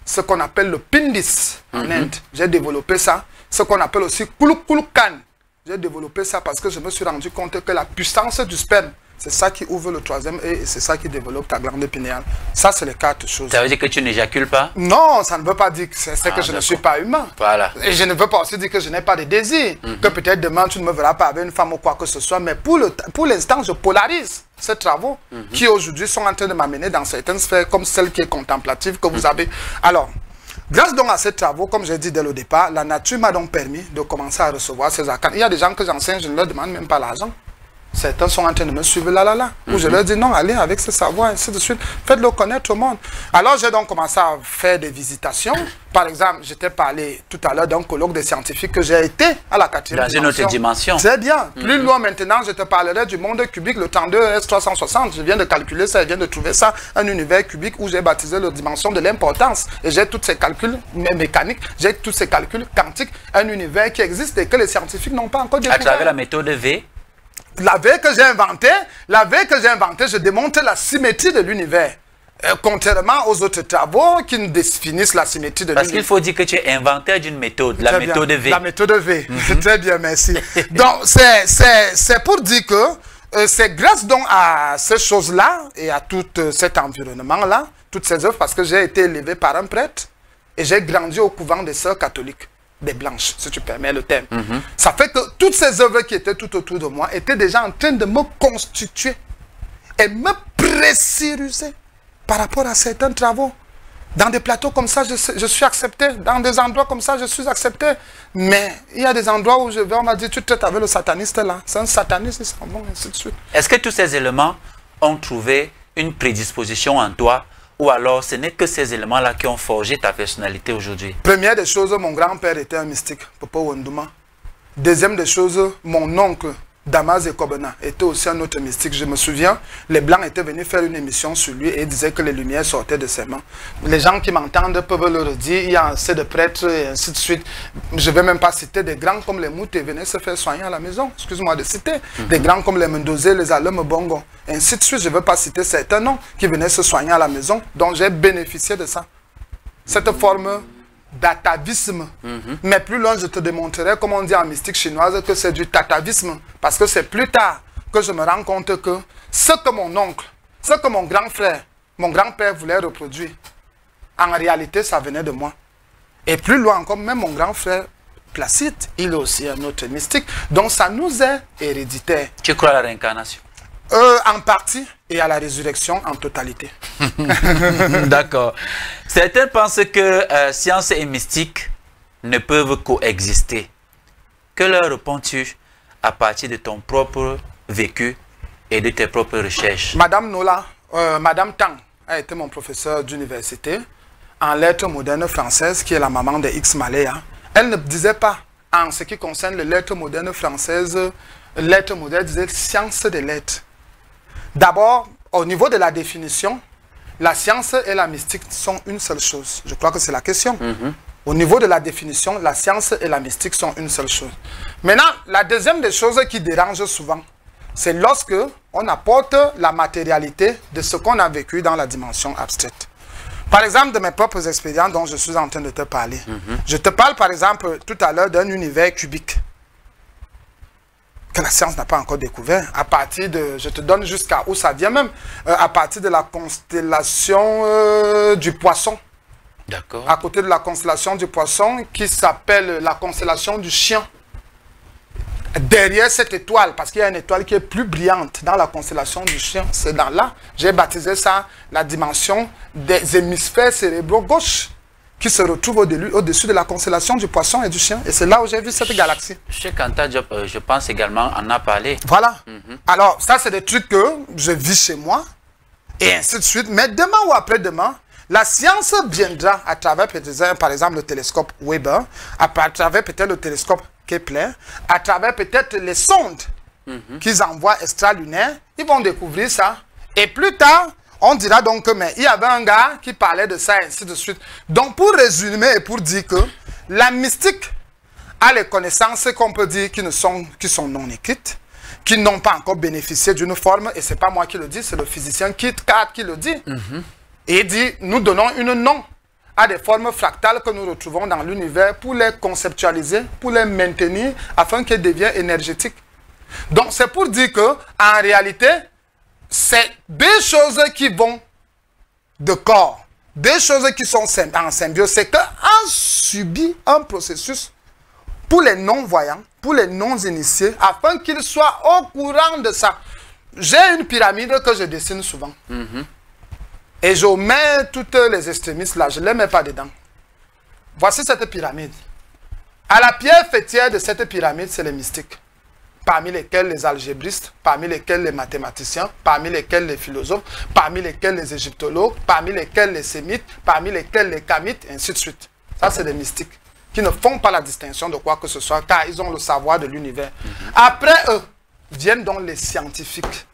ce qu'on appelle le Pindis en Inde. J'ai développé ça, ce qu'on appelle aussi Kulukulukan. J'ai développé ça parce que je me suis rendu compte que la puissance du sperme, c'est ça qui ouvre le troisième œil et c'est ça qui développe ta glande pinéale. Ça, c'est les 4 choses. Ça veut dire que tu n'éjacules pas? Non, ça ne veut pas dire que c'est que je ne suis pas humain. Voilà. Et je ne veux pas aussi dire que je n'ai pas de désir. Que peut-être demain, tu ne me verras pas avec une femme ou quoi que ce soit. Mais pour l'instant, je polarise ces travaux qui aujourd'hui sont en train de m'amener dans certaines sphères comme celle qui est contemplative que vous avez. Alors, Grâce donc à ces travaux, comme j'ai dit dès le départ, la nature m'a donc permis de commencer à recevoir ces arcanes. Il y a des gens que j'enseigne, je ne leur demande même pas l'argent. Certains sont en train de me suivre là. Où je leur dis non, allez avec ce savoir, ainsi de suite. Faites-le connaître au monde. Alors j'ai donc commencé à faire des visitations. Par exemple, je t'ai parlé tout à l'heure d'un colloque des scientifiques que j'ai été à la 4e dimension. Dans une autre dimension. Très bien. Plus loin maintenant, je te parlerai du monde cubique, le 32S360. Je viens de calculer ça, je viens de trouver ça, un univers cubique où j'ai baptisé la dimension de l'importance. Et j'ai tous ces calculs mécaniques, j'ai tous ces calculs quantiques, un univers qui existe et que les scientifiques n'ont pas encore découvert. À travers la méthode V. La veille que j'ai inventée, je démontre la symétrie de l'univers. Contrairement aux autres travaux qui nous définissent la symétrie de l'univers. Parce qu'il faut dire que tu es inventeur d'une méthode, la méthode V. La méthode V. Très bien, merci. Donc, c'est pour dire que c'est grâce donc à ces choses-là et à tout cet environnement-là, toutes ces œuvres, parce que j'ai été élevé par un prêtre et j'ai grandi au couvent des sœurs catholiques. Des blanches, si tu permets le terme. Ça fait que toutes ces œuvres qui étaient tout autour de moi étaient déjà en train de me constituer et me pressuriser par rapport à certains travaux. Dans des plateaux comme ça, je suis accepté. Dans des endroits comme ça, je suis accepté. Mais il y a des endroits où je vais, on m'a dit, tu traites avec le sataniste là. C'est un sataniste, ils s'en vont, ainsi de suite. Est-ce que tous ces éléments ont trouvé une prédisposition en toi? Ou alors, ce n'est que ces éléments-là qui ont forgé ta personnalité aujourd'hui? Première des choses, mon grand-père était un mystique, Popo Wondouma. Deuxième des choses, mon oncle, Damas Ekobena, était aussi un autre mystique. Je me souviens, les Blancs étaient venus faire une émission sur lui et disaient que les lumières sortaient de ses mains. Les gens qui m'entendent peuvent le redire, il y a assez de prêtres et ainsi de suite. Je ne vais même pas citer des grands comme les Moutés venaient se faire soigner à la maison. Excuse-moi de citer. Des grands comme les Mendozé, les Alem Bongo. Ainsi de suite, je ne veux pas citer certains noms qui venaient se soigner à la maison. Donc j'ai bénéficié de ça. Cette forme d'atavisme. Mais plus loin, je te démontrerai, comme on dit en mystique chinoise, que c'est du tatavisme. Parce que c'est plus tard que je me rends compte que ce que mon oncle, ce que mon grand frère, mon grand-père voulait reproduire, en réalité, ça venait de moi. Et plus loin encore, même mon grand frère Placide, il est aussi un autre mystique. Donc ça nous est héréditaire. Tu crois à la réincarnation? En partie, et à la résurrection en totalité. D'accord. Certains pensent que science et mystique ne peuvent coexister. Que leur réponds-tu à partir de ton propre vécu et de tes propres recherches? Madame Nola, Madame Tang a été mon professeur d'université en lettres modernes françaises, qui est la maman de X Malaya. Elle ne disait pas, en ce qui concerne les lettres modernes françaises, lettres modernes, disait science des lettres. D'abord, au niveau de la définition, la science et la mystique sont une seule chose. Je crois que c'est la question. Au niveau de la définition, la science et la mystique sont une seule chose. Maintenant, la deuxième des choses qui dérange souvent, c'est lorsque on apporte la matérialité de ce qu'on a vécu dans la dimension abstraite. Par exemple, de mes propres expériences dont je suis en train de te parler. Je te parle par exemple tout à l'heure d'un univers cubique que la science n'a pas encore découvert. À partir de, je te donne jusqu'à où ça vient même, à partir de la constellation du poisson. D'accord. À côté de la constellation du poisson qui s'appelle la constellation du chien. Derrière cette étoile, parce qu'il y a une étoile qui est plus brillante dans la constellation du chien, c'est dans là, j'ai baptisé ça la dimension des hémisphères cérébraux gauche qui se retrouvent au-dessus de la constellation du poisson et du chien. Et c'est là où j'ai vu cette galaxie. Cheikh Anta Diop, je pense également, en a parlé. Voilà. Alors, ça, c'est des trucs que je vis chez moi, et ainsi de suite. Mais demain ou après-demain, la science viendra à travers, par exemple, le télescope Weber, à travers peut-être le télescope Kepler, à travers peut-être les sondes qu'ils envoient extralunaires, ils vont découvrir ça. Et plus tard, on dira donc que mais il y avait un gars qui parlait de ça et ainsi de suite. Donc pour résumer et pour dire que la mystique a les connaissances qu'on peut dire qui sont non écrites, qui n'ont pas encore bénéficié d'une forme, et c'est pas moi qui le dis, c'est le physicien Kit Kat qui le dit. Et il dit, nous donnons une nom à des formes fractales que nous retrouvons dans l'univers pour les conceptualiser, pour les maintenir, afin qu'elles deviennent énergétiques. Donc c'est pour dire que en réalité, c'est deux choses qui vont de corps, deux choses qui sont en symbiose. C'est qu'on subit un processus pour les non-voyants, pour les non-initiés, afin qu'ils soient au courant de ça. J'ai une pyramide que je dessine souvent. Et je mets toutes les extrémistes là, je ne les mets pas dedans. Voici cette pyramide. À la pierre fêtière de cette pyramide, c'est les mystiques. Parmi lesquels les algébristes, parmi lesquels les mathématiciens, parmi lesquels les philosophes, parmi lesquels les égyptologues, parmi lesquels les sémites, parmi lesquels les kamites, et ainsi de suite. Ça, c'est des mystiques qui ne font pas la distinction de quoi que ce soit, car ils ont le savoir de l'univers. Après eux, viennent donc les scientifiques.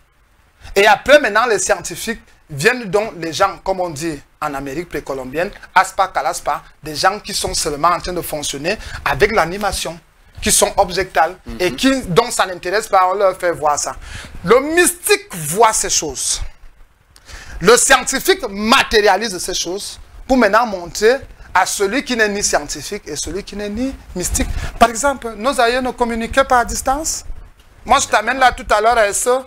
Et après, maintenant, les scientifiques viennent donc les gens, comme on dit en Amérique précolombienne, aspa calaspa, des gens qui sont seulement en train de fonctionner avec l'animation, qui sont objectales et qui, dont ça n'intéresse pas, on leur fait voir ça. Le mystique voit ces choses. Le scientifique matérialise ces choses pour maintenant montrer à celui qui n'est ni scientifique et celui qui n'est ni mystique. Par exemple, nos aïeux ne communiquaient pas à distance. Moi, je t'amène là tout à l'heure à ça.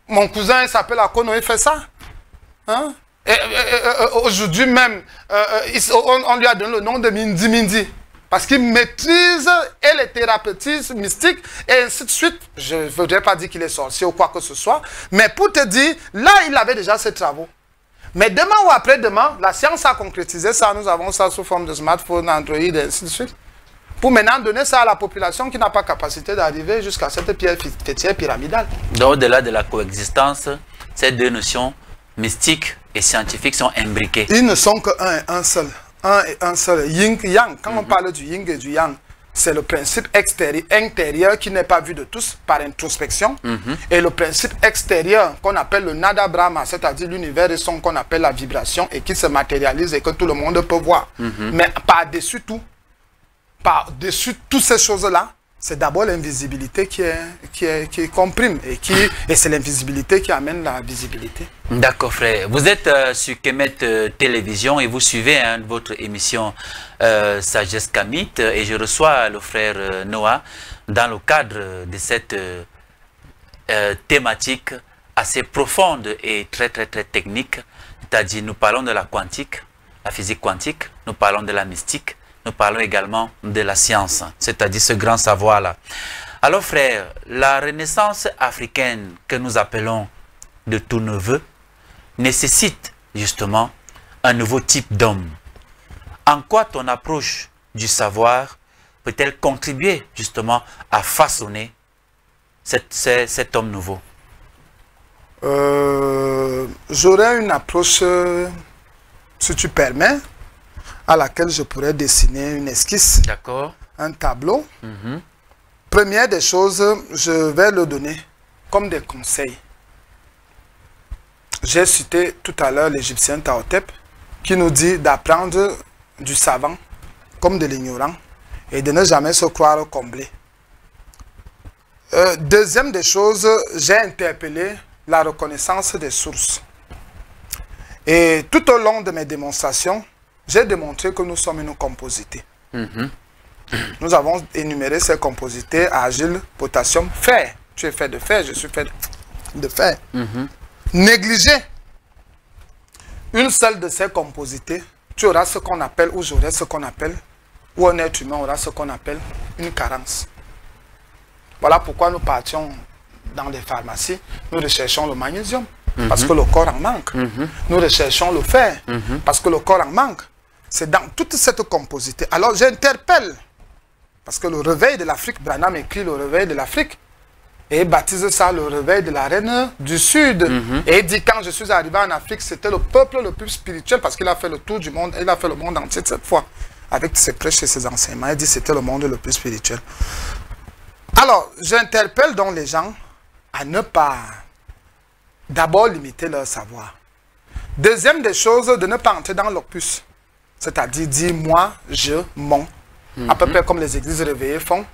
Mon cousin, il s'appelle Akono, il fait ça. Hein? Aujourd'hui même, on lui a donné le nom de Mindi Mindi. Parce qu'il maîtrise et les thérapeutiques mystiques et ainsi de suite. Je ne voudrais pas dire qu'il est sorcier ou quoi que ce soit. Mais pour te dire, là, il avait déjà ses travaux. Mais demain ou après-demain, la science a concrétisé ça. Nous avons ça sous forme de smartphone, Android et ainsi de suite. Pour maintenant donner ça à la population qui n'a pas capacité d'arriver jusqu'à cette pierre fêtière pyramidale. Donc, au-delà de la coexistence, ces deux notions mystiques et scientifiques sont imbriquées. Ils ne sont qu'un seul. Un et un seul. Yin-yang. Quand on parle du yin et du yang, c'est le principe intérieur qui n'est pas vu de tous par introspection. Et le principe extérieur qu'on appelle le nada brahma, c'est-à-dire l'univers et son qu'on appelle la vibration et qui se matérialise et que tout le monde peut voir. Mais par-dessus tout, par-dessus toutes ces choses-là, c'est d'abord l'invisibilité qui comprime et c'est l'invisibilité qui amène la visibilité. D'accord, frère. Vous êtes sur Kemet Télévision et vous suivez votre émission Sagesse Kamite et je reçois le frère Noah dans le cadre de cette thématique assez profonde et très technique. C'est-à-dire, nous parlons de la quantique, la physique quantique, nous parlons de la mystique, nous parlons également de la science, c'est-à-dire ce grand savoir-là. Alors frère, la renaissance africaine que nous appelons de tout neveu nécessite justement un nouveau type d'homme. En quoi ton approche du savoir peut-elle contribuer justement à façonner cet homme nouveau? J'aurais une approche, si tu permets, à laquelle je pourrais dessiner une esquisse, un tableau. Première des choses, je vais le donner comme des conseils. J'ai cité tout à l'heure l'Égyptien Taotep qui nous dit d'apprendre du savant comme de l'ignorant et de ne jamais se croire comblé. Deuxième des choses, j'ai interpellé la reconnaissance des sources. Et tout au long de mes démonstrations, j'ai démontré que nous sommes une composité. Nous avons énuméré ces composités, argile, potassium, fer. Tu es fait de fer, je suis fait de fer. Négliger une seule de ces composités, tu auras ce qu'on appelle, ou j'aurai ce qu'on appelle, ou un être humain aura ce qu'on appelle une carence. Voilà pourquoi nous partions dans des pharmacies, nous recherchons le magnésium, parce que le corps en manque. Nous recherchons le fer, parce que le corps en manque. C'est dans toute cette composité. Alors j'interpelle, parce que le réveil de l'Afrique, Branham écrit le réveil de l'Afrique, et baptise ça le réveil de la reine du Sud. Et il dit, quand je suis arrivé en Afrique, c'était le peuple le plus spirituel, parce qu'il a fait le tour du monde, il a fait le monde entier cette fois, avec ses prêches et ses enseignements. Il dit, c'était le monde le plus spirituel. Alors, j'interpelle donc les gens à ne pas d'abord limiter leur savoir. Deuxième des choses, de ne pas entrer dans l'opus. C'est-à-dire, dire moi, je, mon. À peu près comme les églises réveillées font.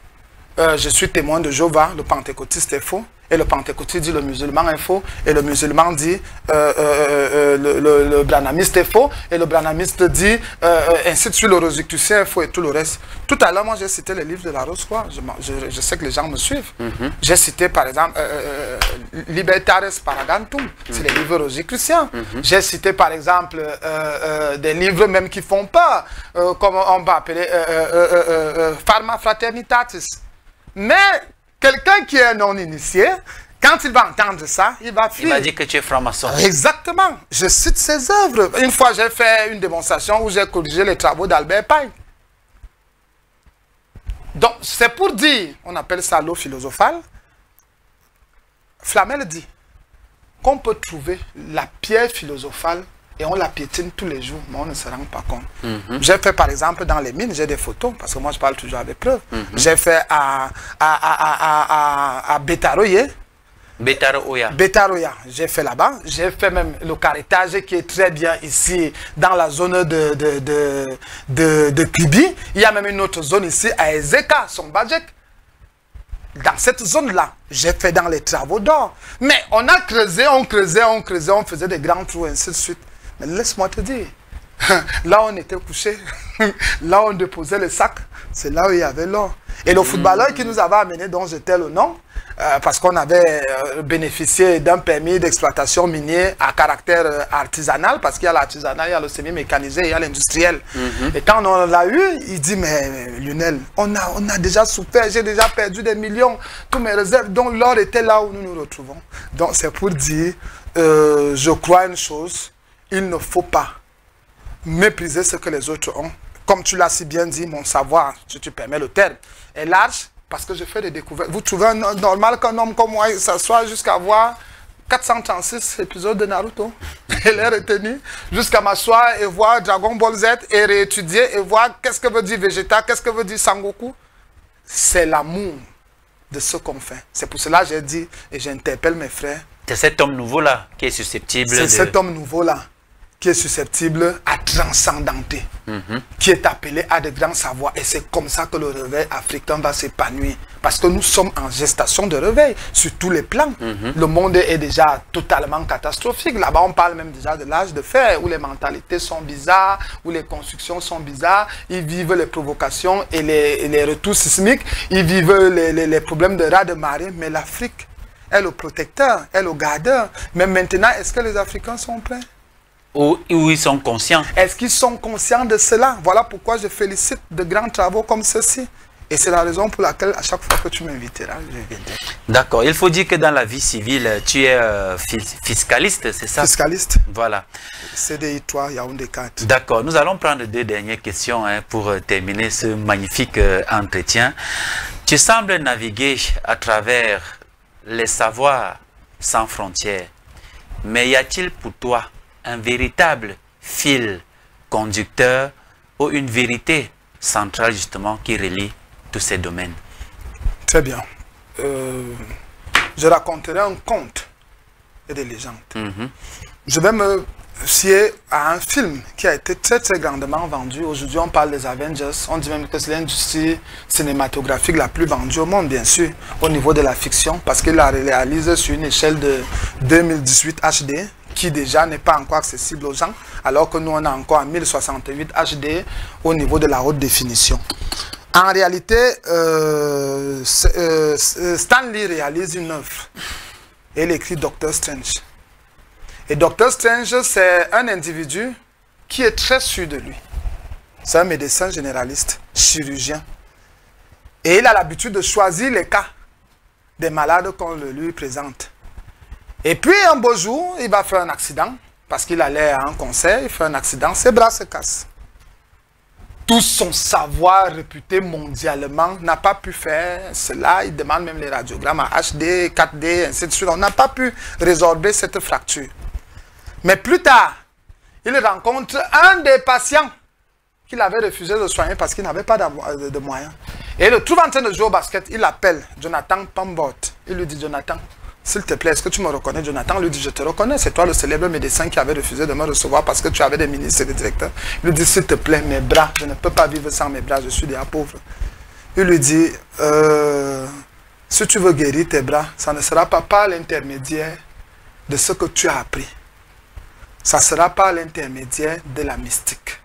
Je suis témoin de Jéhovah, le pentecôtiste est faux. Et le pentecôtiste dit le musulman est faux. Et le musulman dit le branhamiste est faux. Et le branhamiste dit ainsi de suite, le rosicrucien est faux et tout le reste. Tout à l'heure, moi j'ai cité les livres de la Rose-Croix. Je sais que les gens me suivent. J'ai cité par exemple Libertares Paragantum. C'est les livres rosicruciens. J'ai cité par exemple des livres même qui font peur. Comme on va appeler Pharma Fraternitatis. Mais quelqu'un qui est non initié, quand il va entendre ça, il va fuir. Il va dire que tu es franc-maçon. Exactement. Je cite ses œuvres. Une fois, j'ai fait une démonstration où j'ai corrigé les travaux d'Albert Pike. Donc, c'est pour dire, on appelle ça l'eau philosophale. Flamel dit qu'on peut trouver la pierre philosophale et on la piétine tous les jours, mais on ne se rend pas compte. J'ai fait par exemple dans les mines, j'ai des photos, parce que moi je parle toujours avec preuves. J'ai fait à Betaroye. Betaroya, j'ai fait là-bas. J'ai fait même le carretage qui est très bien ici dans la zone de Kibi. Il y a même une autre zone ici à Ezeka, Sombadjek. Dans cette zone-là, j'ai fait dans les travaux d'or. Mais on a creusé, on faisait des grands trous, ainsi de suite. Mais laisse-moi te dire, là on était couché, là on déposait les sacs, c'est là où il y avait l'or. Et le footballeur qui nous avait amené, dont j'étais le nom, parce qu'on avait bénéficié d'un permis d'exploitation minier à caractère artisanal, parce qu'il y a l'artisanal, il y a le semi-mécanisé, il y a l'industriel. Et quand on l'a eu, il dit, mais Lionel, on a déjà souffert, j'ai déjà perdu des millions, tous mes réserves, donc l'or était là où nous nous retrouvons. Donc c'est pour dire, je crois une chose, il ne faut pas mépriser ce que les autres ont. Comme tu l'as si bien dit, mon savoir, si tu permets le terme, est large parce que je fais des découvertes. Vous trouvez normal qu'un homme comme moi s'assoie jusqu'à voir 436 épisodes de Naruto et les retenir, jusqu'à m'asseoir et voir Dragon Ball Z et réétudier et voir qu'est-ce que veut dire Vegeta, qu'est-ce que veut dire Sangoku. C'est l'amour de ce qu'on fait. C'est pour cela que j'ai dit et j'interpelle mes frères. C'est cet homme nouveau-là qui est susceptible C'est cet homme nouveau-là qui est susceptible à transcendenter, qui est appelé à de grands savoirs. Et c'est comme ça que le réveil africain va s'épanouir. Parce que nous sommes en gestation de réveil sur tous les plans. Le monde est déjà totalement catastrophique. Là-bas, on parle même déjà de l'âge de fer, où les mentalités sont bizarres, où les constructions sont bizarres. Ils vivent les provocations et les retours sismiques. Ils vivent les problèmes de raz de marée. Mais l'Afrique est le protecteur, est le gardeur. Mais maintenant, est-ce que les Africains sont prêts? Où ils sont conscients. Est-ce qu'ils sont conscients de cela? Voilà pourquoi je félicite de grands travaux comme ceci. Et c'est la raison pour laquelle, à chaque fois que tu m'inviteras, je viendrai. D'accord. Il faut dire que dans la vie civile, tu es fiscaliste, c'est ça? Fiscaliste. Voilà. CDI 3, Yaoundé 4. D'accord. Nous allons prendre deux dernières questions pour terminer ce magnifique entretien. Tu sembles naviguer à travers les savoirs sans frontières. Mais y a-t-il pour toi un véritable fil conducteur ou une vérité centrale justement qui relie tous ces domaines? Très bien. Je raconterai un conte et des légendes. Je vais me fier à un film qui a été très très grandement vendu. Aujourd'hui on parle des Avengers, on dit même que c'est l'industrie cinématographique la plus vendue au monde, bien sûr, au niveau de la fiction, parce qu'il la réalise sur une échelle de 2018 HD, qui déjà n'est pas encore accessible aux gens, alors que nous on a encore 1068 HD au niveau de la haute définition. En réalité, Stan Lee réalise une œuvre et il écrit Doctor Strange. Et Doctor Strange, c'est un individu qui est très sûr de lui. C'est un médecin généraliste, chirurgien. Et il a l'habitude de choisir les cas des malades qu'on lui présente. Et puis un beau jour, il va faire un accident, parce qu'il allait à un concert, il fait un accident, ses bras se cassent. Tout son savoir réputé mondialement n'a pas pu faire cela. Il demande même les radiogrammes à HD, 4D, ainsi de suite. On n'a pas pu résorber cette fracture. Mais plus tard, il rencontre un des patients qu'il avait refusé de soigner parce qu'il n'avait pas de moyens. Et il le trouve en train de jouer au basket. Il appelle Jonathan Pambot. Il lui dit, Jonathan, s'il te plaît, est-ce que tu me reconnais? Jonathan lui dit, je te reconnais, c'est toi le célèbre médecin qui avait refusé de me recevoir parce que tu avais des ministres et des directeurs. Il lui dit, s'il te plaît, mes bras, je ne peux pas vivre sans mes bras, je suis déjà pauvre. Il lui dit, si tu veux guérir tes bras, ça ne sera pas par l'intermédiaire de ce que tu as appris. Ça sera par l'intermédiaire de la mystique.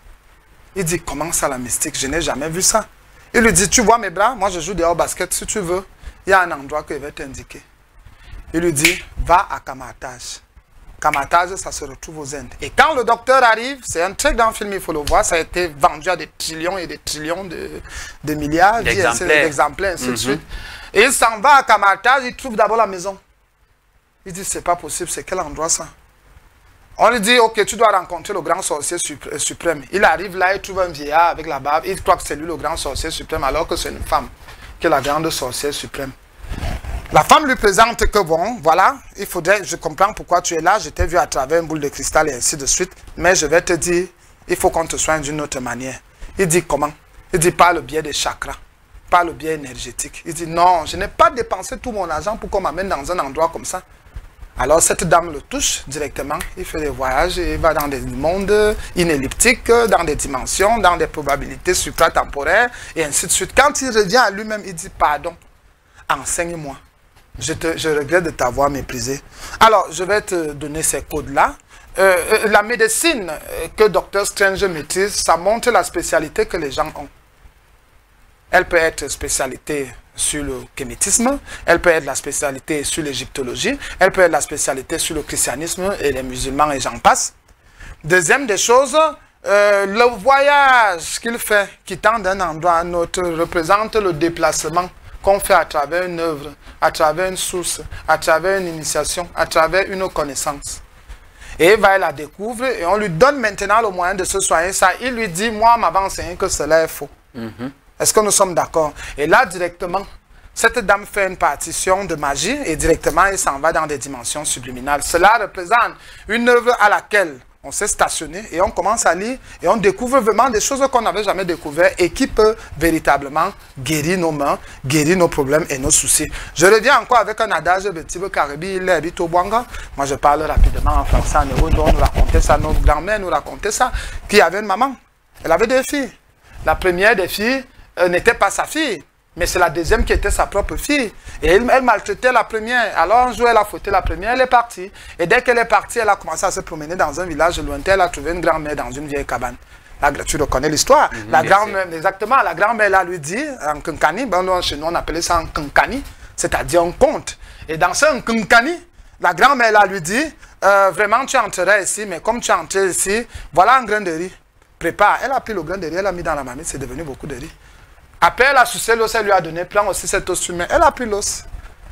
Il dit, comment ça la mystique? Je n'ai jamais vu ça. Il lui dit, tu vois mes bras, moi je joue dehors au basket, si tu veux, il y a un endroit que je vais t'indiquer. Il lui dit, va à Kamatage. Kamatage, ça se retrouve aux Indes. Et quand le docteur arrive, c'est un très grand film, il faut le voir, ça a été vendu à des trillions et des trillions de milliards d'exemplaires, ainsi de suite. Et il s'en va à Kamatage, il trouve d'abord la maison. Il dit, c'est pas possible, c'est quel endroit ça? On lui dit, ok, tu dois rencontrer le grand sorcier suprême. Il arrive là, il trouve un vieillard avec la barbe. Il croit que c'est lui le grand sorcier suprême, alors que c'est une femme qui est la grande sorcière suprême. La femme lui présente que bon, voilà, il faudrait, je comprends pourquoi tu es là, je t'ai vu à travers une boule de cristal et ainsi de suite, mais je vais te dire, il faut qu'on te soigne d'une autre manière. Il dit comment? Il dit par le biais des chakras, par le biais énergétique. Il dit non, je n'ai pas dépensé tout mon argent pour qu'on m'amène dans un endroit comme ça. Alors cette dame le touche directement, il fait des voyages, il va dans des mondes inelliptiques, dans des dimensions, dans des probabilités supratemporaires, et ainsi de suite. Quand il revient à lui-même, il dit pardon, enseigne-moi. Je regrette de t'avoir méprisé. Alors, je vais te donner ces codes-là. La médecine que Dr Strange maîtrise, ça montre la spécialité que les gens ont. Elle peut être spécialité sur le kémétisme, elle peut être la spécialité sur l'égyptologie, elle peut être la spécialité sur le christianisme et les musulmans et j'en passe. Deuxième des choses, le voyage qu'il fait, quittant d'un endroit à un autre, représente le déplacement qu'on fait à travers une œuvre, à travers une source, à travers une initiation, à travers une connaissance. Et Eva la découvre et on lui donne maintenant le moyen de se soigner ça. Il lui dit, moi, on m'avait enseigné que cela est faux. Est-ce que nous sommes d'accord? Et là, directement, cette dame fait une partition de magie et directement, il s'en va dans des dimensions subliminales. Cela représente une œuvre à laquelle on s'est stationné et on commence à lire et on découvre vraiment des choses qu'on n'avait jamais découvertes et qui peuvent véritablement guérir nos mains, guérir nos problèmes et nos soucis. Je reviens encore avec un adage de type Caribi, il est au Bwanga. Moi, je parle rapidement en français, en héros, on nous racontait ça, notre grand-mère nous racontait ça, qu'il y avait une maman. Elle avait deux filles. La première des filles n'était pas sa fille, mais c'est la deuxième qui était sa propre fille. Et elle maltraitait la première. Alors un jour, elle a fouetté la première, elle est partie. Et dès qu'elle est partie, elle a commencé à se promener dans un village lointain. Elle a trouvé une grand-mère dans une vieille cabane. Là, tu reconnais l'histoire. La grand-mère, exactement, la grand-mère là lui dit, en Kinkani, ben, chez nous on appelait ça un Kinkani, c'est-à-dire un conte. Et dans ce Kinkani, la grand-mère là lui dit, vraiment tu entrerais ici, mais comme tu es entré ici, voilà un grain de riz. Prépare. Elle a pris le grain de riz, elle a mis dans la marmite, c'est devenu beaucoup de riz. Après, elle a sucé l'os, elle lui a donné, prends aussi cet os humain. Elle a pris l'os.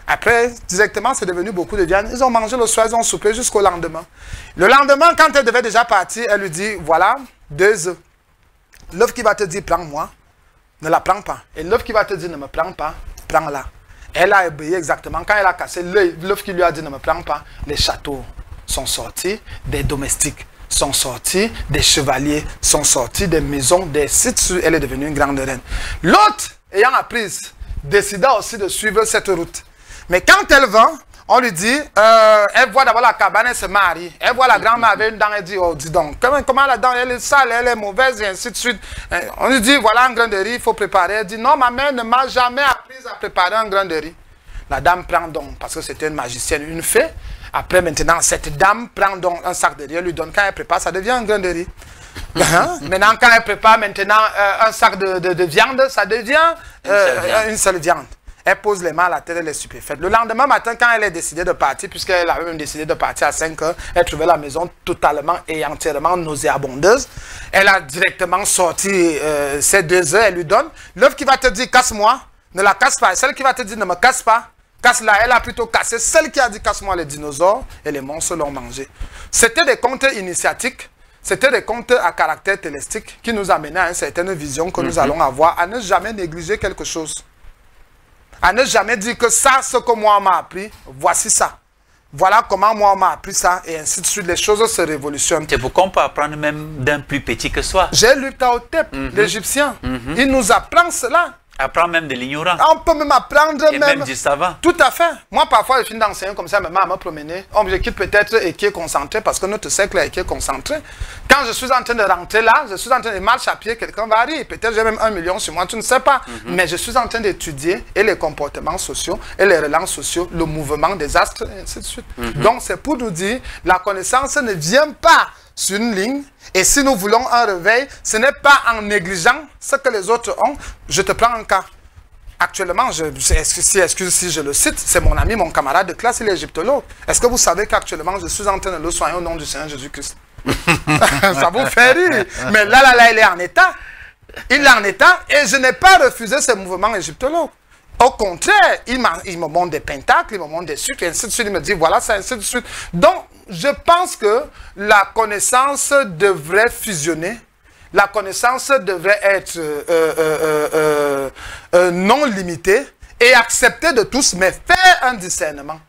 Après, directement, c'est devenu beaucoup de viande. Ils ont mangé le soir, ils ont soupé jusqu'au lendemain. Le lendemain, quand elle devait déjà partir, elle lui dit, voilà, 2 œufs. L'œuf qui va te dire, prends-moi, ne la prends pas. Et l'œuf qui va te dire, ne me prends pas, prends-la. Elle a obéi exactement. Quand elle a cassé l'œuf qui lui a dit, ne me prends pas, les châteaux sont sortis, des domestiques sont sortis, des chevaliers sont sortis, des maisons, des sites, elle est devenue une grande reine. L'autre, ayant appris, décida aussi de suivre cette route. Mais quand elle va, on lui dit, elle voit d'abord la cabane, elle se marie. Elle voit la grand-mère avec une dent, elle dit, oh, dis donc, comment la dent, elle est sale, elle est mauvaise, et ainsi de suite. On lui dit, voilà un grain de riz, il faut préparer. Elle dit, non, ma mère ne m'a jamais appris à préparer un grain de riz. La dame prend donc, parce que c'était une magicienne, une fée. Après, maintenant, cette dame prend donc un sac de riz, elle lui donne, quand elle prépare, ça devient un grain de riz. Maintenant, quand elle prépare maintenant un sac de viande, ça devient une seule viande. Elle pose les mains à la tête, elle est stupéfaite. Le lendemain matin, quand elle est décidée de partir, puisqu'elle avait même décidé de partir à 5 heures, elle trouvait la maison totalement et entièrement nauséabondeuse. Elle a directement sorti ces 2 œufs, elle lui donne. L'œuf qui va te dire, casse-moi, ne la casse pas. Celle qui va te dire, ne me casse pas, casse-la. Elle a plutôt cassé celle qui a dit, casse-moi les dinosaures, et les monstres l'ont mangé. C'était des contes initiatiques. C'était des contes à caractère télestique qui nous amenaient à une certaine vision que nous allons avoir, à ne jamais négliger quelque chose. À ne jamais dire que ça, ce que moi on m'a appris, voici ça. Voilà comment moi on m'a appris ça, et ainsi de suite, les choses se révolutionnent. C'est pourquoi on peut apprendre même d'un plus petit que soi. J'ai lu Ptahhotep, l'Égyptien. Il nous apprend cela. Apprend même de l'ignorant. On peut même apprendre et même du savant. Tout à fait. Moi, parfois, je finis d'enseigner comme ça, même à me promener. Je quitte peut-être et qui est concentré, parce que notre cercle est qui est concentré. Quand je suis en train de rentrer là, je suis en train de marcher à pied, quelqu'un va arriver. Peut-être j'ai même 1 million sur moi, tu ne sais pas. Mais je suis en train d'étudier et les comportements sociaux, et les relances sociaux, le mouvement des astres, et ainsi de suite. Donc, c'est pour nous dire, la connaissance ne vient pas sur une ligne, et si nous voulons un réveil, ce n'est pas en négligeant ce que les autres ont. Je te prends un cas. Actuellement, excuse si je le cite, c'est mon ami, mon camarade de classe, il est égyptologue. Est-ce que vous savez qu'actuellement, je suis en train de le soigner au nom du Seigneur Jésus-Christ? Ça vous fait rire. Mais là, il est en état. Il est en état, et je n'ai pas refusé ce mouvement égyptologue. Au contraire, il me montre des pentacles, il me montre des sucres, et ainsi de suite. Il me dit, voilà ça, ainsi de suite. Donc, je pense que la connaissance devrait fusionner. La connaissance devrait être non limitée et acceptée de tous, mais faire un discernement.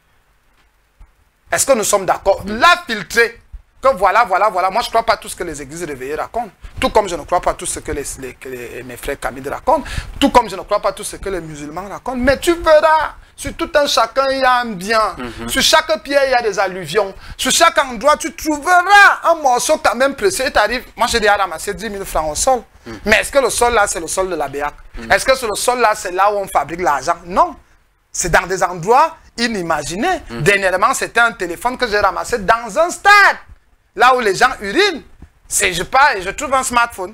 Est-ce que nous sommes d'accord? La filtrer. Que voilà. Moi, je ne crois pas tout ce que les églises réveillées racontent. Tout comme je ne crois pas tout ce que mes frères Kamid racontent. Tout comme je ne crois pas tout ce que les musulmans racontent. Mais tu verras, sur tout un chacun, il y a un bien. Sur chaque pierre, il y a des alluvions. Sur chaque endroit, tu trouveras un morceau quand même précieux. Moi, j'ai déjà ramassé 10 000 francs au sol. Mais est-ce que le sol là, c'est le sol de la BEAC? Est-ce que le sol là, c'est là où on fabrique l'argent? Non. C'est dans des endroits inimaginés. Dernièrement, c'était un téléphone que j'ai ramassé dans un stade. Là où les gens urinent, je pars et je trouve un smartphone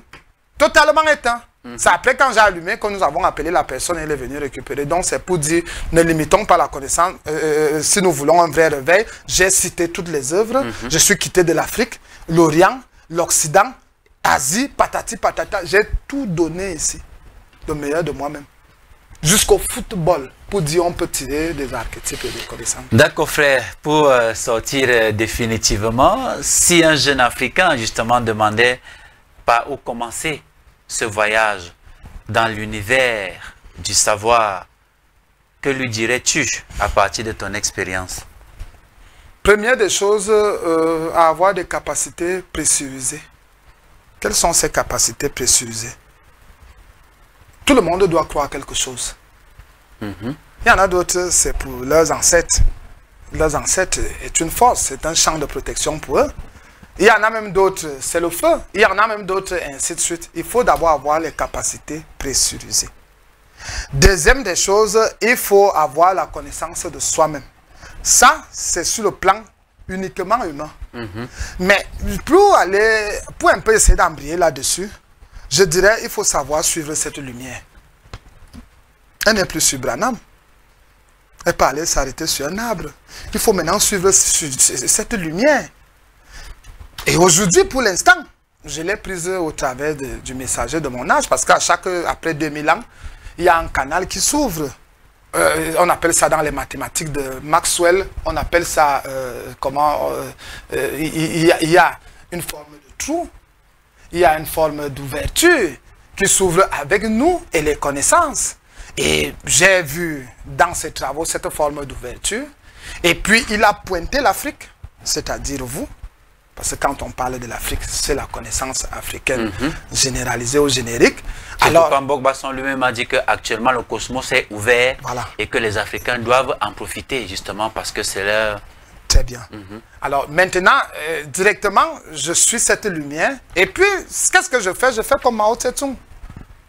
totalement éteint. C'est après quand j'ai allumé que nous avons appelé la personne et elle est venue récupérer. Donc c'est pour dire, ne limitons pas la connaissance. Si nous voulons un vrai réveil, j'ai cité toutes les œuvres. Je suis quitté de l'Afrique, l'Orient, l'Occident, Asie, patati patata. J'ai tout donné ici, le meilleur de moi-même. Jusqu'au football, pour dire on peut tirer des archétypes et des connaissances. D'accord, frère. Pour sortir définitivement, si un jeune Africain justement demandait par où commencer ce voyage dans l'univers du savoir, que lui dirais-tu à partir de ton expérience? Première des choses, à avoir des capacités pressurisées. Quelles sont ces capacités pressurisées? Tout le monde doit croire quelque chose. Il y en a d'autres, c'est pour leurs ancêtres. Leurs ancêtres est une force, c'est un champ de protection pour eux. Il y en a même d'autres, c'est le feu. Il y en a même d'autres, ainsi de suite. Il faut d'abord avoir les capacités pressurisées. Deuxième des choses, il faut avoir la connaissance de soi-même. Ça, c'est sur le plan uniquement humain. Mais pour un peu essayer d'embrayer là-dessus, je dirais il faut savoir suivre cette lumière. Elle n'est plus sur Branham. Elle parlait s'arrêter sur un arbre. Il faut maintenant suivre cette lumière. Et aujourd'hui, pour l'instant, je l'ai prise au travers du messager de mon âge, parce qu'après 2000 ans, il y a un canal qui s'ouvre. On appelle ça dans les mathématiques de Maxwell, on appelle ça, il y a une forme de trou, il y a une forme d'ouverture qui s'ouvre avec nous et les connaissances. Et j'ai vu dans ces travaux cette forme d'ouverture. Et puis il a pointé l'Afrique, c'est-à-dire vous. Parce que quand on parle de l'Afrique, c'est la connaissance africaine généralisée au générique. Alors, Mbok-Basson lui-même a dit qu'actuellement le cosmos est ouvert, voilà, et que les Africains doivent en profiter justement parce que c'est leur... Très bien. Alors maintenant, directement, je suis cette lumière. Et puis, qu'est-ce que je fais? Je fais comme Mao Tse-tung,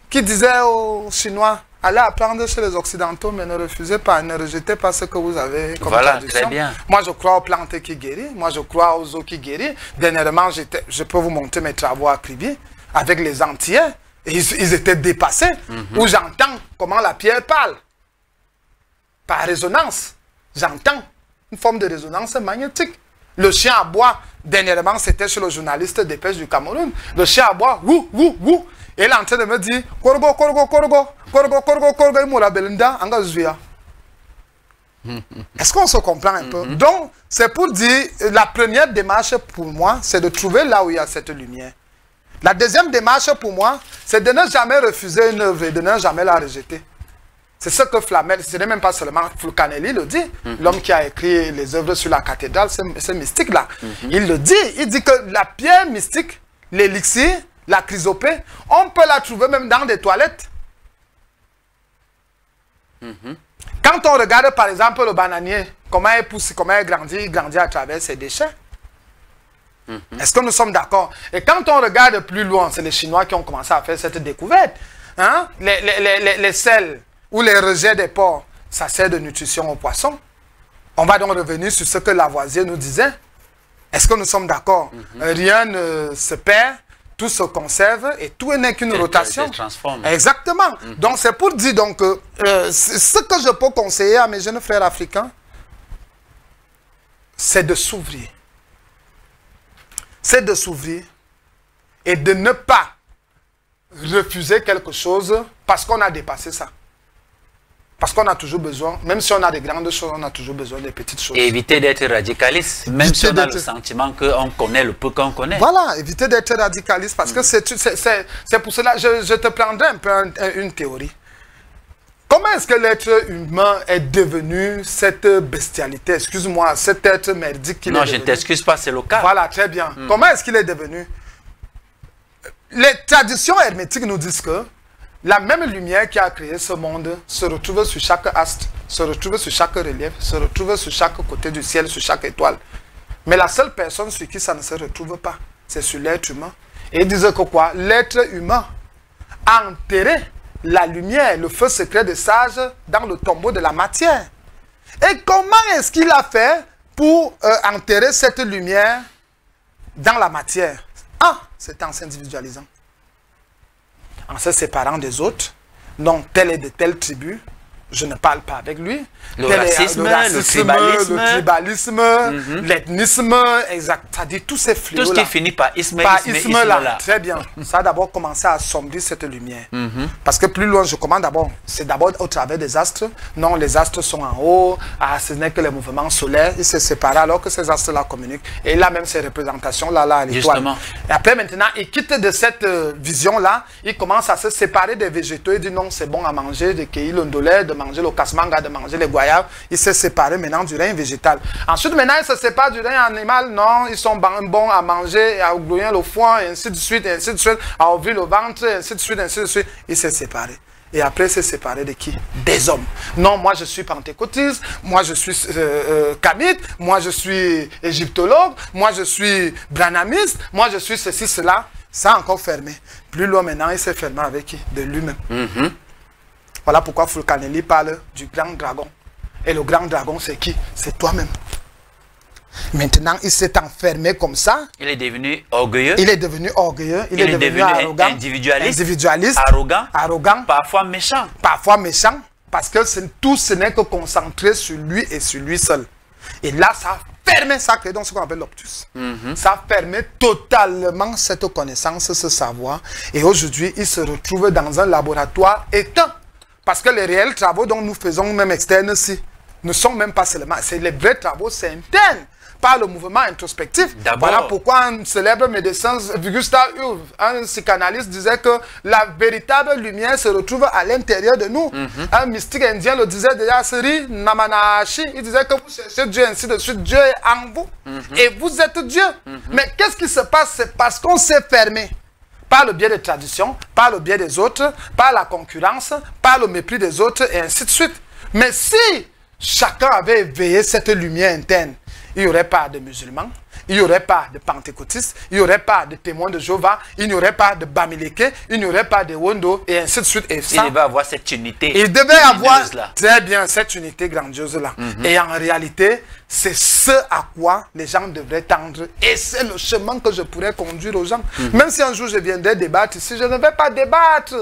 qui disait aux Chinois, allez apprendre chez les Occidentaux, mais ne refusez pas, ne rejetez pas ce que vous avez comme tradition. Très bien. Moi, je crois aux plantes qui guérissent. Moi, je crois aux eaux qui guérissent. Dernièrement, je peux vous montrer mes travaux à Kribi avec les Antillais. Et ils étaient dépassés. Où j'entends comment la pierre parle. Par résonance. J'entends une forme de résonance magnétique. Le chien aboie. Dernièrement, c'était chez le journaliste Dépêche du Cameroun. Le chien aboie. Wou, wou, wou. Et il est en train de me dire, Korgo, Korgo, Korgo, Korgo, Korgo, Korgo, Moula Belinda, Angazouya. Est-ce qu'on se comprend un peu? Donc, c'est pour dire, la première démarche pour moi, c'est de trouver là où il y a cette lumière. La deuxième démarche pour moi, c'est de ne jamais refuser une œuvre et de ne jamais la rejeter. C'est ce que Flamel, ce n'est même pas seulement Fulcanelli le dit, l'homme qui a écrit les œuvres sur la cathédrale, c'est mystique là. Il le dit, il dit que la pierre mystique, l'élixir, la chrysopée, on peut la trouver même dans des toilettes. Quand on regarde par exemple le bananier, comment il pousse, comment il grandit à travers ses déchets. Est-ce que nous sommes d'accord? Et quand on regarde plus loin, c'est les Chinois qui ont commencé à faire cette découverte. Hein? Les sels ou les rejets des porcs, ça sert de nutrition aux poissons. On va donc revenir sur ce que Lavoisier nous disait. Est-ce que nous sommes d'accord? Rien ne se perd, tout se conserve et tout n'est qu'une rotation. Exactement. Donc c'est pour dire donc, ce que je peux conseiller à mes jeunes frères africains, c'est de s'ouvrir. C'est de s'ouvrir et de ne pas refuser quelque chose parce qu'on a dépassé ça. Parce qu'on a toujours besoin, même si on a des grandes choses, on a toujours besoin des petites choses. Et éviter d'être radicaliste, même si on a le sentiment qu'on connaît le peu qu'on connaît. Voilà, éviter d'être radicaliste, parce que c'est pour cela, je te prendrai un peu une théorie. Comment est-ce que l'être humain est devenu cette bestialité, excuse-moi, cet être merdique qu'il est devenu? Non, je ne t'excuse pas, c'est le cas. Voilà, très bien. Comment est-ce qu'il est devenu? Les traditions hermétiques nous disent que la même lumière qui a créé ce monde se retrouve sur chaque astre, se retrouve sur chaque relief, se retrouve sur chaque côté du ciel, sur chaque étoile. Mais la seule personne sur qui ça ne se retrouve pas, c'est sur l'être humain. Et ils disent que quoi? L'être humain a enterré la lumière, le feu secret des sages dans le tombeau de la matière. Et comment est-ce qu'il a fait pour enterrer cette lumière dans la matière? Ah, c'est en s'individualisant. En se séparant des autres. Non, tel est de telle tribu, je ne parle pas avec lui. Le racisme, le tribalisme, l'ethnisme, exact. C'est-à-dire tous ces fléaux-là. Tout ce qui finit par isme là. Très bien. Ça a d'abord commencé à assombrir cette lumière. Parce que plus loin, je commande d'abord. C'est d'abord au travers des astres. Non, les astres sont en haut. Ah, ce n'est que les mouvements solaires. Ils se séparent alors que ces astres-là communiquent. Et là, même ces représentations-là, à l'étoile. Et après, maintenant, il quitte de cette vision-là. Il commence à se séparer des végétaux. Il dit non, c'est bon à manger, de cueillir l'ondolé, de manger le casse-manga, de manger les goyaves. Il s'est séparé maintenant du règne végétal. Ensuite, maintenant, il se sépare du règne animal. Non, ils sont bons à manger, à glouiller le foin, et ainsi de suite, à ouvrir le ventre, et ainsi de suite, ainsi de suite. Il s'est séparé. Et après, il s'est séparé de qui? Des hommes. Non, moi, je suis pentecôtiste, moi, je suis kamite, moi, je suis égyptologue, moi, je suis branamiste, moi, je suis ceci, cela. Ça a encore fermé. Plus loin, maintenant, il s'est fermé avec qui? De lui-même. Voilà pourquoi Fulcanelli parle du grand dragon. Et le grand dragon, c'est qui? C'est toi-même. Maintenant, il s'est enfermé comme ça. Il est devenu orgueilleux. Il est devenu orgueilleux. Il est devenu arrogant. Individualiste. Arrogant. Parfois méchant. Parfois méchant. Parce que tout ce n'est que concentré sur lui et sur lui seul. Et là, ça a fermé, ça a créé donc ce qu'on appelle l'obtus. Ça a fermé totalement cette connaissance, ce savoir. Et aujourd'hui, il se retrouve dans un laboratoire éteint. Parce que les réels travaux dont nous faisons, même externes, ne sont même pas seulement. C'est les vrais travaux, c'est interne, par le mouvement introspectif. Voilà pourquoi un célèbre médecin, Gustav Jung, un psychanalyste, disait que la véritable lumière se retrouve à l'intérieur de nous. Un mystique indien le disait déjà, Sri Namanashi, il disait que vous cherchez Dieu, ainsi de suite. Dieu est en vous et vous êtes Dieu. Mais qu'est-ce qui se passe? C'est parce qu'on s'est fermé. Par le biais des traditions, par le biais des autres, par la concurrence, par le mépris des autres, et ainsi de suite. Mais si chacun avait éveillé cette lumière interne, il n'y aurait pas de musulmans, il n'y aurait pas de pentecôtistes, il n'y aurait pas de témoins de Jéhovah, il n'y aurait pas de Bamileke, il n'y aurait pas de Wondo, et ainsi de suite. Et ça, il devait avoir cette unité. Il devait avoir très bien cette unité grandiose-là. Et en réalité, c'est ce à quoi les gens devraient tendre. Et c'est le chemin que je pourrais conduire aux gens. Même si un jour je viendrais débattre ici, je ne vais pas débattre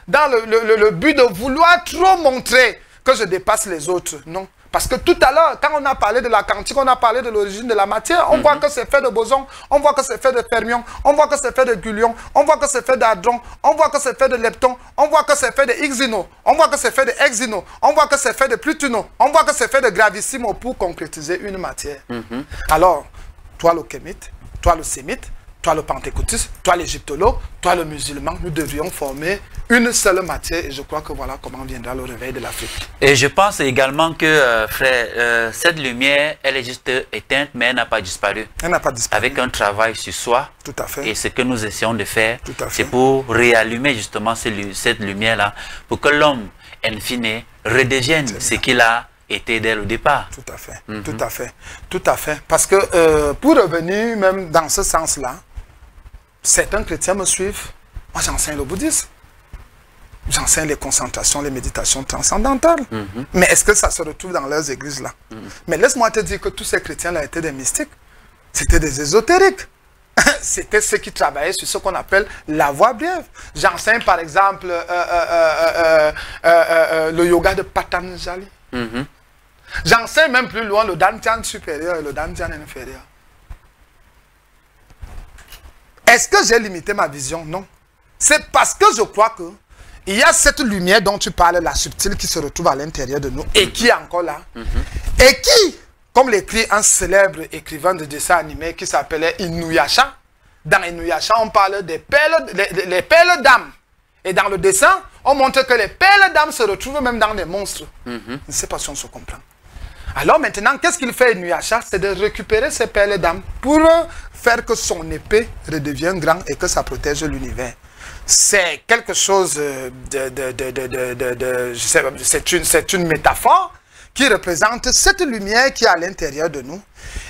dans le but de vouloir trop montrer que je dépasse les autres. Non. Parce que tout à l'heure, quand on a parlé de la quantique, on a parlé de l'origine de la matière, on voit que c'est fait de bosons, on voit que c'est fait de fermions, on voit que c'est fait de gluons, on voit que c'est fait d'hadrons, on voit que c'est fait de leptons, on voit que c'est fait de xino, on voit que c'est fait de exino, on voit que c'est fait de plutono, on voit que c'est fait de gravissimo pour concrétiser une matière. Alors, toi le kémite, toi le sémite, toi le pentecôtiste, toi l'égyptologue, toi le musulman, nous devrions former une seule matière et je crois que voilà comment viendra le réveil de l'Afrique. Et je pense également que, frère, cette lumière, elle est juste éteinte, mais elle n'a pas disparu. Elle n'a pas disparu. Avec un travail sur soi. Tout à fait. Et ce que nous essayons de faire, c'est pour réallumer justement cette lumière-là, pour que l'homme, in fine, redevienne ce qu'il a été dès le départ. Tout à fait. Tout à fait. Tout à fait. Parce que pour revenir même dans ce sens-là, certains chrétiens me suivent. Moi, j'enseigne le bouddhisme. J'enseigne les concentrations, les méditations transcendantales. Mais est-ce que ça se retrouve dans leurs églises là? Mais laisse-moi te dire que tous ces chrétiens-là étaient des mystiques. C'était des ésotériques. C'était ceux qui travaillaient sur ce qu'on appelle la voie brève. J'enseigne par exemple le yoga de Patanjali. J'enseigne même plus loin le Dantian supérieur et le Dantian inférieur. Est-ce que j'ai limité ma vision? Non. C'est parce que je crois que il y a cette lumière dont tu parles, la subtile, qui se retrouve à l'intérieur de nous et qui est encore là. Et qui, comme l'écrit un célèbre écrivain de dessin animé qui s'appelait Inuyasha, dans Inuyasha, on parle des perles, les perles d'âme. Et dans le dessin, on montre que les perles d'âme se retrouvent même dans les monstres. Je ne sais pas si on se comprend. Alors maintenant, qu'est-ce qu'il fait Inuyasha? C'est de récupérer ces perles d'âme pour faire que son épée redevienne grande et que ça protège l'univers. C'est quelque chose c'est une métaphore qui représente cette lumière qui est à l'intérieur de nous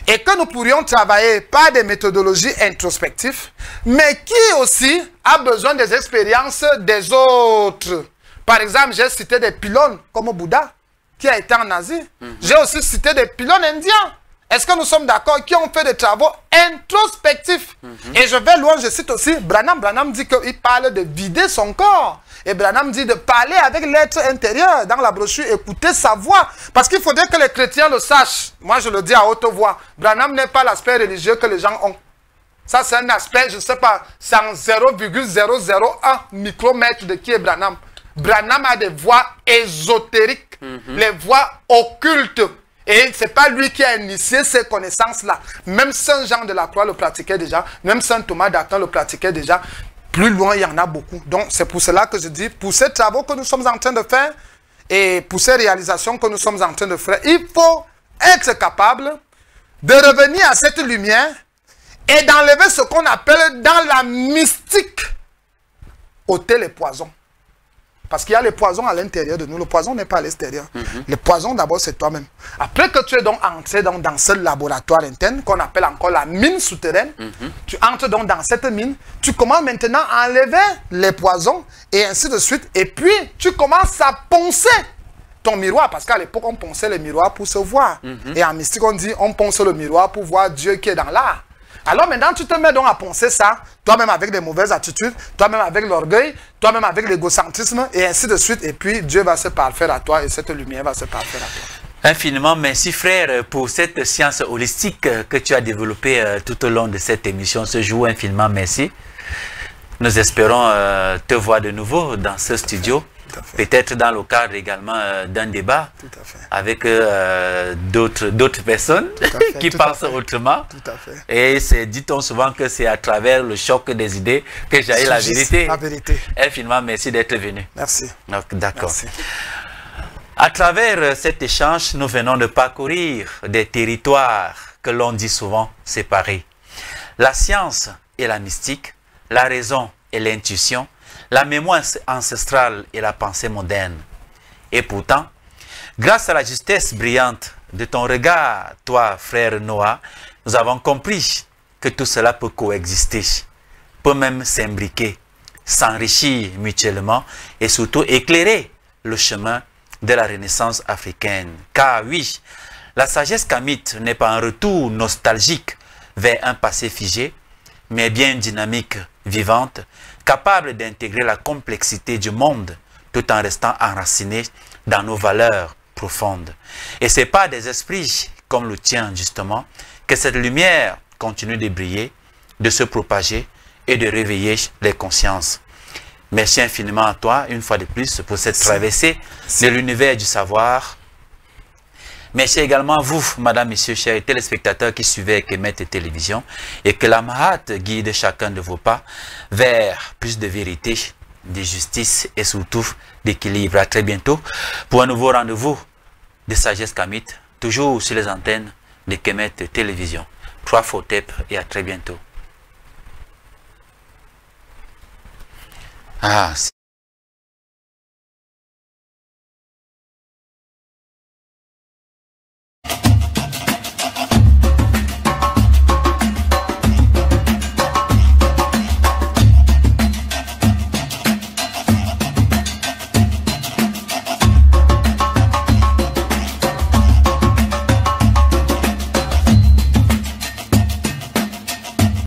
et que nous pourrions travailler par des méthodologies introspectives, mais qui aussi a besoin des expériences des autres. Par exemple, j'ai cité des pylônes comme Bouddha, qui a été en Asie. J'ai aussi cité des pylônes indiens. Est-ce que nous sommes d'accord? Qui ont fait des travaux introspectifs. Et je vais loin, je cite aussi Branham. Branham dit qu'il parle de vider son corps. Et Branham dit de parler avec l'être intérieur. Dans la brochure, écouter sa voix. Parce qu'il faudrait que les chrétiens le sachent. Moi, je le dis à haute voix. Branham n'est pas l'aspect religieux que les gens ont. Ça, c'est un aspect, je ne sais pas, c'est en 0,001 micromètre de qui est Branham. Branham a des voix ésotériques, les voix occultes. Et ce n'est pas lui qui a initié ces connaissances-là. Même Saint Jean de la Croix le pratiquait déjà. Même Saint Thomas d'Aquin le pratiquait déjà. Plus loin, il y en a beaucoup. Donc, c'est pour cela que je dis, pour ces travaux que nous sommes en train de faire, et pour ces réalisations que nous sommes en train de faire, il faut être capable de revenir à cette lumière et d'enlever ce qu'on appelle dans la mystique, ôter les poisons. Parce qu'il y a les poisons à l'intérieur de nous. Le poison n'est pas à l'extérieur. Le poison, d'abord, c'est toi-même. Après que tu es donc entré dans ce laboratoire interne, qu'on appelle encore la mine souterraine, tu entres donc dans cette mine, tu commences maintenant à enlever les poisons, et ainsi de suite. Et puis, tu commences à poncer ton miroir. Parce qu'à l'époque, on ponçait les miroirs pour se voir. Et en mystique, on dit, on ponce le miroir pour voir Dieu qui est dans l'art. Alors maintenant, tu te mets donc à penser ça, toi-même avec des mauvaises attitudes, toi-même avec l'orgueil, toi-même avec l'égocentrisme, et ainsi de suite. Et puis, Dieu va se parfaire à toi, et cette lumière va se parfaire à toi. Infiniment merci, frère, pour cette science holistique que tu as développée tout au long de cette émission. Ce jour, infiniment merci. Nous espérons te voir de nouveau dans ce studio. Peut-être dans le cadre également d'un débat avec d'autres personnes qui pensent autrement. Et dit-on souvent que c'est à travers le choc des idées que j'ai la vérité. La vérité. Infiniment merci d'être venu. Merci. D'accord. À travers cet échange, nous venons de parcourir des territoires que l'on dit souvent séparés. La science et la mystique, la raison et l'intuition, la mémoire ancestrale et la pensée moderne. Et pourtant, grâce à la justesse brillante de ton regard, toi, frère Noah, nous avons compris que tout cela peut coexister, peut même s'imbriquer, s'enrichir mutuellement et surtout éclairer le chemin de la Renaissance africaine. Car oui, la sagesse kamite n'est pas un retour nostalgique vers un passé figé, mais bien dynamique, vivante, capable d'intégrer la complexité du monde tout en restant enraciné dans nos valeurs profondes. Et c'est par des esprits comme le tien, justement, que cette lumière continue de briller, de se propager et de réveiller les consciences. Merci infiniment à toi, une fois de plus, pour cette traversée de l'univers du savoir. Merci également à vous, madame, messieurs, chers téléspectateurs qui suivez Kemet Télévision, et que la Mahat guide chacun de vos pas vers plus de vérité, de justice et surtout d'équilibre. À très bientôt pour un nouveau rendez-vous de sagesse kamite, toujours sur les antennes de Kemet Télévision. 3 Fotep et à très bientôt.